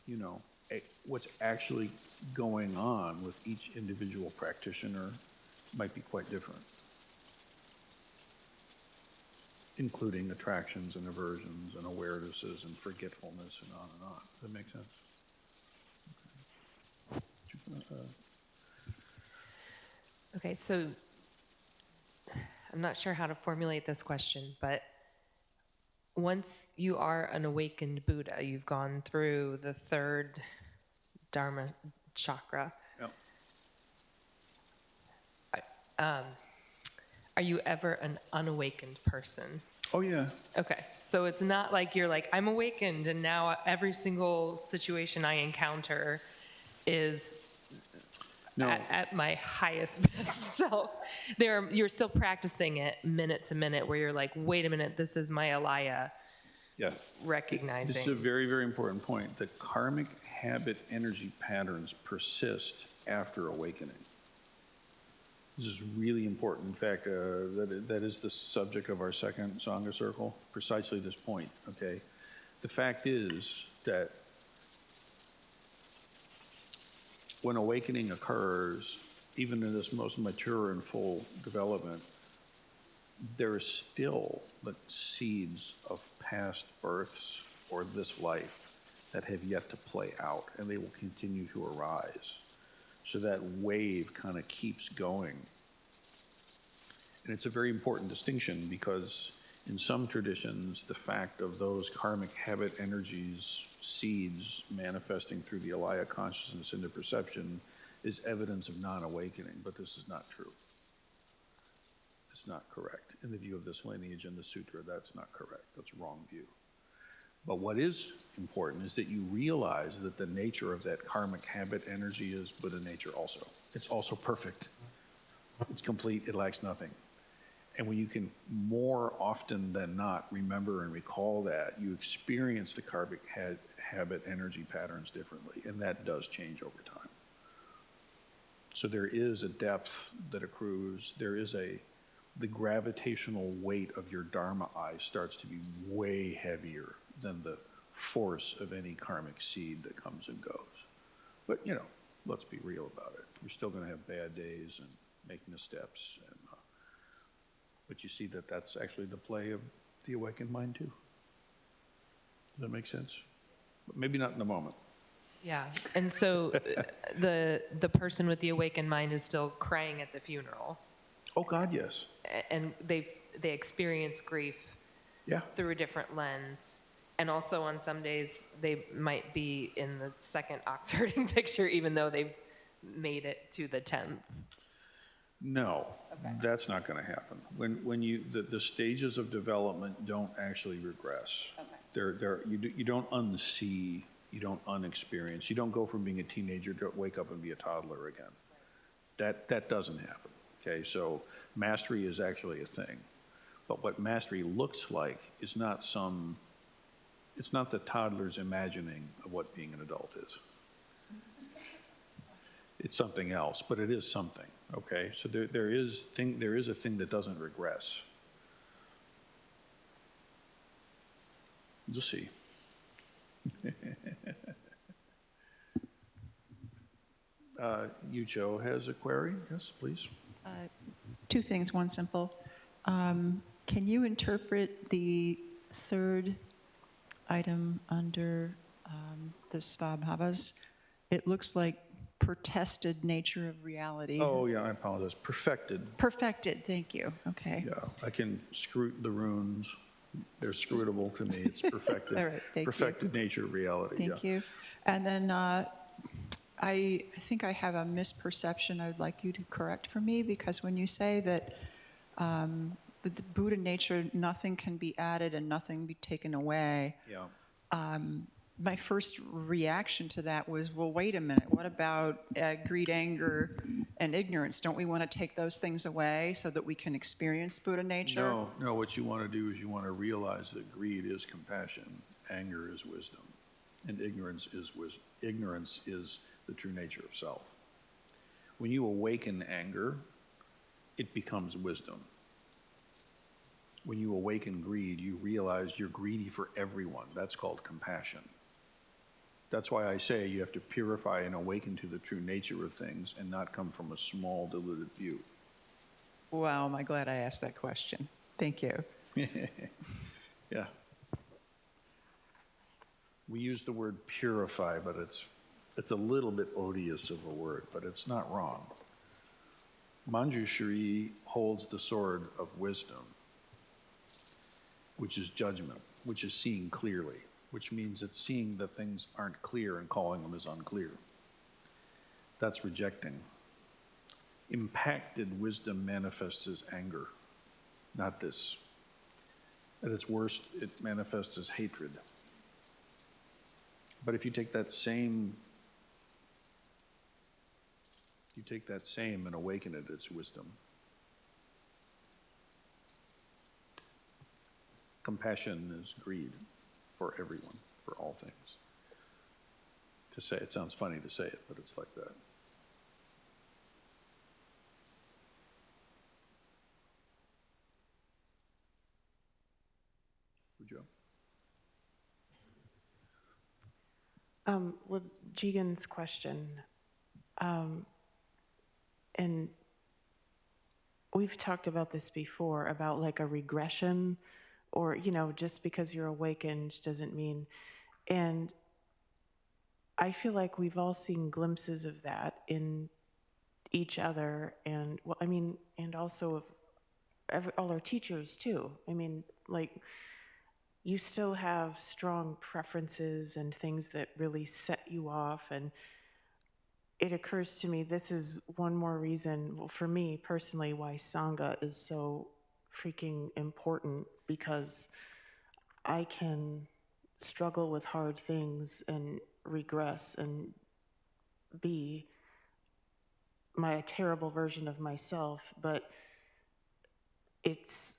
you know, what's actually going on with each individual practitioner might be quite different, including attractions and aversions and awarenesses and forgetfulness and on and on. Does that make sense? Okay. Okay, so I'm not sure how to formulate this question, but once you are an awakened Buddha, you've gone through the third Dharma chakra. Yep. Are you ever an unawakened person? Oh, yeah. Okay, so it's not like you're like, I'm awakened, and now every single situation I encounter is at my highest best self. You're still practicing it minute to minute, where you're like, wait a minute, this is my alaya. Yeah. Recognizing. This is a very, very important point. The karmic habit energy patterns persist after awakening. This is really important. In fact, that is the subject of our second Sangha circle, precisely this point, okay? The fact is that when awakening occurs, even in this most mature and full development, there are still the seeds of past births or this life that have yet to play out, and they will continue to arise. So that wave kind of keeps going. And it's a very important distinction, because In some traditions, the fact of those karmic habit energies, seeds, manifesting through the alaya consciousness into perception is evidence of non-awakening, but this is not true. It's not correct. In the view of this lineage and the sutra, that's not correct. That's a wrong view. But what is important is that you realize that the nature of that karmic habit energy is Buddha nature also. It's also perfect. It's complete, it lacks nothing. And when you can more often than not remember and recall that, you experience the karmic habit energy patterns differently, and that does change over time. So there is a depth that accrues, the gravitational weight of your dharma eye starts to be way heavier than the force of any karmic seed that comes and goes. But, you know, let's be real about it. You're still going to have bad days and make missteps. But you see that that's actually the play of the awakened mind, too. Does that make sense? But maybe not in the moment. Yeah, and so the person with the awakened mind is still crying at the funeral. Oh, God, yes. And they experience grief through a different lens. And also on some days, they might be in the second ox herding picture, even though they've made it to the 10th. No, that's not going to happen. When the stages of development don't actually regress. You don't unsee, you don't unexperience. You don't go from being a teenager to wake up and be a toddler again. That doesn't happen. Okay, so mastery is actually a thing. But what mastery looks like is it's not the toddler's imagining of what being an adult is. It's something else, but it is something, okay? So there is a thing that doesn't regress. You'll see. Yucho has a query. Yes, please. Two things, one simple. Can you interpret the third item under the svabhavas? It looks like protested nature of reality. Oh, yeah, I apologize. Perfected. Perfected, thank you. Okay. Yeah, I can scrut the runes. They're scrutable to me. It's perfected. All right, thank perfected nature of reality. Thank you. And then I think I have a misperception I would like you to correct for me, because when you say that with the Buddha nature, nothing can be added and nothing be taken away. Yeah. My first reaction to that was, well, wait a minute, what about greed, anger, and ignorance? Don't we want to take those things away so that we can experience Buddha nature? No, what you want to do is you want to realize that greed is compassion, anger is wisdom, and ignorance is wisdom. Ignorance is the true nature of self. When you awaken anger, it becomes wisdom. When you awaken greed, you realize you're greedy for everyone. That's called compassion. That's why I say you have to purify and awaken to the true nature of things and not come from a small, diluted view. Wow, am I glad I asked that question. Thank you. Yeah. We use the word purify, but it's a little bit odious of a word, but it's not wrong. Manjushri holds the sword of wisdom, which is judgment, which is seeing clearly, which means it's seeing that things aren't clear and calling them as unclear. That's rejecting. Impacted wisdom manifests as anger, not this. At its worst, it manifests as hatred. But if you take that same and awaken it, it's wisdom. Compassion is greed for everyone, for all things. To say it sounds funny to say it, but it's like that. With Jigen's question, and we've talked about this before, about like a regression, or, you know, just because you're awakened doesn't mean, and I feel like we've all seen glimpses of that in each other, and, well, I mean, and also of all our teachers too. I mean, like, you still have strong preferences and things that really set you off. And it occurs to me this is one more reason, well, for me personally, why Sangha is so freaking important, because I can struggle with hard things and regress and be my terrible version of myself, but it's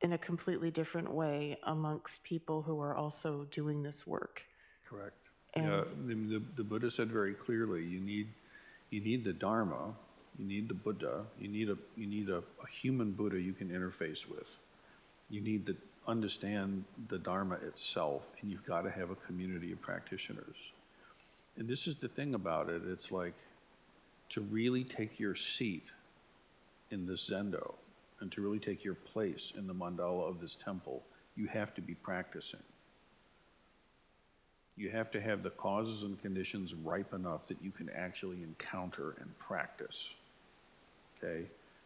in a completely different way amongst people who are also doing this work. Correct. And yeah, the Buddha said very clearly, you need the Dharma, you need the Buddha, you need a human Buddha you can interface with. You need to understand the Dharma itself, and you've got to have a community of practitioners. And this is the thing about it, it's like, to really take your seat in this zendo, and to really take your place in the mandala of this temple, you have to be practicing. You have to have the causes and conditions ripe enough that you can actually encounter and practice. Okay?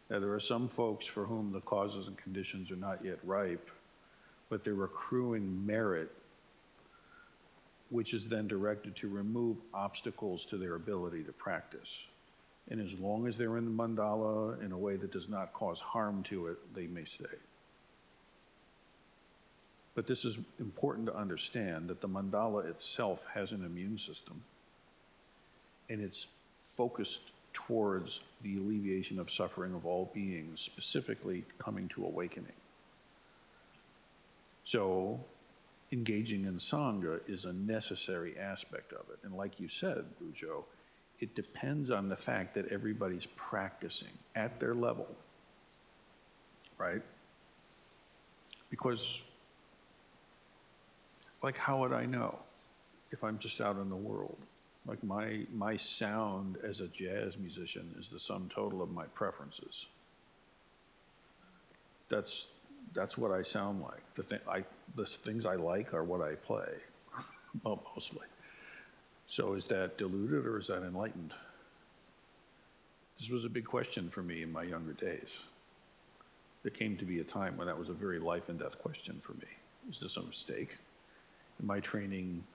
Now, there are some folks for whom the causes and conditions are not yet ripe, but they're accruing merit, which is then directed to remove obstacles to their ability to practice. And as long as they're in the mandala in a way that does not cause harm to it, they may stay. But this is important to understand, that the mandala itself has an immune system, and it's focused towards the alleviation of suffering of all beings, specifically coming to awakening. So engaging in Sangha is a necessary aspect of it. And like you said, Bujo, it depends on the fact that everybody's practicing at their level, right? Because, like, how would I know if I'm just out in the world? Like, my sound as a jazz musician is the sum total of my preferences. That's what I sound like. The things I like are what I play, well, mostly. So is that deluded or is that enlightened? This was a big question for me in my younger days. There came to be a time when that was a very life and death question for me. Is this a mistake? In my training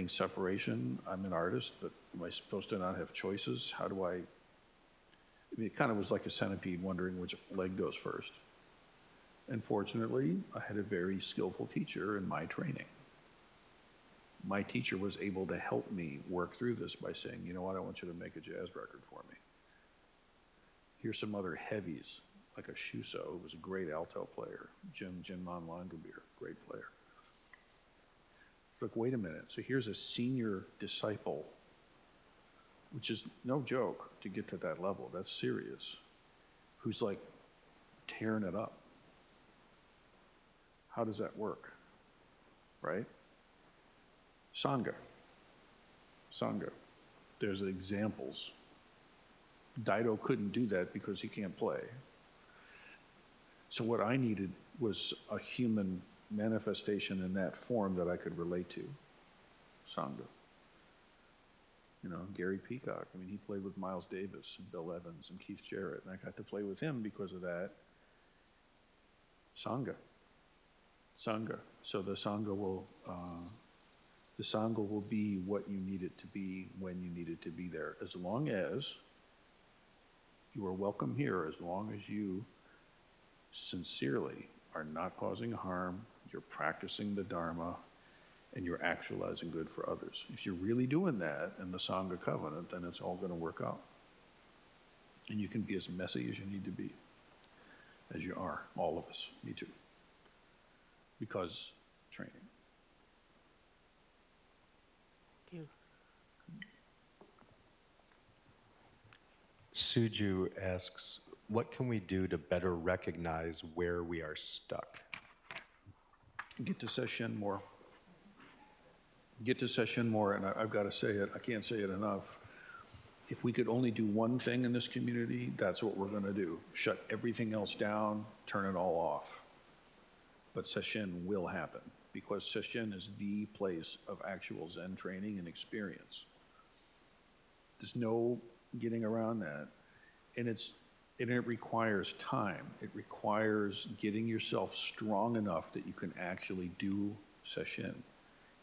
separation, I'm an artist, but am I supposed to not have choices? How do I mean, it kind of was like a centipede wondering which leg goes first. And fortunately, I had a very skillful teacher in my training. My teacher was able to help me work through this by saying, you know what, I want you to make a jazz record for me. Here's some other heavies, like a Shuso, who was a great alto player, Jinman Langabir, great player. It's like, wait a minute, so here's a senior disciple, which is no joke to get to that level, that's serious, who's like tearing it up. How does that work, right? Sangha. There's examples. Daido couldn't do that because he can't play. So what I needed was a human manifestation in that form that I could relate to. Sangha. You know, Gary Peacock, I mean, he played with Miles Davis and Bill Evans and Keith Jarrett, and I got to play with him because of that. Sangha. So the Sangha will be what you need it to be when you need it to be there, as long as you are welcome here, as long as you sincerely are not causing harm, you're practicing the Dharma, and you're actualizing good for others. If you're really doing that in the Sangha covenant, then it's all going to work out. And you can be as messy as you need to be, as you are, all of us, me too. Because training. Thank you. Suju asks, what can we do to better recognize where we are stuck? Get to session more. Get to session more, and I've got to say it, I can't say it enough. If we could only do one thing in this community, that's what we're going to do. Shut everything else down, turn it all off. But session will happen, because session is the place of actual Zen training and experience. There's no getting around that. And it's And it requires time. It requires getting yourself strong enough that you can actually do sesshin.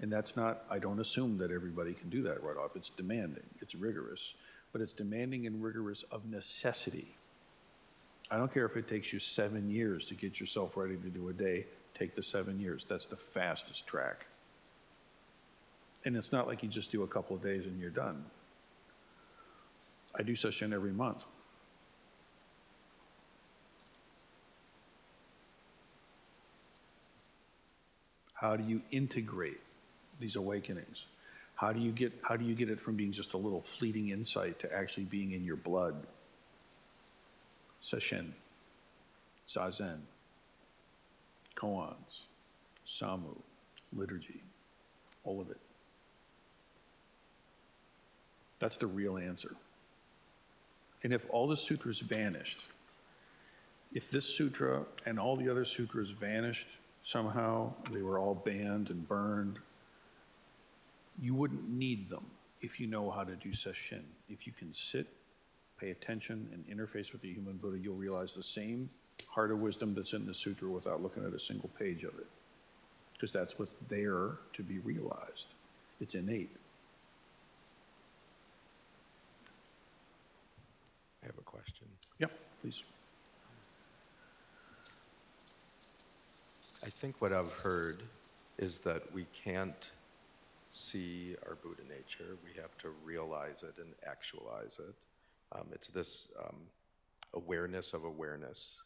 And that's not, I don't assume that everybody can do that right off. It's demanding, it's rigorous, but it's demanding and rigorous of necessity. I don't care if it takes you 7 years to get yourself ready to do a day, take the 7 years. That's the fastest track. And it's not like you just do a couple of days and you're done. I do sesshin every month. How do you integrate these awakenings? How do you get it from being just a little fleeting insight to actually being in your blood? Sesshin, zazen, koans, samu, liturgy, all of it. That's the real answer. And if all the sutras vanished, if this sutra and all the other sutras vanished somehow, they were all banned and burned, you wouldn't need them if you know how to do sesshin. If you can sit, pay attention, and interface with the human Buddha, you'll realize the same heart of wisdom that's in the sutra without looking at a single page of it. Because that's what's there to be realized. It's innate. I have a question. Yep, please. I think what I've heard is that we can't see our Buddha nature. We have to realize it and actualize it. It's this awareness of awareness.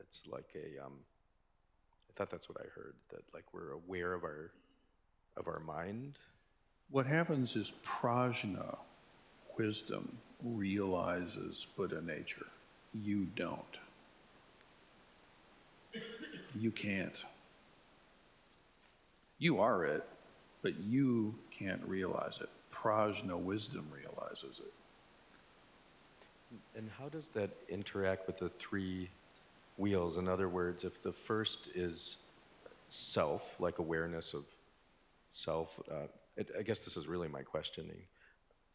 It's like I thought that's what I heard, that like we're aware of our mind. What happens is prajna, wisdom, realizes Buddha nature. You don't. You can't. You are it, but you can't realize it. Prajna, wisdom, realizes it. And how does that interact with the three wheels? In other words, if the first is self, like awareness of self, I guess this is really my questioning.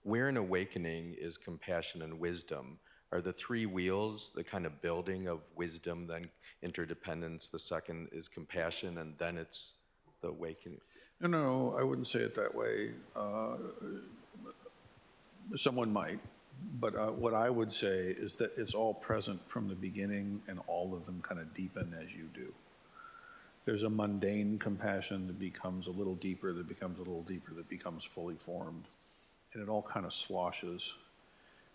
Where an awakening is compassion and wisdom, are the three wheels the kind of building of wisdom, then interdependence, the second is compassion, and then it's the awakening? No, I wouldn't say it that way. Someone might, but what I would say is that it's all present from the beginning, and all of them kind of deepen as you do. There's a mundane compassion that becomes a little deeper, that becomes a little deeper, that becomes fully formed, and it all kind of sloshes.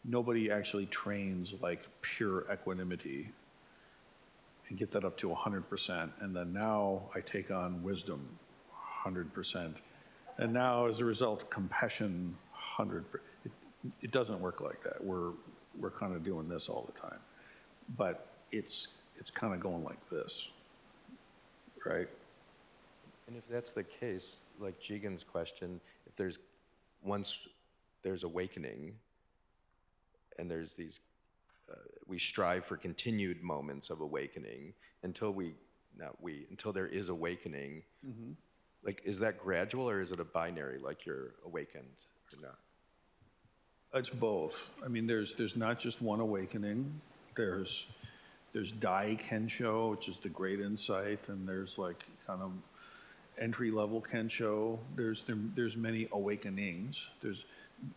Nobody actually trains like pure equanimity and get that up to 100%, and then now I take on wisdom 100%, and now as a result compassion 100%. It doesn't work like that. We're kind of doing this all the time, but it's kind of going like this, right? And if that's the case, like Jigen's question, if once there's awakening, and there's these, we strive for continued moments of awakening until there is awakening. Mm-hmm. Like, is that gradual, or is it a binary, like you're awakened or not? It's both. I mean, there's not just one awakening. There's Dai Kensho, which is the great insight, and there's like kind of entry-level Kensho. There's many awakenings.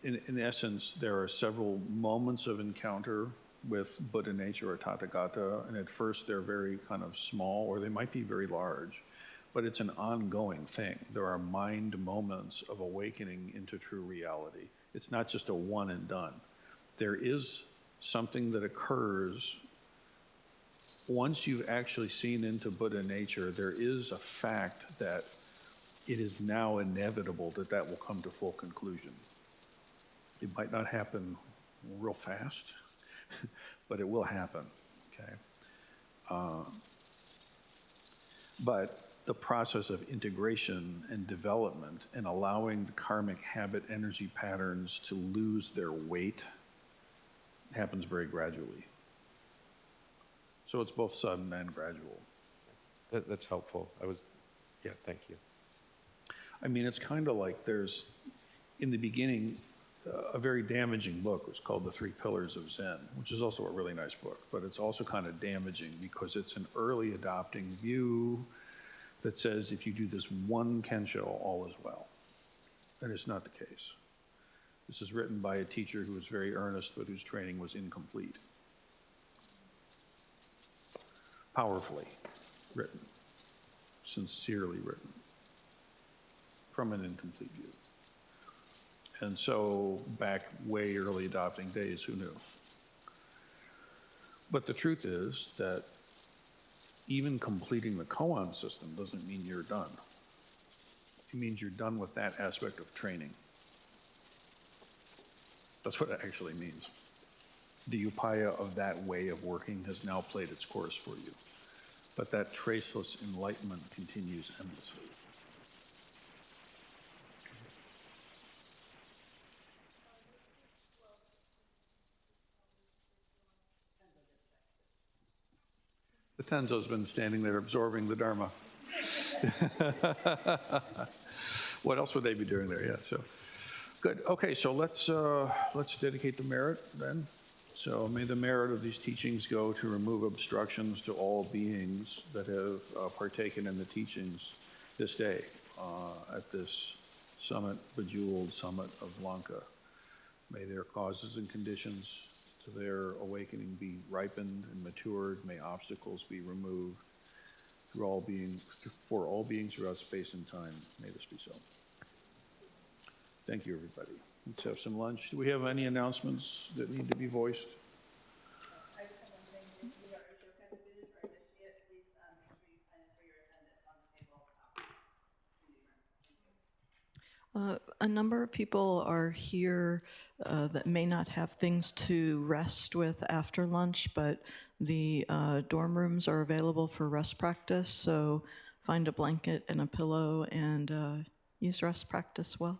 In essence, there are several moments of encounter with Buddha nature or Tathagata, and at first they're very kind of small, or they might be very large, but it's an ongoing thing. There are mind moments of awakening into true reality. It's not just a one and done. There is something that occurs once you've actually seen into Buddha nature. There is a fact that it is now inevitable that will come to full conclusion. It might not happen real fast, but it will happen, okay? But the process of integration and development and allowing the karmic habit energy patterns to lose their weight happens very gradually. So it's both sudden and gradual. That's helpful. Thank you. I mean, it's kind of like in the beginning, a very damaging book. It was called The Three Pillars of Zen, which is also a really nice book, but it's also kind of damaging because it's an early adopting view that says if you do this one kensho, all is well. And it's not the case. This is written by a teacher who was very earnest, but whose training was incomplete. Powerfully written, sincerely written, from an incomplete view. And so back way early adopting days, who knew? But the truth is that even completing the koan system doesn't mean you're done. It means you're done with that aspect of training. That's what it actually means. The upaya of that way of working has now played its course for you. But that traceless enlightenment continues endlessly. The Tenzo's been standing there absorbing the Dharma. What else would they be doing there? Yeah, so good. Okay, so let's dedicate the merit then. So may the merit of these teachings go to remove obstructions to all beings that have partaken in the teachings this day at this summit, bejeweled summit of Lanka. May their causes and conditions to their awakening be ripened and matured. May obstacles be removed for all beings throughout space and time. May this be so. Thank you, everybody. Let's have some lunch. Do we have any announcements that need to be voiced? I just have one thing. If you are a Shokai student or initiate, please make sure you sign in for your attendance on the table. A number of people are here that may not have things to rest with after lunch, but the dorm rooms are available for rest practice, so find a blanket and a pillow and use rest practice well.